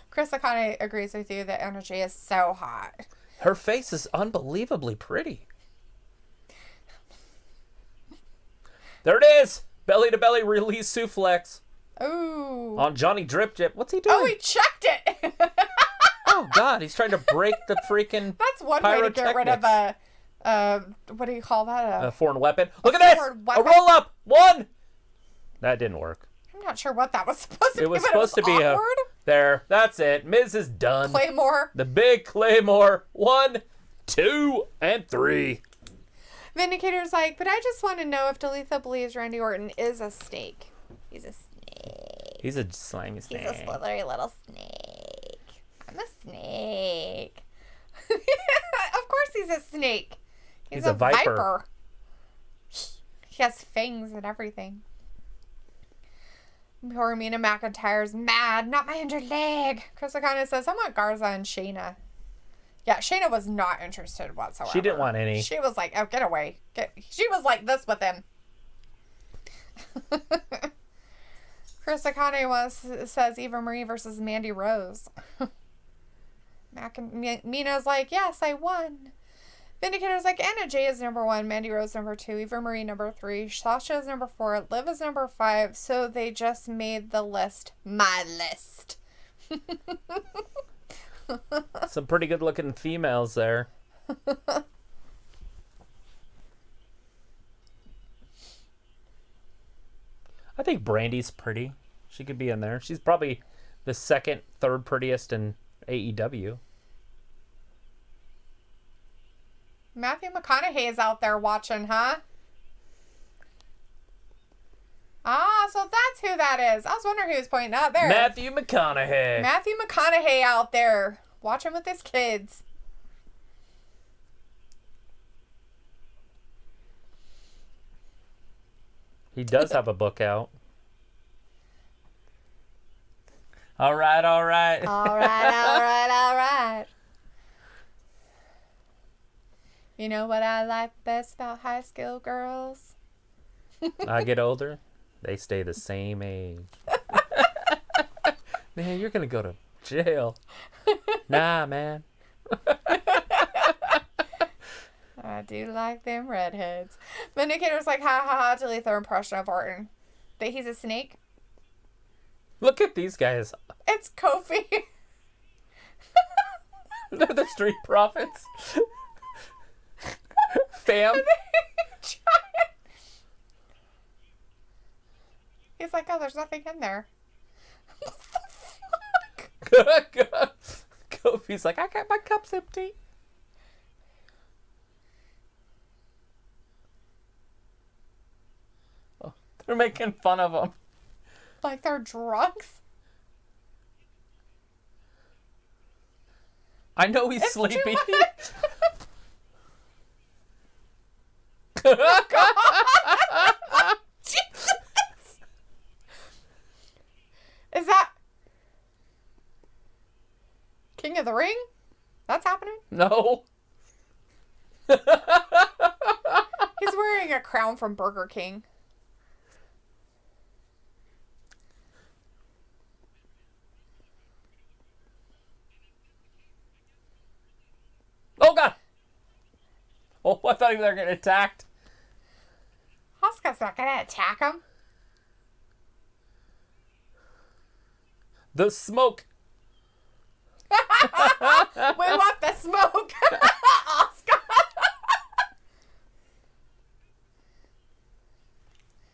Chris Akane agrees with you that Anna Jay is so hot. Her face is unbelievably pretty. There it is! Belly to belly release suplex. Ooh. On Johnny Drip. What's he doing? Oh, he checked it! Oh, God. He's trying to break the freaking That's one way to get rid of a... what do you call that? A foreign weapon. Look at this! A roll up! One! That didn't work. I'm not sure what that was supposed to be. It was supposed to be awkward. There. That's it. Miz is done. Claymore. The big Claymore. 1, 2, and 3. Vindicator's like, but I just want to know if Dalethea believes Randy Orton is a snake. He's a snake. He's a slimy snake. He's a slithery little snake. I'm a snake. Of course he's a snake. He's a viper. He has fangs and everything. Poor Mina McIntyre's mad. Not my injured leg. Chris O'Connor says, I want Garza and Shayna. Yeah, Shayna was not interested whatsoever. She didn't want any. She was like, oh, get away. She was like this with him. Chris O'Connor says Eva Marie versus Mandy Rose. Mina's like, yes, I won. Vindicator's like, Anna Jay is number 1, Mandy Rose number 2, Eva Marie number 3, Sasha is number 4, Liv is number 5, so they just made the list my list. Some pretty good looking females there. I think Brandy's pretty. She could be in there. She's probably the second, third prettiest in AEW. Matthew McConaughey is out there watching, huh? Ah, so that's who that is. I was wondering who was pointing out there. Matthew McConaughey. Matthew McConaughey out there watching with his kids. He does have a book out. All right. All right. You know what I like best about high school girls? I get older, they stay the same age. Man, you're going to go to jail. Nah, man. I do like them redheads. Vindicator's like, ha ha ha, delete their impression of Orton. That he's a snake? Look at these guys. It's Kofi. They're the Street Profits. Fam. He's like, oh, there's nothing in there. What the fuck? Kofi's like, I got my cups empty. Oh, they're making fun of him. Like they're drunks? I know he's sleepy. Jesus. Is that King of the Ring? That's happening? No. He's wearing a crown from Burger King. Oh, God. Oh, I thought they were getting attacked. Asuka's not gonna attack him. The smoke. We want the smoke. Asuka.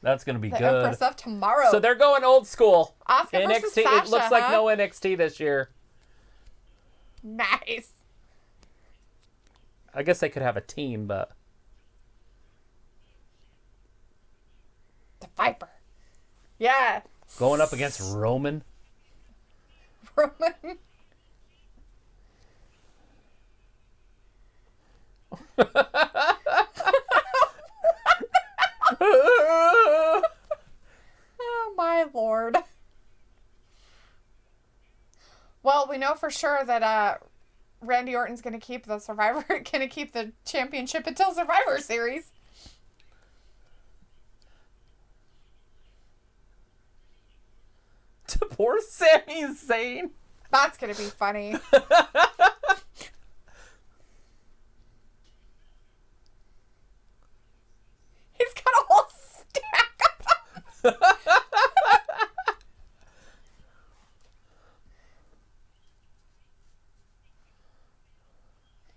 That's going to be the good. Empress of Tomorrow. So they're going old school. Asuka NXT, versus Sasha, it looks like no NXT this year. Nice. I guess they could have a team, but... The Viper. Yeah. Going up against Roman. Roman. Oh my lord. Well, we know for sure that Randy Orton's gonna keep the championship until Survivor Series. Poor Sami Zayn. That's gonna be funny. He's got a whole stack of them.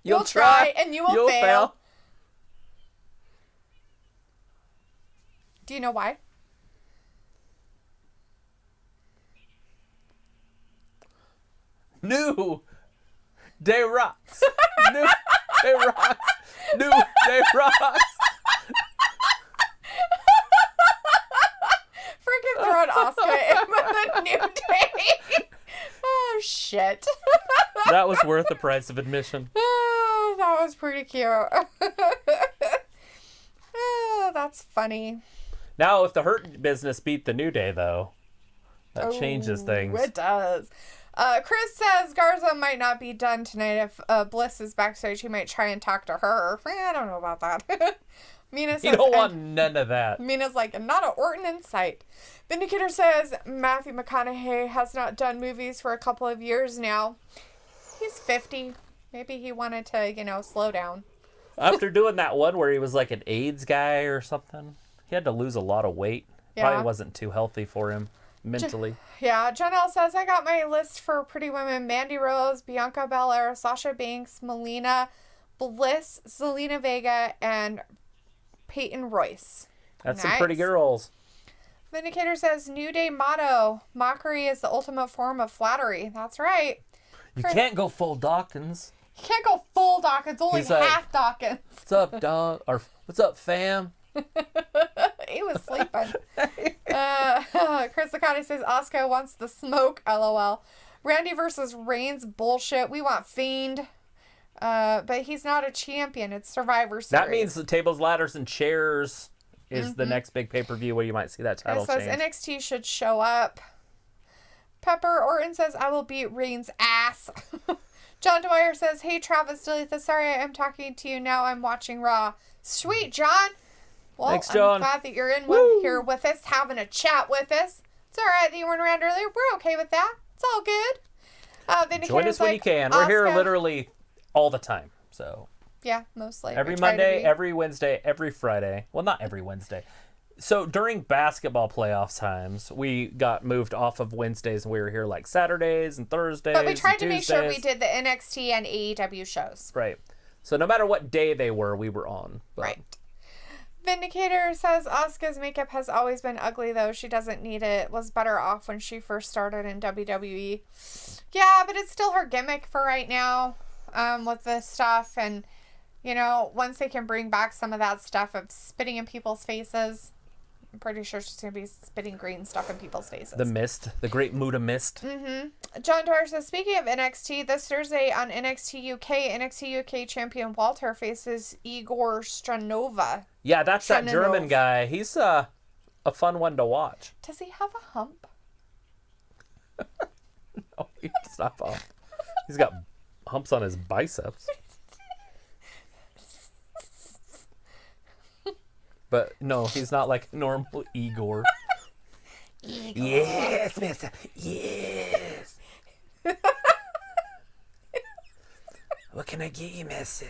You'll try and you will fail. Do you know why? New Day Rocks. New Day Rocks. New Day Rocks. brought Asuka in with a New Day. Oh, shit. That was worth the price of admission. Oh, that was pretty cute. Oh, that's funny. Now, if the Hurt Business beat the New Day, though, that changes things. It does. Chris says Garza might not be done tonight. If Bliss is backstage, he might try and talk to her. I don't know about that. Mina says, you don't want none of that. Mina's like, not an Orton in sight. Vindicator says Matthew McConaughey has not done movies for a couple of years now. He's 50. Maybe he wanted to, slow down. After doing that one where he was like an AIDS guy or something, he had to lose a lot of weight. Yeah. Probably wasn't too healthy for him mentally. Janelle says, I got my list for Pretty Women: Mandy Rose, Bianca Belair, Sasha Banks, Melina Bliss, Zelina Vega, and Peyton Royce. That's some pretty girls. Vindicator says, New Day motto, mockery is the ultimate form of flattery. That's right. You can't go full Dawkins. You can't go full Dawkins, only half Dawkins. What's up, dog? Or what's up, fam? He was sleeping. Chris Licati says, Asuka wants the smoke, LOL. Randy versus Reigns, bullshit. We want Fiend. But he's not a champion. It's Survivor Series. That means the tables, ladders, and chairs is the next big pay-per-view where you might see that title change. It says NXT should show up. Pepper Orton says, I will beat Reigns' ass. John Dwyer says, hey, Travis Dalethea, sorry I am talking to you now. I'm watching Raw. Sweet, John. Well, thanks, John. I'm glad that you're in here with us, having a chat with us. It's all right that you weren't around earlier. We're okay with that. It's all good. Join us when you can. We're here literally all the time. So yeah, mostly. Every Monday, every Wednesday, every Friday. Well, not every Wednesday. So during basketball playoffs times, we got moved off of Wednesdays and we were here like Saturdays and Thursdays. But we tried to make sure Tuesdays. we did the NXT and AEW shows. Right. So no matter what day they were, we were on. But. Right. Vindicator says Asuka's makeup has always been ugly, though. She doesn't need it. Was better off when she first started in WWE. Yeah, but it's still her gimmick for right now with this stuff. And, once they can bring back some of that stuff of spitting in people's faces, I'm pretty sure she's going to be spitting green stuff in people's faces. The mist. The great Muda mist. Mm-hmm. John Dwyer says, speaking of NXT, this Thursday on NXT UK champion Walter faces Igor Stranova. Yeah, that's that German guy. He's a fun one to watch. Does he have a hump? No, he does not have a hump. He's got humps on his biceps. But no, he's not like normal Igor. Yes, mister. Yes. What can I get you, mister?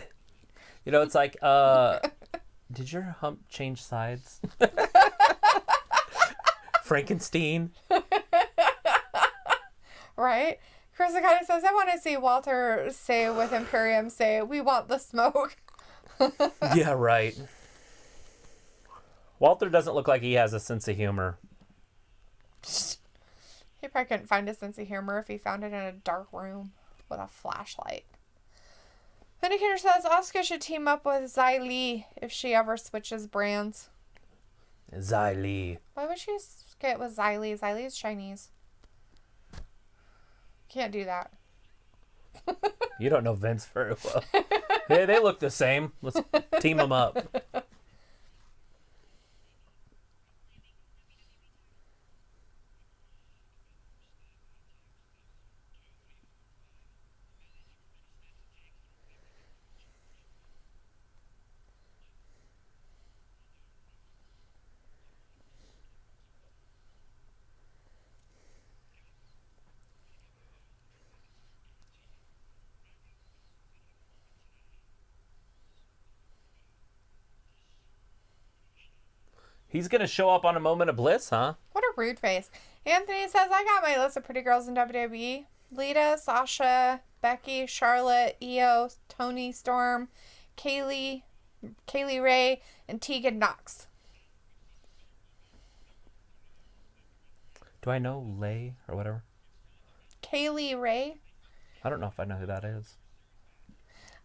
It's like, did your hump change sides? Frankenstein. Right? Chris Akata says, I want to see Walter say with Imperium, we want the smoke. Yeah, right. Walter doesn't look like he has a sense of humor. He probably couldn't find a sense of humor if he found it in a dark room with a flashlight. Vindicator says Asuka should team up with Xi Li if she ever switches brands. Xi Li. Why would she get with Xi Li? Xi Li is Chinese. Can't do that. You don't know Vince very well. Hey, they look the same. Let's team them up. He's going to show up on a Moment of Bliss, huh? What a rude face. Anthony says, I got my list of pretty girls in WWE. Lita, Sasha, Becky, Charlotte, Io, Toni Storm, Kaylee Ray, and Tegan Knox. Do I know Lay or whatever? Kaylee Ray? I don't know if I know who that is.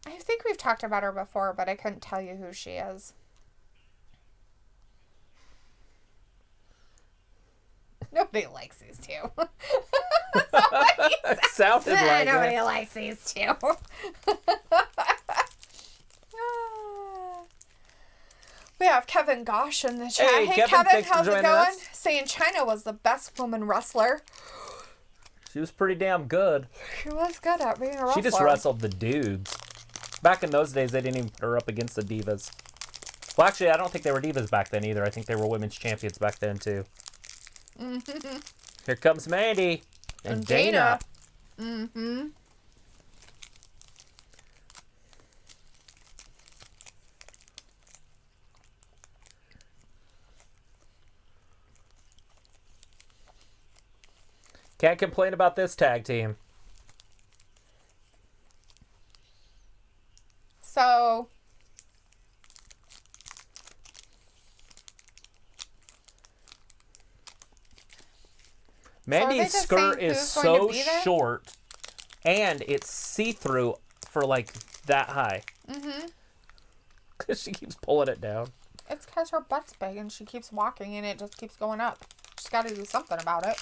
I think we've talked about her before, but I couldn't tell you who she is. Nobody likes these two. Sounded like nobody it. likes these two. We have Kevin Gosh in the chat. Hey Kevin, how's it going? Saying Chyna was the best woman wrestler. She was pretty damn good. She was good at being a wrestler. She just wrestled the dudes. Back in those days, they didn't even put her up against the divas. Well, actually, I don't think they were divas back then either. I think they were women's champions back then, too. Mm-hmm. Here comes Mandy. And Dana. Mm-hmm. Can't complain about this tag team. So... Mandy's skirt is so short, and it's see-through for, like, that high. Mm-hmm. Because she keeps pulling it down. It's because her butt's big, and she keeps walking, and it just keeps going up. She's got to do something about it.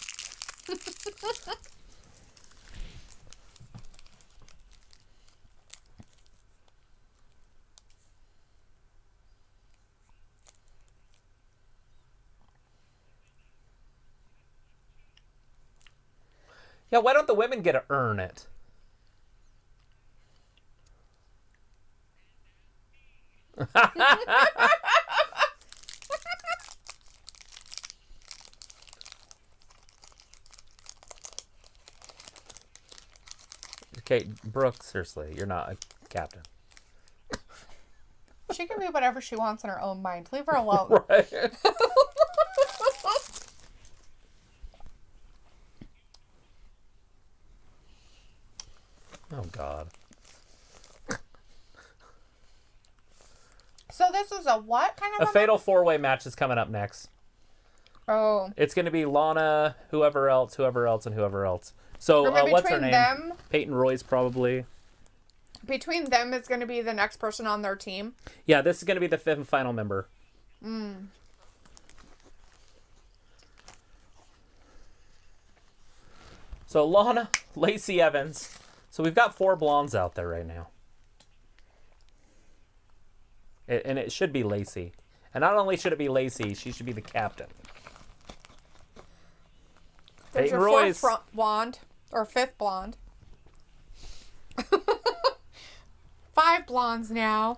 Yeah, why don't the women get to earn it? Okay, Brooke, seriously, you're not a captain. She can be whatever she wants in her own mind. Leave her alone. Right. Oh, God. So this is a what kind of a fatal four-way match is coming up next. Oh. It's going to be Lana, whoever else, and whoever else. So what's her name? Peyton Royce, probably. Between them, it's going to be the next person on their team. Yeah, this is going to be the fifth and final member. Mm. So Lana, Lacey Evans. So we've got 4 blondes out there right now. And it should be Lacey. And not only should it be Lacey, she should be the captain. There's Peyton your Royce. 4th blonde. Or 5th blonde. 5 blondes now.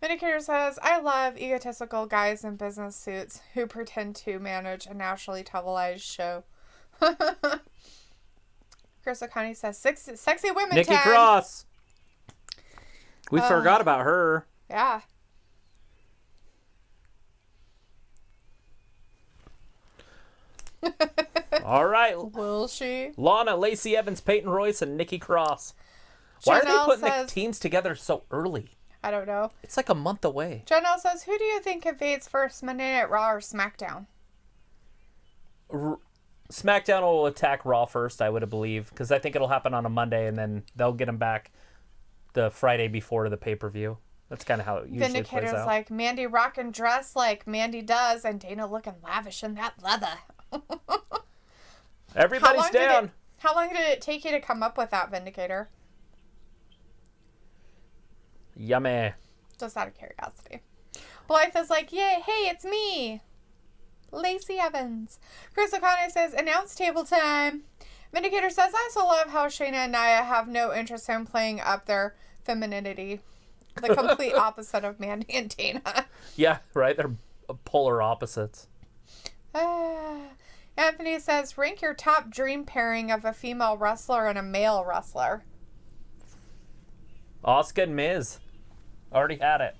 Vindicator says, I love egotistical guys in business suits who pretend to manage a nationally televised show. Chris O'Connor says, sexy women Nikki tag. Cross. We forgot about her. Yeah. All right. Will she? Lana, Lacey Evans, Peyton Royce, and Nikki Cross. Why are they putting the teams together so early? I don't know. It's like a month away. Janelle says, who do you think invades first, Monday Night Raw or SmackDown? SmackDown will attack Raw first, I would believe, because I think it'll happen on a Monday, and then they'll get them back the Friday before the pay-per-view. That's kind of how it usually plays out. Vindicator's like, Mandy rockin' dress like Mandy does, and Dana looking lavish in that leather. Everybody's down. How long did it take you to come up with that, Vindicator? Yummy. Just out of curiosity. Blythe is like, yay, hey, it's me. Lacey Evans. Chris O'Connor says, announce table time. Vindicator says, I also love how Shayna and Nia have no interest in playing up their femininity. The complete opposite of Mandy and Dana. Yeah, right? They're polar opposites. Anthony says, rank your top dream pairing of a female wrestler and a male wrestler. Asuka and Miz. Already had it.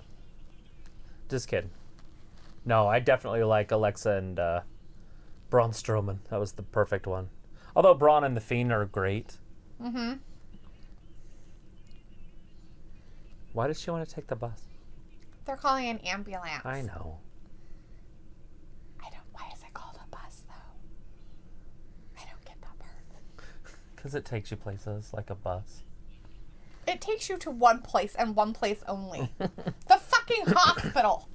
Just kidding. No, I definitely like Alexa and Braun Strowman. That was the perfect one. Although Braun and The Fiend are great. Mm-hmm. Why does she want to take the bus? They're calling an ambulance. I know. Why is it called a bus, though? I don't get that part. Because it takes you places like a bus. It takes you to one place and one place only. The fuck fucking hospital.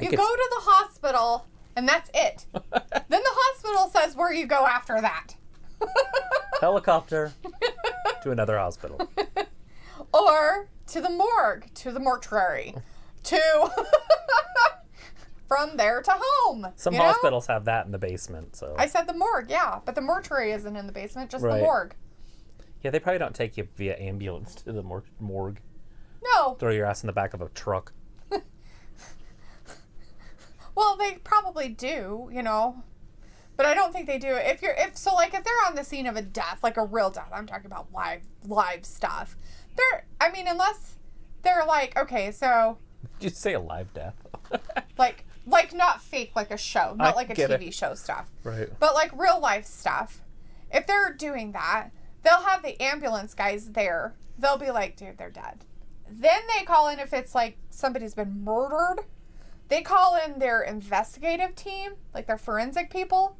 You go to the hospital, and that's it. Then the hospital says where you go after that. Helicopter to another hospital. Or to the morgue, to the mortuary, to from there to home. Some hospitals have that in the basement. So I said the morgue, yeah, but the mortuary isn't in the basement, just the Right. morgue. Yeah, they probably don't take you via ambulance to the morgue. No. Throw your ass in the back of a truck. Well, they probably do, you know. But I don't think they do. If they're on the scene of a death, like a real death, I'm talking about live stuff. Unless they're like, okay, so Did you say a live death? like not fake, like a show, not like a TV show stuff. Right. But like real life stuff. If they're doing that, they'll have the ambulance guys there. They'll be like, dude, they're dead. Then they call in if it's like somebody's been murdered. They call in their investigative team, like their forensic people,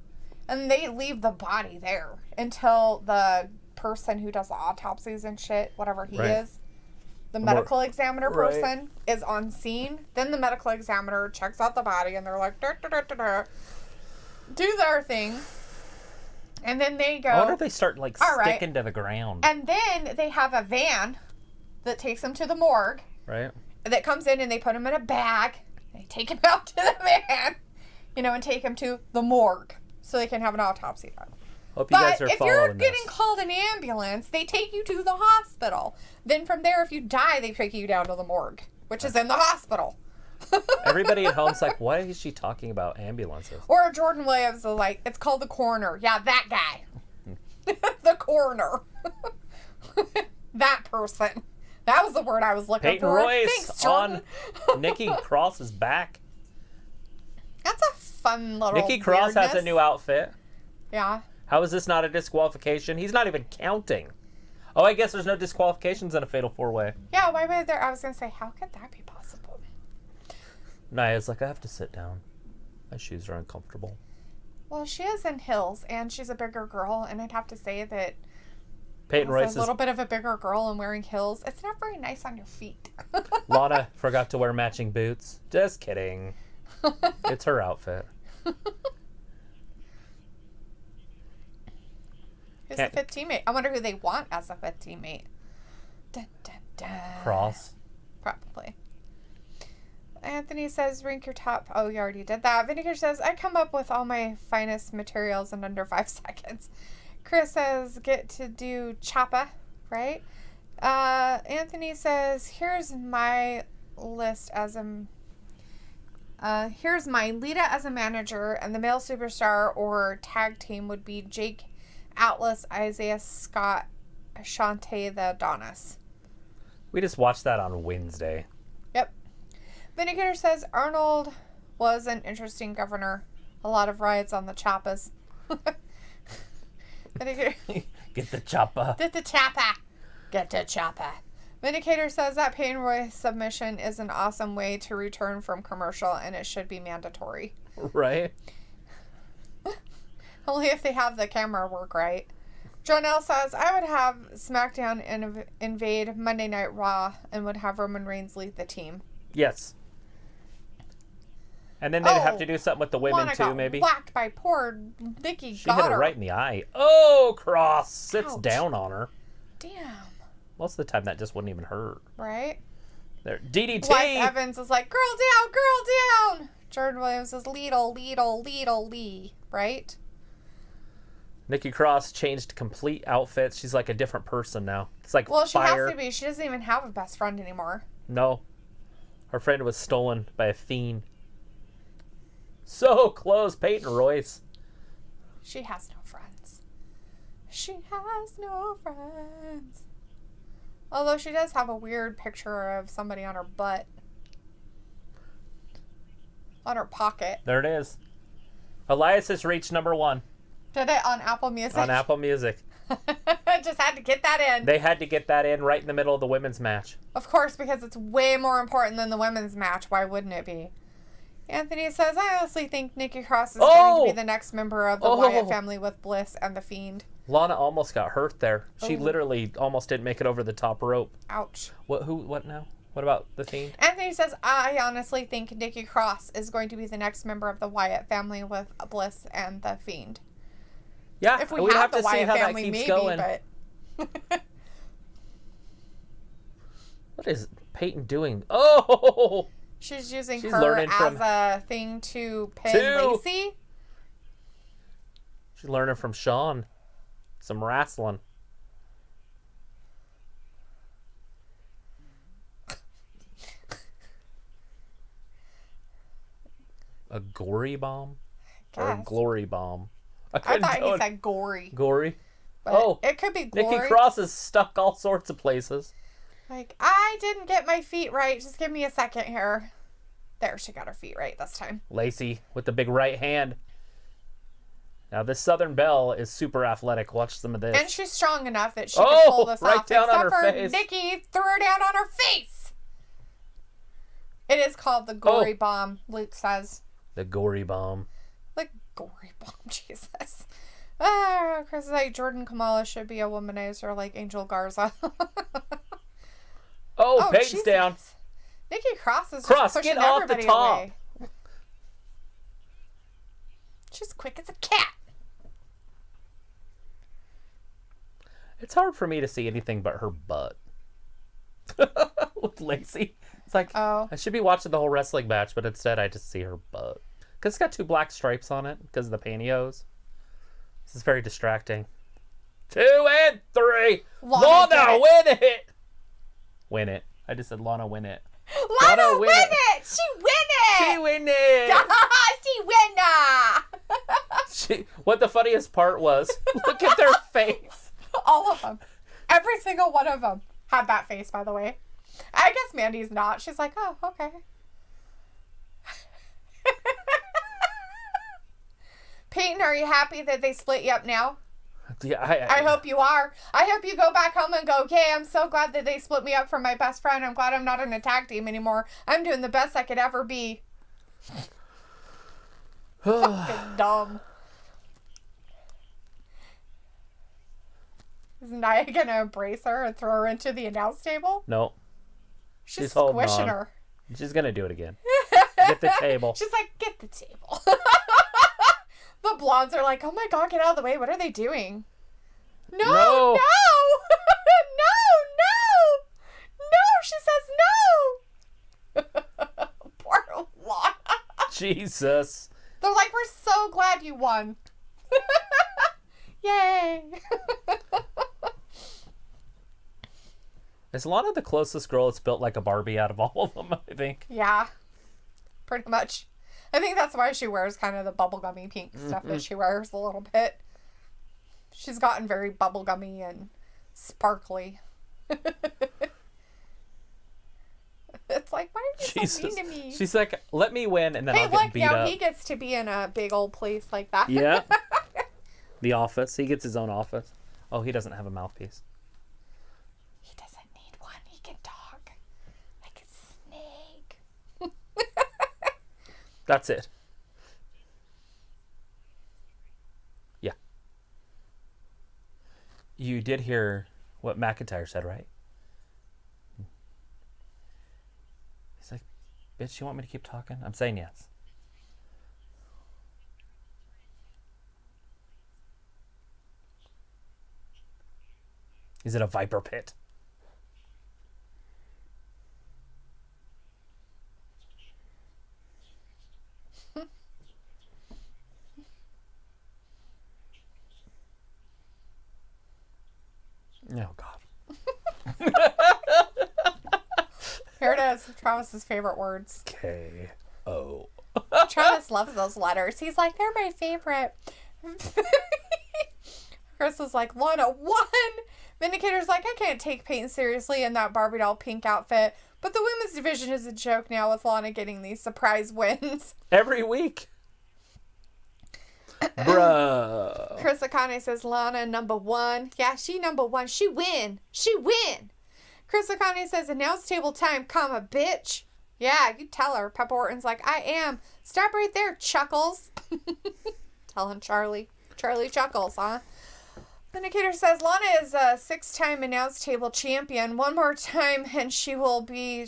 and they leave the body there until the person who does the autopsies and shit, whatever he is, the medical examiner person is on scene. Then the medical examiner checks out the body, and they're like, do their thing. And then they go. I wonder if they start sticking to the ground. And then they have a van that takes them to the morgue. Right. That comes in and they put him in a bag. They take him out to the van, and take him to the morgue so they can have an autopsy done. Hope you guys are if following you're this. getting called an ambulance, they take you to the hospital. Then from there, if you die, they take you down to the morgue, which is in the hospital. Everybody at home's like, why is she talking about ambulances? Or Jordan Williams is like, it's called the coroner. Yeah, that guy. The coroner. That person. That was the word I was looking Peyton for. Royce Thanks, Jordan. on Nikki Cross's back. That's a fun little Nikki Cross has a new outfit. Yeah. How is this not a disqualification? He's not even counting. Oh, I guess there's no disqualifications in a fatal four-way. Yeah, why would there? I was going to say, how could that be possible? Naya's like, I have to sit down. My shoes are uncomfortable. Well, she is in heels, and she's a bigger girl, and I'd have to say that Peyton Royce is a little bit of a bigger girl and wearing heels. It's not very nice on your feet. Lana forgot to wear matching boots. Just kidding. It's her outfit. Who's the fifth teammate? I wonder who they want as the fifth teammate. Dun, dun, dun. Cross. Probably. Anthony says, rank your top. Oh, you already did that. Vinegar says, I come up with all my finest materials in under 5 seconds. Chris says, get to do choppa, right? Anthony says, here's my list as a... here's my Lita as a manager, and the male superstar or tag team would be Jake Atlas, Isaiah Scott, Shantae the Adonis. We just watched that on Wednesday. Yep. Vinegar says, Arnold was an interesting governor. A lot of rides on the choppas. Get the chopper. Get the chopper. Get the chopper. Vindicator says that Peyton Royce submission is an awesome way to return from commercial, and it should be mandatory. Right? Only if they have the camera work right. Jonelle says, I would have SmackDown invade Monday Night Raw and would have Roman Reigns lead the team. Yes. And then they'd have to do something with the women too, maybe. Whacked by poor Nikki. She hit her right in the eye. Oh, Cross sits Ouch. down on her. Damn. Most of the time, that just wouldn't even hurt. Right? There, DDT. Blythe Evans is like, girl down. Jordan Williams is lead, right? Nikki Cross changed complete outfits. She's like a different person now. It's like well, she fire. has to be. She doesn't even have a best friend anymore. No. Her friend was stolen by a fiend. So close, Peyton Royce. She has no friends. She has no friends. Although she does have a weird picture of somebody on her butt. On her pocket. There it is. Elias has reached number 1. Did it on Apple Music? On Apple Music. Just had to get that in. They had to get that in right in the middle of the women's match. Of course, because it's way more important than the women's match. Why wouldn't it be? Anthony says, I honestly think Nikki Cross is going to be the next member of the Wyatt family with Bliss and The Fiend. Lana almost got hurt there. She literally almost didn't make it over the top rope. Ouch. What now? What about The Fiend? Anthony says, I honestly think Nikki Cross is going to be the next member of the Wyatt family with Bliss and The Fiend. Yeah, if we have the Wyatt family, maybe, going. But... What is Peyton doing? Oh! She's using her as a thing to pin Lacey. She's learning from Sean. Some wrestling. A gory bomb? Or a glory bomb? I thought he said gory. Gory? But it could be glory. Nikki Cross is stuck all sorts of places. Like, I didn't get my feet right. Just give me a second here. There, she got her feet right this time. Lacey with the big right hand. Now, this Southern Belle is super athletic. Watch some of this. And she's strong enough that she can pull this right off. Down Except on her for face. Nikki threw her down on her face. It is called the gory bomb, Luke says. The gory bomb. The gory bomb, Jesus. Chris is like, Jordan Kamala should be a womanizer like Angel Garza. Peyton's Jesus. down. Nikki Cross is just pushing get off everybody the top. away. She's quick as a cat. It's hard for me to see anything but her butt. With Lacey. It's like, I should be watching the whole wrestling match, but instead I just see her butt. Because it's got 2 black stripes on it because of the pantyhose. This is very distracting. 2 and 3. Lana, win it! Win it. I just said Lana, win it. Lana, win it! She win it! She win it! She winna! What the funniest part was, look at their face. All of them. Every single one of them had that face, by the way. I guess Mandy's not. She's like, oh, okay. Peyton, are you happy that they split you up now? Yeah, I hope you are. I hope you go back home and go, okay, I'm so glad that they split me up from my best friend. I'm glad I'm not in a tag team anymore. I'm doing the best I could ever be. Fucking dumb. Is Nia going to embrace her and throw her into the announce table? No. She's squishing her. She's going to do it again. Get the table. She's like, get the table. The blondes are like, oh my God, get out of the way. What are they doing? No, no, no, she says no. Poor Lana. Jesus. They're like, we're so glad you won. Yay. Is Lana the closest girl that's built like a Barbie out of all of them, I think? Yeah, pretty much. I think that's why she wears kind of the bubblegummy pink stuff that she wears a little bit. She's gotten very bubblegummy and sparkly. It's like, why are you so mean to me? She's like, let me win and then I'll get beat up. Hey, look, now he gets to be in a big old place like that. Yeah. The office. He gets his own office. Oh, he doesn't have a mouthpiece. He doesn't need one. He can talk like a snake. That's it. Yeah. You did hear what McIntyre said, right? He's like, bitch, you want me to keep talking? I'm saying yes. Is it a viper pit? Oh, God. Here it is. Travis's favorite words. K-O. Travis loves those letters. He's like, they're my favorite. Chris is like, Lana won. Vindicator's like, I can't take Peyton seriously in that Barbie doll pink outfit. But the women's division is a joke now with Lana getting these surprise wins. Every week. Bruh. Chris Akane says, Lana number 1. Yeah, she number 1. She win. She win. Chris Akane says, announce table time, comma, bitch. Yeah, you tell her. Peppa Orton's like, I am. Stop right there, Chuckles. Telling Charlie. Charlie Chuckles, huh? Indicator says Lana is a 6-time announce table champion. One more time and she will tie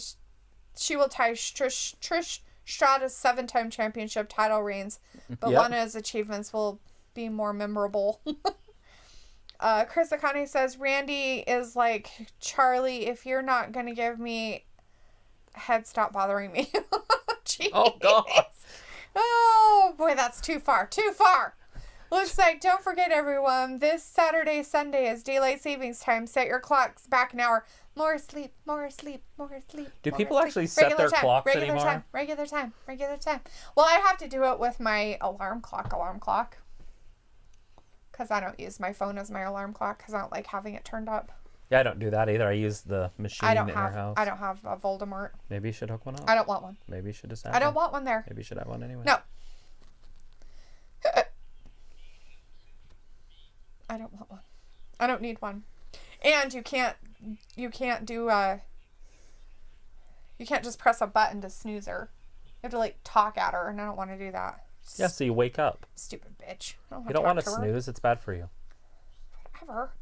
Trish Stratus' 7-time championship title reigns. But Lana's achievements will be more memorable. Chris Akane says Randy is like Charlie. If you're not going to give me head, stop bothering me. Oh, God. Oh, boy, that's too far. Too far. Looks like, don't forget, everyone, this Saturday, Sunday is daylight savings time. Set your clocks back an hour. More sleep, more sleep, more sleep. Do people actually set their clocks anymore? Regular time. Well, I have to do it with my alarm clock. Because I don't use my phone as my alarm clock because I don't like having it turned up. Yeah, I don't do that either. I use the machine in our house. I don't have a Voldemort. Maybe you should hook one up. I don't want one. Maybe you should just have I don't want one there. Maybe you should have one anyway. No. I don't want one. I don't need one. And you can't do you can't just press a button to snooze her. You have to like talk at her, and I don't want to do that. Yeah, so you wake up. Stupid bitch. You don't want to snooze. It's bad for you. Whatever.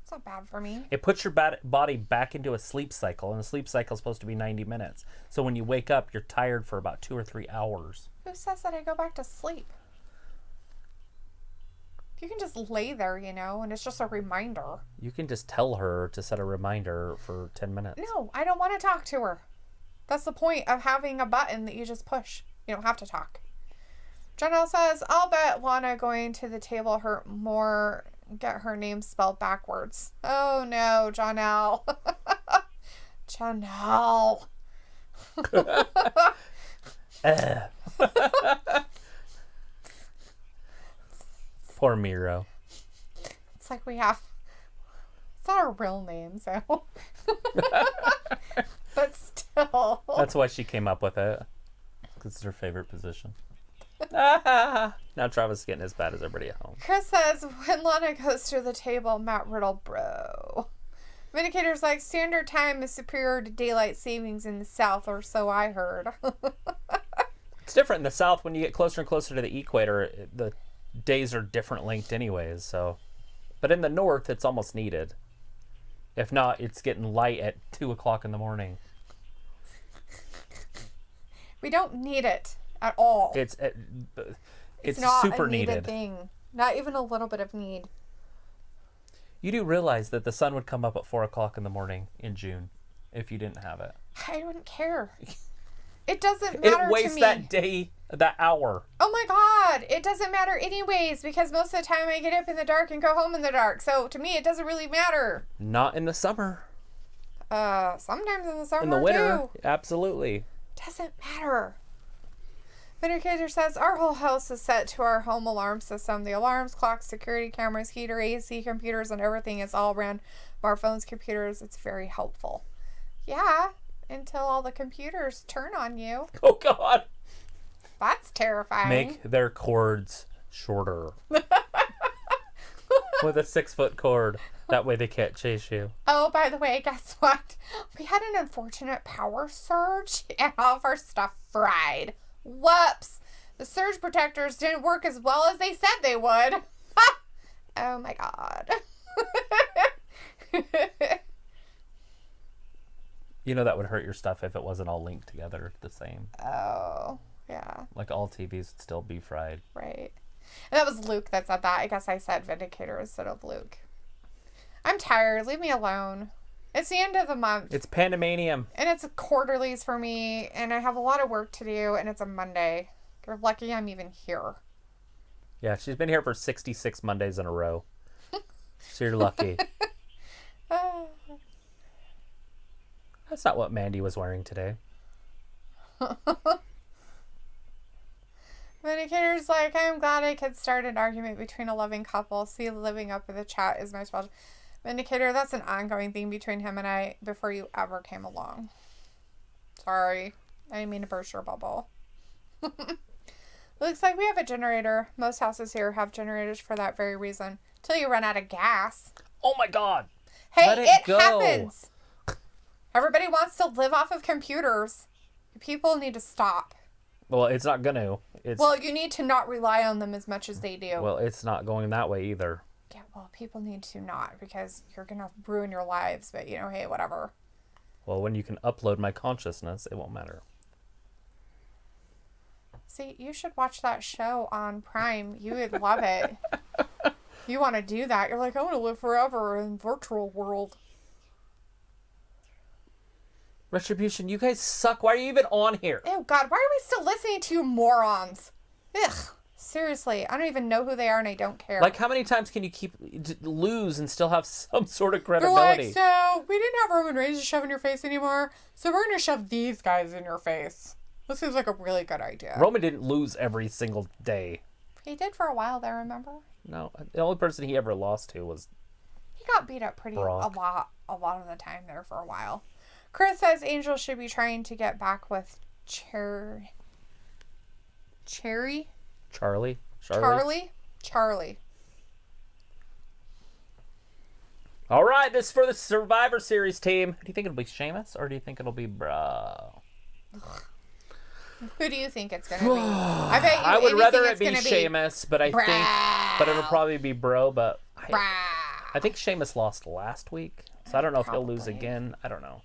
It's not bad for me. It puts your body back into a sleep cycle, and the sleep cycle is supposed to be 90 minutes. So when you wake up, you're tired for about 2 or 3 hours. Who says that I go back to sleep? You can just lay there, and it's just a reminder. You can just tell her to set a reminder for 10 minutes. No, I don't want to talk to her. That's the point of having a button that you just push. You don't have to talk. Janelle says, I'll bet Lana going to the table hurt more. Get her name spelled backwards. Oh no, Janelle. Janelle. Poor Miro. It's like it's not our real name, so. But still. That's why she came up with it. Because it's her favorite position. Now Travis is getting as bad as everybody at home. Chris says, when Lana goes to the table, Matt Riddle, bro. Vindicator's like, standard time is superior to daylight savings in the South, or so I heard. It's different in the South. When you get closer and closer to the equator, the days are different length anyways. So, but in the North, it's almost needed. If not, it's getting light at 2 o'clock in the morning. We don't need it. At all. It's not super a needed needed thing. Not even a little bit of need. You do realize that the sun would come up at 4 o'clock in the morning in June if you didn't have it. I wouldn't care. It doesn't matter to me. It wastes that day, that hour. Oh my God. It doesn't matter anyways because most of the time I get up in the dark and go home in the dark. So to me, it doesn't really matter. Not in the summer. Sometimes in the summer in the winter, too. Absolutely. Doesn't matter. Vindicator says, our whole house is set to our home alarm system. The alarms, clocks, security cameras, heater, AC, computers, and everything is all ran from our phones, computers. It's very helpful. Yeah, until all the computers turn on you. Oh, God. That's terrifying. Make their cords shorter. With a 6-foot cord. That way they can't chase you. Oh, by the way, guess what? We had an unfortunate power surge and all of our stuff fried. Whoops. The surge protectors didn't work as well as they said they would. Oh my God. You know that would hurt your stuff if it wasn't all linked together the same. Oh, yeah. Like all TVs would still be fried. Right. And that was Luke that said that. I guess I said Vindicator instead of Luke. I'm tired. Leave me alone. It's the end of the month. It's Pandemanium. And it's quarterlies for me. And I have a lot of work to do. And it's a Monday. You're lucky I'm even here. Yeah, she's been here for 66 Mondays in a row. So you're lucky. That's not what Mandy was wearing today. Vindicator's like, I'm glad I could start an argument between a loving couple. See, living up in the chat is my special. Vindicator, that's an ongoing thing between him and I before you ever came along. Sorry. I didn't mean to burst your bubble. Looks like we have a generator. Most houses here have generators for that very reason. Till you run out of gas. Oh my God. Hey, it happens. Everybody wants to live off of computers. People need to stop. Well, it's not going to. Well, you need to not rely on them as much as they do. Well, it's not going that way either. Yeah, well, people need to not, because you're going to ruin your lives, but, hey, whatever. Well, when you can upload my consciousness, it won't matter. See, you should watch that show on Prime. You would love it. You want to do that. You're like, I want to live forever in virtual world. Retribution, you guys suck. Why are you even on here? Oh, God, why are we still listening to you morons? Ugh. Seriously, I don't even know who they are and I don't care. Like, how many times can you lose and still have some sort of credibility? They're like, so, we didn't have Roman Reigns to shove in your face anymore, so we're going to shove these guys in your face. This seems like a really good idea. Roman didn't lose every single day. He did for a while there, remember? No, the only person he ever lost to was He got beat up Brock. a lot of the time there for a while. Chris says Angel should be trying to get back with Charlie. All right, this is for the Survivor Series team. Do you think it'll be Sheamus or do you think it'll be Bro? Who do you think it's going to be? I bet you I would rather it be be Sheamus, but it'll probably be Bro. But I think Sheamus lost last week, so I don't know if he'll lose again. I don't know.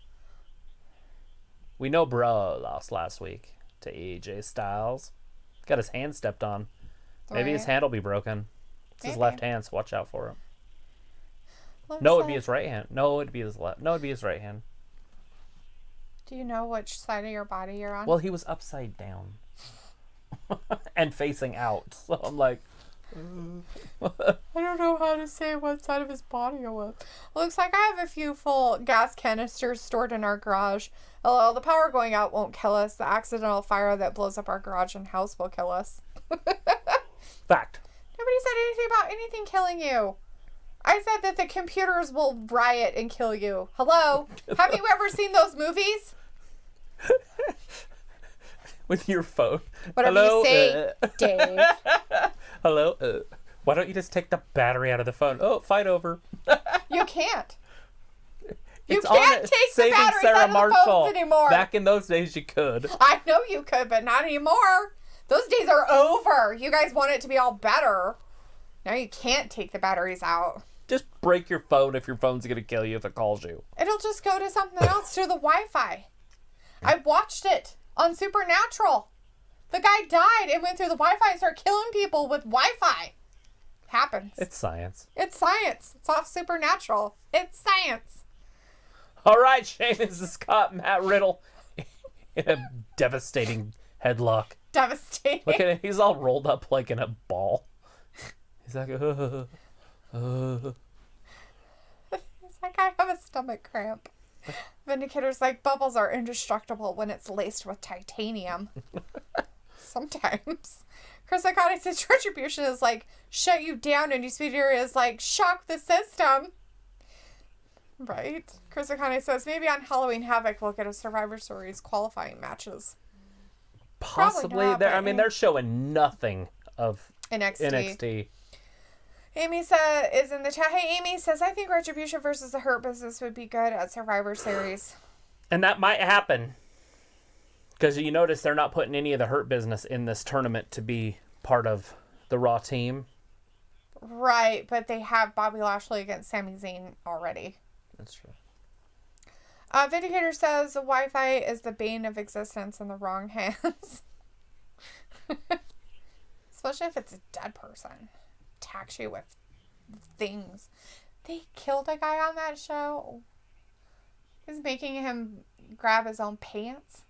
We know Bro lost last week to AJ Styles. Got his hand stepped on. Maybe his hand will be broken. It's his left hand, so watch out for him. No, it'd be his right hand. No, it'd be his left. No, it'd be his right hand. Do you know which side of your body you're on? Well, he was upside down and facing out. So I'm like, I don't know how to say what side of his body it was. Looks like I have a few full gas canisters stored in our garage. Although the power going out won't kill us. The accidental fire that blows up our garage and house will kill us. fact. Nobody said anything about anything killing you. I said that the computers will riot and kill you. Hello? Have you ever seen those movies? With your phone. Whatever Hello? you say, Dave. Hello? Why don't you just take the battery out of the phone? Oh, fight over. You can't. You It's can't on take the Saving batteries Sarah out of the Marshall. phones anymore. Back in those days, you could. I know you could, but not anymore. Those days are over. You guys want it to be all better. Now you can't take the batteries out. Just break your phone if your phone's going to kill you if it calls you. It'll just go to something else, to the Wi-Fi. I watched it on Supernatural. The guy died and went through the Wi-Fi and started killing people with Wi-Fi. Happens. It's science. It's science. It's off Supernatural. It's science. All right, Sheamus has caught Matt Riddle in a devastating headlock. Devastating. Look at it. He's all rolled up like in a ball. He's like, He's like, I have a stomach cramp. Vindicator's like, bubbles are indestructible when it's laced with titanium. Sometimes. Chris Iconic says Retribution is like, shut you down, and Speeder is like, shock the system. Right? Chris Iconic says, maybe on Halloween Havoc we'll get a Survivor Series qualifying matches. possibly. Not, they're showing nothing of NXT. Amy is in the chat. Hey, Amy says, I think Retribution versus the Hurt Business would be good at Survivor Series. And that might happen. Because you notice they're not putting any of the Hurt Business in this tournament to be part of the Raw team. Right, but they have Bobby Lashley against Sami Zayn already. That's true. Vindicator says the Wi-Fi is the bane of existence in the wrong hands. Especially if it's a dead person. Attacks you with things. They killed a guy on that show. He's making him grab his own pants.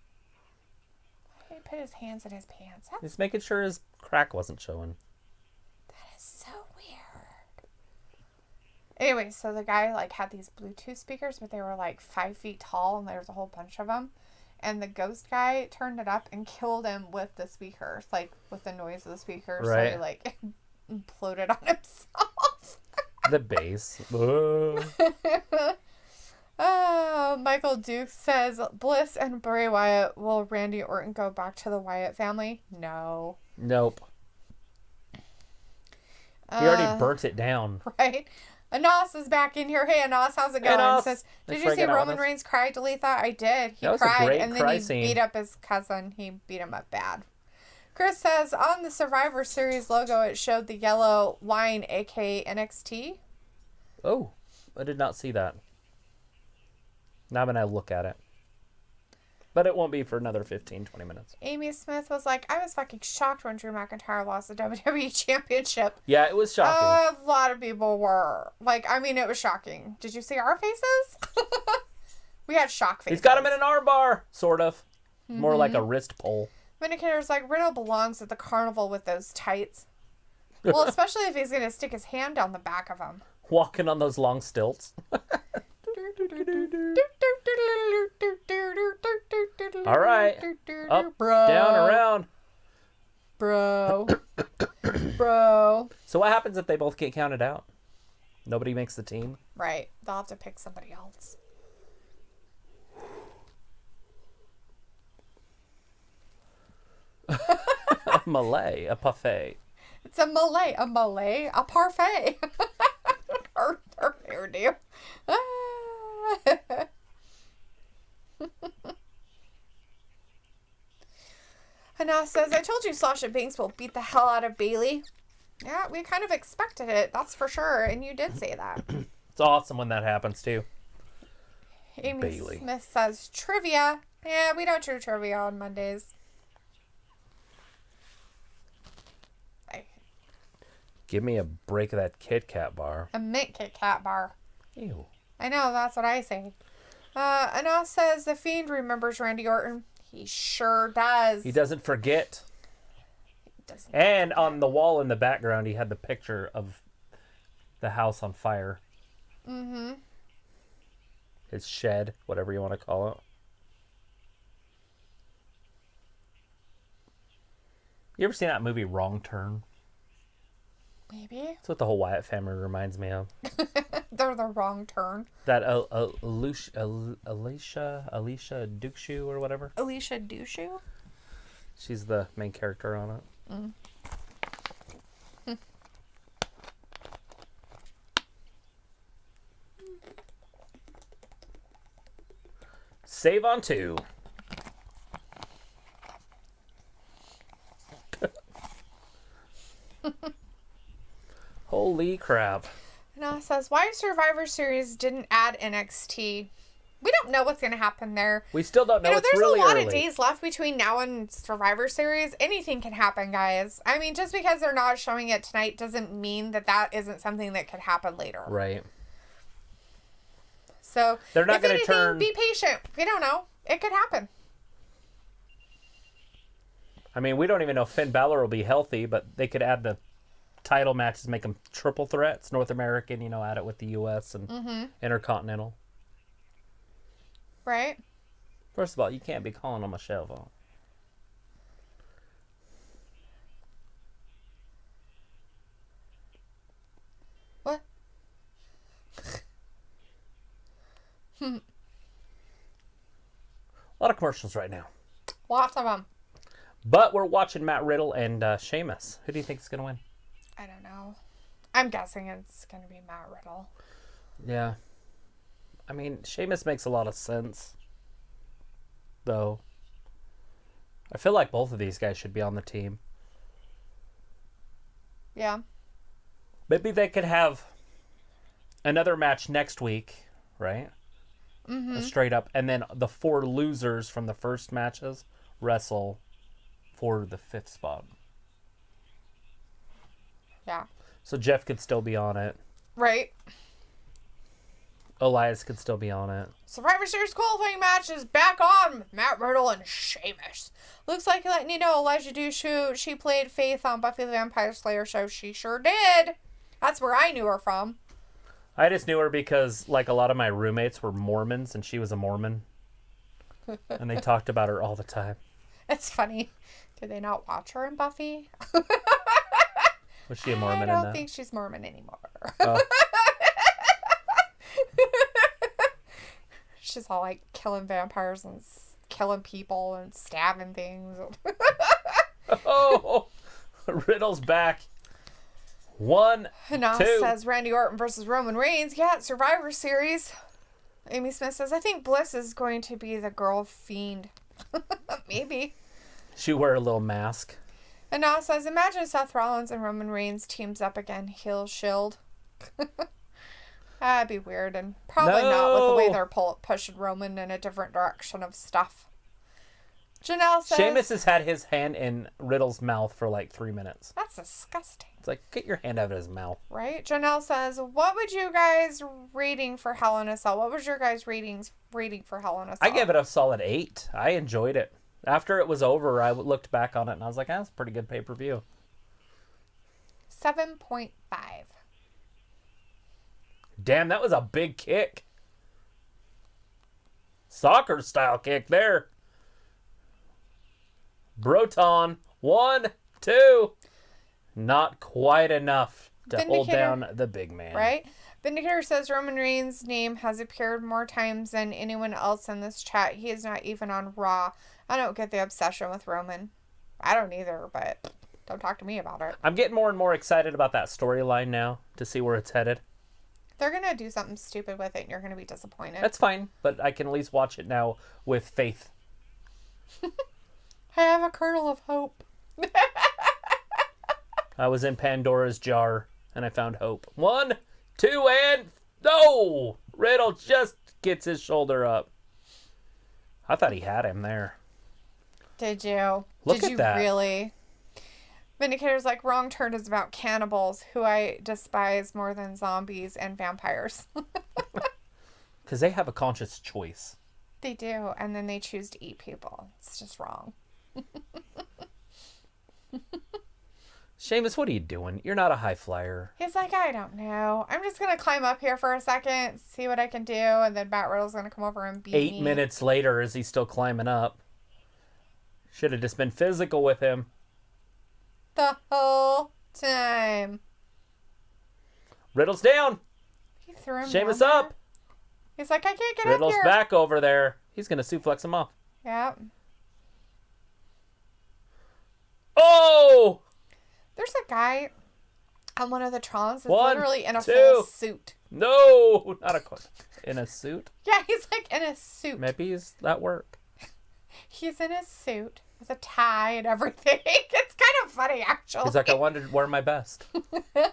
Why did he put his hands in his pants? He's making sure his crack wasn't showing. That is so weird. Anyway, so the guy had these Bluetooth speakers, but they were 5 feet tall, and there was a whole bunch of them. And the ghost guy turned it up and killed him with the speakers, with the noise of the speakers. Right. So he imploded on himself. The bass. Michael Duke says, Bliss and Bray Wyatt, will Randy Orton go back to the Wyatt family? No. Nope. He already burnt it down. Right? Anas is back in here. Hey, Anas, how's it going? Anas. Says, did you see Roman Reigns cry, Dalethea? I did. He cried, and then he beat up his cousin. He beat him up bad. Chris says, on the Survivor Series logo, it showed the yellow line, aka NXT. Oh, I did not see that. Now I'm going to look at it. But it won't be for another 15, 20 minutes. Amy Smith was like, I was fucking shocked when Drew McIntyre lost the WWE Championship. Yeah, it was shocking. A lot of people were. Like, I mean, it was shocking. Did you see our faces? We had shock faces. He's got him in an armbar, sort of. More like a wrist pull. Vindicator's like, Riddle belongs at the carnival with those tights. Well, especially if he's going to stick his hand down the back of him. Walking on those long stilts. All right. Up, bro. Down, around. Bro. Bro. So what happens if they both get counted out? Nobody makes the team? Right. They'll have to pick somebody else. A Malay, a parfait. It's a Malay, a parfait. her hairdo. Hannah says, I told you Sasha Banks will beat the hell out of Bayley. Yeah, we kind of expected it, that's for sure. And you did say that. It's awesome when that happens, too. Amy Bayley. Smith says, trivia. Yeah, we don't do trivia on Mondays. Give me a break of that Kit Kat bar. A mint Kit Kat bar. Ew. I know, that's what I say. Anna says, the Fiend remembers Randy Orton. He sure does. He doesn't forget. And on the wall in the background, he had the picture of the house on fire. Mm-hmm. His shed, whatever you want to call it. You ever seen that movie Wrong Turn? Maybe. That's what the whole Wyatt family reminds me of. They're the wrong turn. That Alicia Dukshu or whatever. Alicia Dushu? She's the main character on it. Mm. Save on 2. Holy crap. Anna says, why Survivor Series didn't add NXT? We don't know what's going to happen there. We still don't know. You know, It's there's really a lot early. of days left between now and Survivor Series. Anything can happen, guys. I mean, just because they're not showing it tonight doesn't mean that that isn't something that could happen later. Right. So, They're not if gonna anything, turn... be patient. We don't know. It could happen. I mean, we don't even know if Finn Balor will be healthy, but they could add the title matches, make them triple threats, North American, add it with the U.S. and Intercontinental. Right? First of all, you can't be calling them a shovel. What? A lot of commercials right now. Lots of them. But we're watching Matt Riddle and Sheamus. Who do you think is going to win? I don't know. I'm guessing it's going to be Matt Riddle. Yeah. I mean, Sheamus makes a lot of sense, though. I feel like both of these guys should be on the team. Yeah. Maybe they could have another match next week, right? Mm-hmm. Straight up. And then the 4 losers from the first matches wrestle for the 5th spot. Yeah. So Jeff could still be on it. Right. Elias could still be on it. Survivor Series qualifying match is back on with Matt Riddle and Sheamus. Looks like letting you know Elijah Dushu, she played Faith on Buffy the Vampire Slayer show. She sure did. That's where I knew her from. I just knew her because, like, a lot of my roommates were Mormons, and she was a Mormon. And they talked about her all the time. It's funny. Did they not watch her in Buffy? Was she a Mormon in I that? don't think she's Mormon anymore. Oh. She's all like killing vampires and killing people and stabbing things. Oh, Riddle's back. 1, Hannah 2. says Randy Orton versus Roman Reigns. Yeah, Survivor Series. Amy Smith says, I think Bliss is going to be the girl fiend. Maybe. She wear a little mask. And now it says, imagine Seth Rollins and Roman Reigns teams up again. Heel Shield. That'd be weird. And probably not with the way they're pushing Roman in a different direction of stuff. Janelle says... Sheamus has had his hand in Riddle's mouth for like 3 minutes. That's disgusting. It's like, get your hand out of his mouth. Right? Janelle says, what would you guys rating for Hell in a Cell? What was your guys' rating for Hell in a Cell? I gave it a solid 8. I enjoyed it. After it was over, I looked back on it and I was like, that's a pretty good pay-per-view. 7.5. Damn, that was a big kick. Soccer style kick there. Broton. 1, 2. Not quite enough to hold down the big man. Right? Vindicator says Roman Reigns' name has appeared more times than anyone else in this chat. He is not even on Raw. I don't get the obsession with Roman. I don't either, but don't talk to me about it. I'm getting more and more excited about that storyline now to see where it's headed. They're going to do something stupid with it and you're going to be disappointed. That's fine, but I can at least watch it now with faith. I have a kernel of hope. I was in Pandora's jar and I found hope. 1, 2, and... No! Riddle just gets his shoulder up. I thought he had him there. Did you? Look Did at that. You really? Vindicator's like, Wrong Turn is about cannibals, who I despise more than zombies and vampires. Because they have a conscious choice. They do, and then they choose to eat people. It's just wrong. Sheamus, what are you doing? You're not a high flyer. He's like, I don't know. I'm just going to climb up here for a second, see what I can do, and then Matt Riddle's going to come over and beat me. 8 minutes later, is he still climbing up? Should have just been physical with him. The whole time. Riddle's down. He threw him Sheamus down up. there. He's like, I can't get Riddle's up here. back over there. He's going to suplex him off. Yep. Oh! There's a guy on one of the Trons that's 1, literally in a 2. full suit. No! Not a... In a suit? Yeah, he's like in a suit. Maybe he's at work. He's in a suit with a tie and everything. It's kind of funny, actually. He's like, I wanted to wear my best. I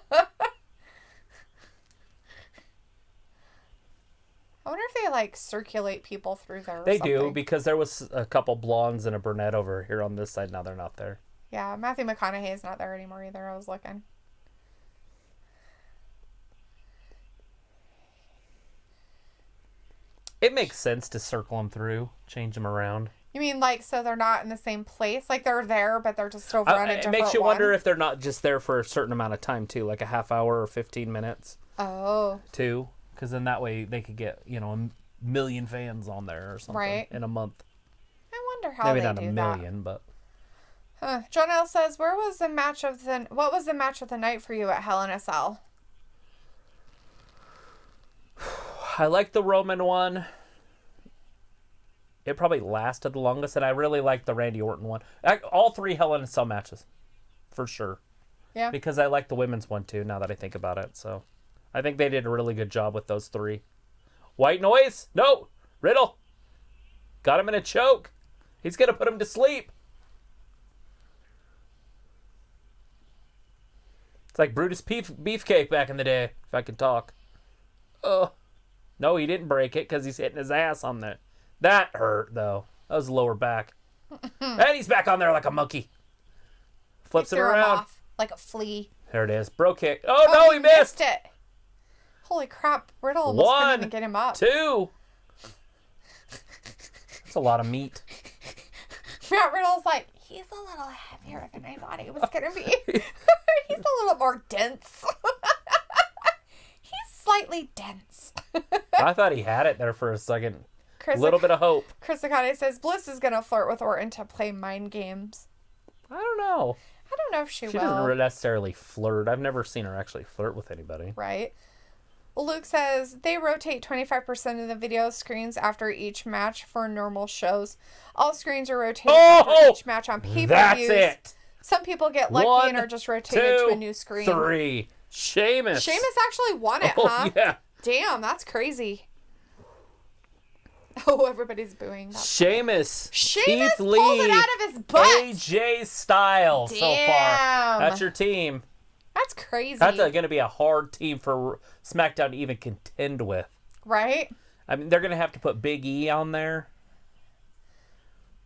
wonder if they, like, circulate people through there or They something. do, because there was a couple blondes and a brunette over here on this side. Now they're not there. Yeah, Matthew McConaughey's not there anymore either. I was looking. It makes sense to circle them through, change them around. You mean, like, so they're not in the same place? Like, they're there, but they're just over on a different It makes you one? wonder if they're not just there for a certain amount of time, too. Like a half hour or 15 minutes, Oh. too. Because then that way they could get, a million fans on there or something Right. in a month. I wonder how Maybe they not do a million, but... Huh. John L. says, what was the match of the night for you at Hell in a Cell? I like the Roman one. It probably lasted the longest, and I really liked the Randy Orton one. All 3 Hell in a Cell matches, for sure. Yeah. Because I like the women's one, too, now that I think about it. So I think they did a really good job with those 3. White noise? No! Riddle! Got him in a choke. He's going to put him to sleep. It's like Brutus Beefcake back in the day, if I could talk. Oh. No, he didn't break it because he's hitting his ass on there. That hurt, though. That was lower back. And he's back on there like a monkey. Flips it Threw him around. off like a flea. There it is. Bro kick. Oh, no, he missed. it. Holy crap. Riddle almost couldn't even get him up. 2. That's a lot of meat. Matt Riddle's like, he's a little heavier than I thought he was going to be. He's a little more dense. He's slightly dense. I thought he had it there for a second. A little bit of hope. Chris Akane says, Bliss is going to flirt with Orton to play mind games. I don't know. I don't know if she will. She doesn't necessarily flirt. I've never seen her actually flirt with anybody. Right. Luke says, they rotate 25% of the video screens after each match for normal shows. All screens are rotated after each match on pay-per-views. That's it. Some people get lucky 1, and are just rotated to a new screen. 3. Sheamus. Sheamus actually won it, Oh, huh? yeah. Damn, that's crazy. Oh, everybody's booing. Sheamus. Sheamus Keith Lee, pulled it out of his butt. AJ Styles so far. That's your team. That's crazy. That's going to be a hard team for SmackDown to even contend with. Right? I mean, they're going to have to put Big E on there.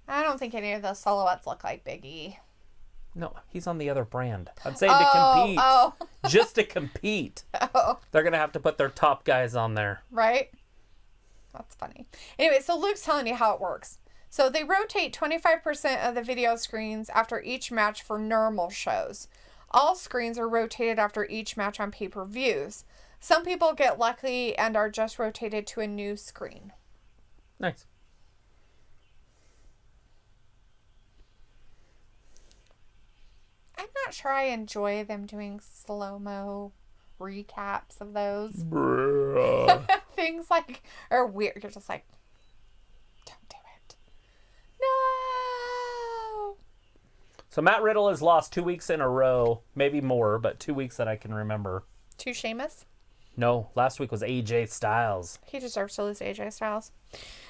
I don't think any of those silhouettes look like Big E. No, he's on the other brand. I'm saying to compete. Oh. Just to compete. Oh. They're going to have to put their top guys on there. Right? That's funny. Anyway, so Luke's telling you how it works. So they rotate 25% of the video screens after each match for normal shows. All screens are rotated after each match on pay-per-views. Some people get lucky and are just rotated to a new screen. Nice. I'm not sure I enjoy them doing slow-mo recaps of those. Things like are weird. You're just like, don't do it. No. So Matt Riddle has lost 2 weeks in a row, maybe more, but 2 weeks that I can remember. To Sheamus? No, last week was AJ Styles. He deserves to lose to AJ Styles.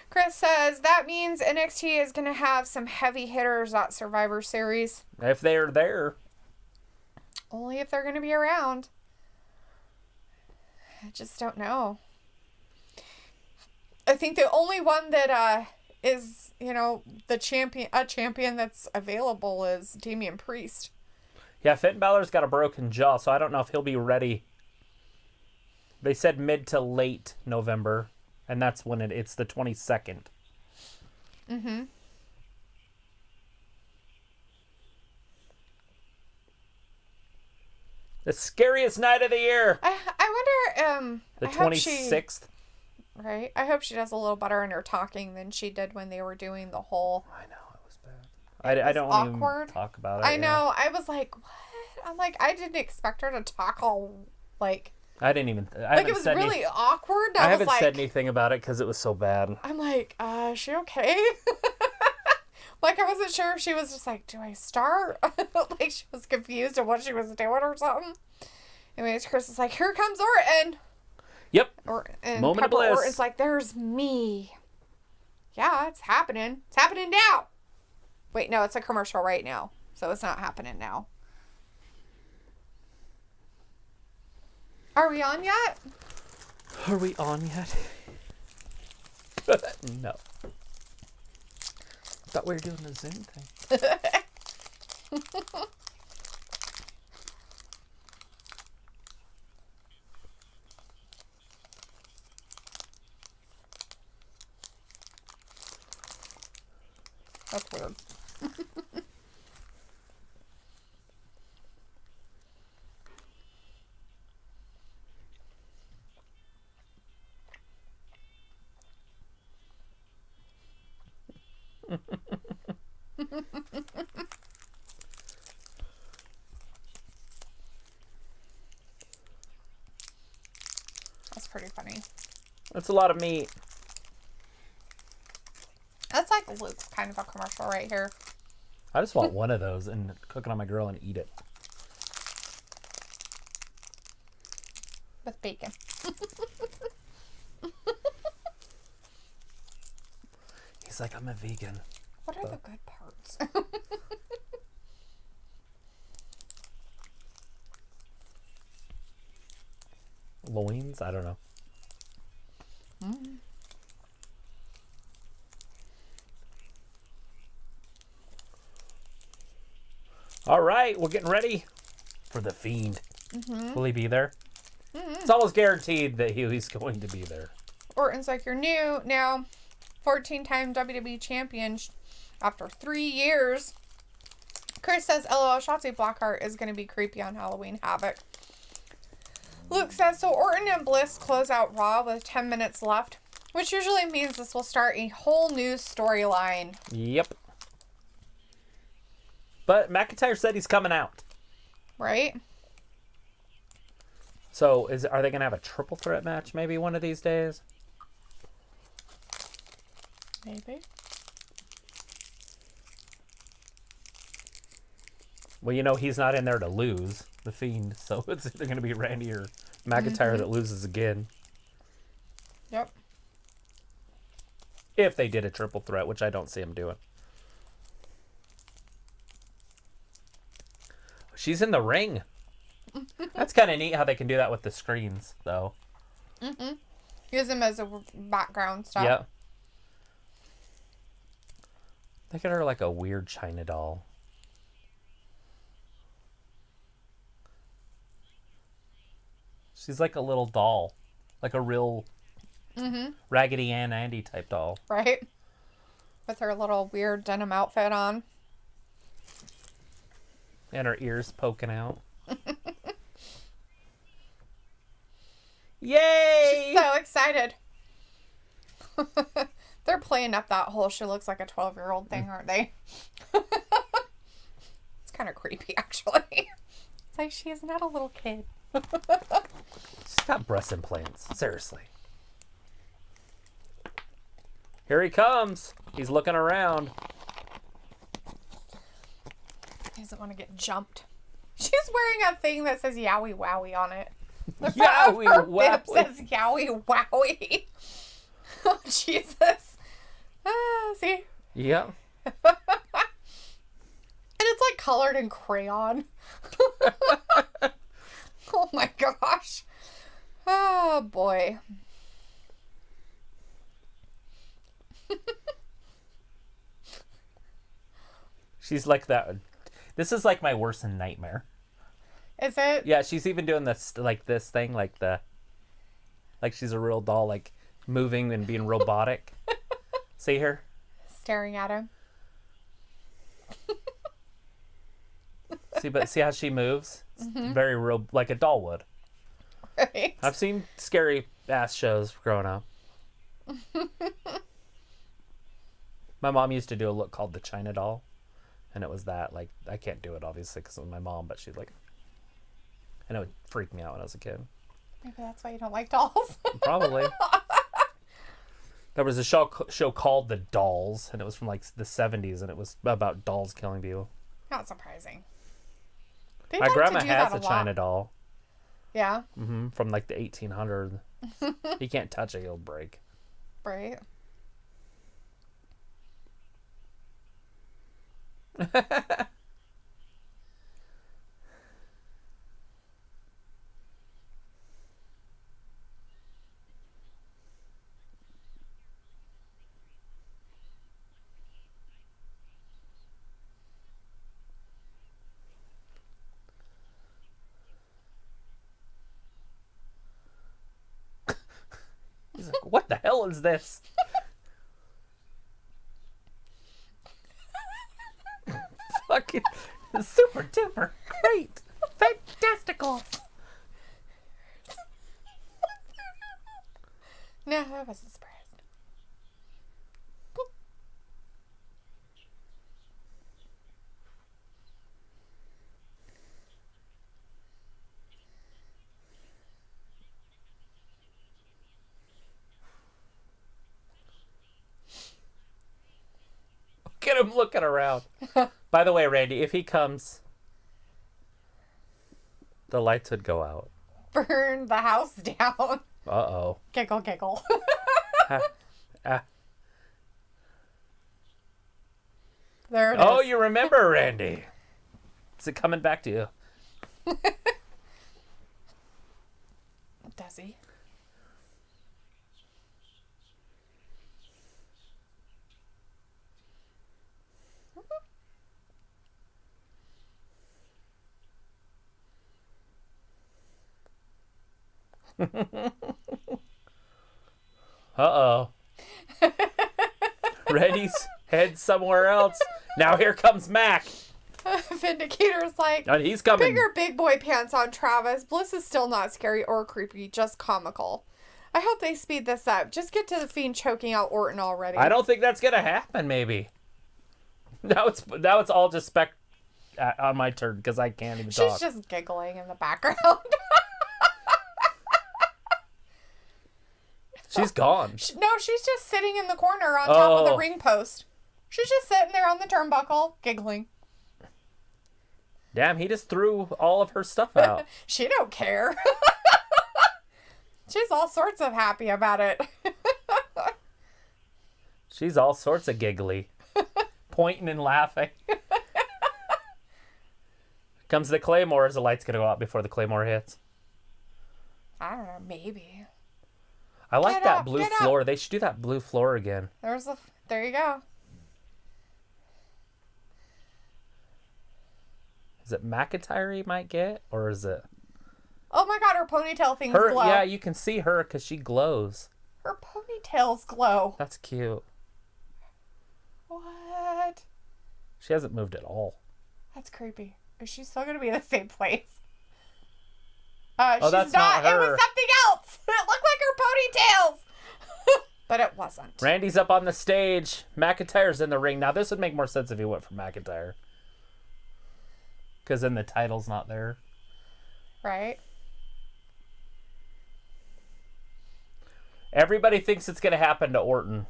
Chris says that means NXT is going to have some heavy hitters at Survivor Series. If they're there. Only if they're going to be around. I just don't know. I think the only one that is, a champion that's available is Damian Priest. Yeah, Finn Balor's got a broken jaw, so I don't know if he'll be ready. They said mid to late November, and that's when it's the 22nd. Mm-hmm. The scariest night of the year. I wonder, the 26th. Right? I hope she does a little better in her talking than she did when they were doing the whole... I know, it was bad. I don't awkward. Even talk about it. I know. I was like, what? I'm like, I didn't expect her to talk all, like... I didn't even... it was really awkward. I haven't said anything about it because it was so bad. I'm like, is she okay? Like, I wasn't sure if she was just like, do I start? Like, she was confused of what she was doing or something. Anyways, Chris is like, here comes Orton. Yep. And Moment Pepper of bliss. Orton's like, there's me. Yeah, it's happening. It's happening now. Wait, no, it's a commercial right now. So it's not happening now. Are we on yet? Are we on yet? No. I thought we were doing the Zoom thing. That's weird. That's pretty funny. That's a lot of meat. That's like Luke's kind of a commercial right here. I just want one of those and cook it on my grill and eat it. With bacon. He's like, I'm a vegan. What are the good parts? Loins? I don't know. Mm. All right, we're getting ready for the Fiend. Mm-hmm. Will he be there? Mm-hmm. It's almost guaranteed that he's going to be there. Orton's like, you're new now. 14-time WWE champion after 3 years. Chris says, LOL, Shotzi Blackheart is going to be creepy on Halloween Havoc. Luke says, so Orton and Bliss close out Raw with 10 minutes left, which usually means this will start a whole new storyline. Yep. But McIntyre said he's coming out. Right? So are they going to have a triple threat match maybe one of these days? Maybe. Well, he's not in there to lose, the Fiend. So it's either going to be Randy or McIntyre that loses again. Yep. If they did a triple threat, which I don't see them doing. She's in the ring. That's kind of neat how they can do that with the screens, though. Mm-hmm. Use them as a background stuff. Yeah. Look at her like a weird China doll. She's like a little doll. Like a real Raggedy Ann Andy type doll. Right? With her little weird denim outfit on. And her ears poking out. Yay! She's so excited. They're playing up that whole she looks like a 12-year-old thing, aren't they? It's kind of creepy, actually. It's like she is not a little kid. She's got breast implants. Seriously. Here he comes. He's looking around. He doesn't want to get jumped. She's wearing a thing that says Yowie Wowie on it. The Yowie front of her Wowie. bib says Yowie Wowie. Oh, Jesus. See? Yep. And it's like colored in crayon. Oh my gosh. Oh boy. She's like that. This is like my worst nightmare. Is it? Yeah, she's even doing this this thing like she's a real doll, like moving and being robotic. See her? Staring at him. See how she moves? It's very real, like a doll would. Right. I've seen scary ass shows growing up. My mom used to do a look called the China doll, and it was that. Like, I can't do it obviously because of my mom, but she'd like, and it would freak me out when I was a kid. Maybe that's why you don't like dolls. Probably. There was a show called The Dolls, and it was from like the 70s, and it was about dolls killing people. Not surprising. My grandma has a China doll. Yeah. From like the 1800s. You can't touch it; it'll break. Right. He's like, "What the hell is this?" Fucking super duper great, fantastical. No, I wasn't surprised. Get him looking around. By the way, Randy, if he comes, the lights would go out. Burn the house down. Uh-oh. Giggle, giggle. There it is. Oh, you remember, Randy. Is it coming back to you? Does he? Uh-oh. Randy's head somewhere else. Now here comes Mac. Vindicator's like, And he's coming. bigger big boy pants on Travis. Bliss is still not scary or creepy, just comical. I hope they speed this up. Just get to the Fiend choking out Orton already. I don't think that's gonna happen. Maybe. Now it's all just on my turn because I can't even talk. She's just giggling in the background. She's gone. No, she's just sitting in the corner on top of the ring post. She's just sitting there on the turnbuckle, giggling. Damn, he just threw all of her stuff out. She don't care. She's all sorts of happy about it. She's all sorts of giggly. Pointing and laughing. Comes the Claymore. Is the light's going to go out before the Claymore hits? I don't know. Maybe. I like that blue floor. They should do that blue floor again. There you go. Is it McIntyre he might get? Or is it... Oh my god, her ponytail things glow. Yeah, you can see her because she glows. Her ponytails glow. That's cute. What? She hasn't moved at all. That's creepy. Is she still going to be in the same place? Oh, that's not her. It was something else. It looked like her ponytails. But it wasn't. Randy's up on the stage. McIntyre's in the ring. Now, this would make more sense if he went for McIntyre. Because then the title's not there. Right. Everybody thinks it's going to happen to Orton.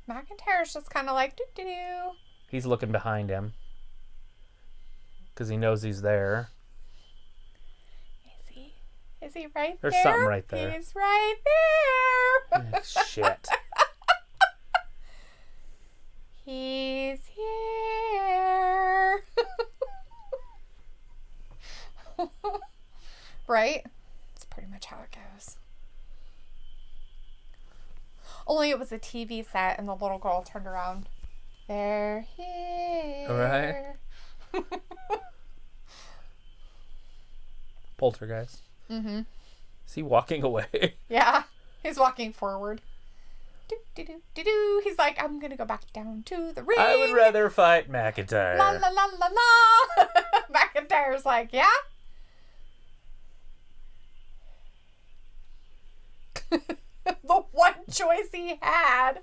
McIntyre's just kind of like, doo-doo-doo. He's looking behind him. Because he knows he's there. Is he? Is he right there? There's something right there. He's right there. Shit. He's here. Right? That's pretty much how it goes. Only it was a TV set and the little girl turned around. They're here. All right. Poltergeist. Mm-hmm. Is he walking away? Yeah. He's walking forward. Do-do-do-do-do. He's like, I'm going to go back down to the ring. I would rather fight McIntyre. La la la la la. McIntyre's like, yeah? The one choice he had.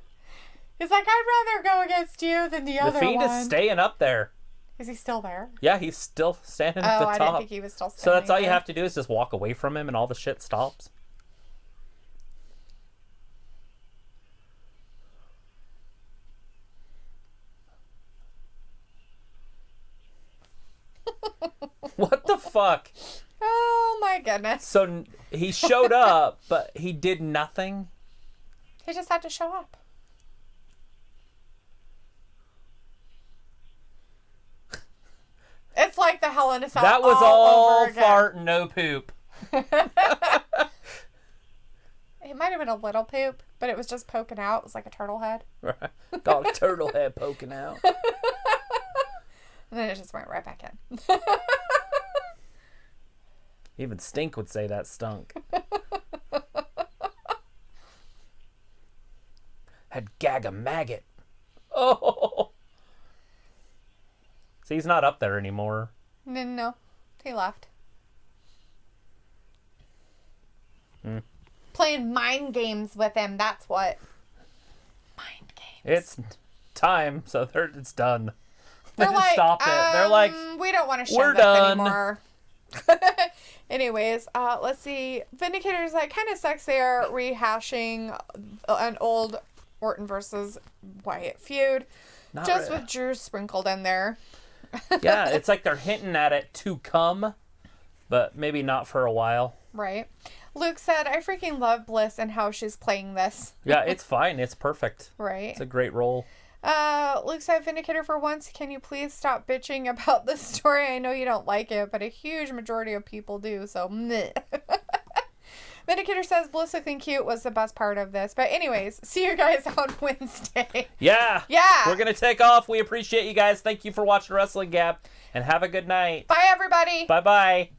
He's like, I'd rather go against you than the other one. The Fiend is staying up there. Is he still there? Yeah, he's still standing at the top. Oh, I didn't think he was still standing So that's all you there. have to do is just walk away from him and all the shit stops. What the fuck? Oh my goodness. So he showed up, but he did nothing? He just had to show up. It's like the Hell in a Cell. That was all fart, no poop. It might have been a little poop, but it was just poking out. It was like a turtle head. Right. Got a turtle head poking out. And then it just went right back in. Even Stink would say that stunk. Had gag a maggot. Oh. See, he's not up there anymore. No. He left. Playing mind games with him. That's what. Mind games. It's time, so it's done. They're like, stopped it. They're like, we don't want to show we're this done anymore. Anyways, let's see. Vindicator's like, kind of sucks they are rehashing an old Orton versus Wyatt feud. With Drew sprinkled in there. Yeah, it's like they're hinting at it to come, but maybe not for a while. Right. Luke said, I freaking love Bliss and how she's playing this. Yeah, it's fine. It's perfect. Right. It's a great role. Luke said, Vindicator, for once, can you please stop bitching about this story? I know you don't like it, but a huge majority of people do, so meh. Vindicator says Bliss looking cute was the best part of this. But anyways, see you guys on Wednesday. Yeah. Yeah. We're going to take off. We appreciate you guys. Thank you for watching Wrestling Gab, and have a good night. Bye, everybody. Bye-bye.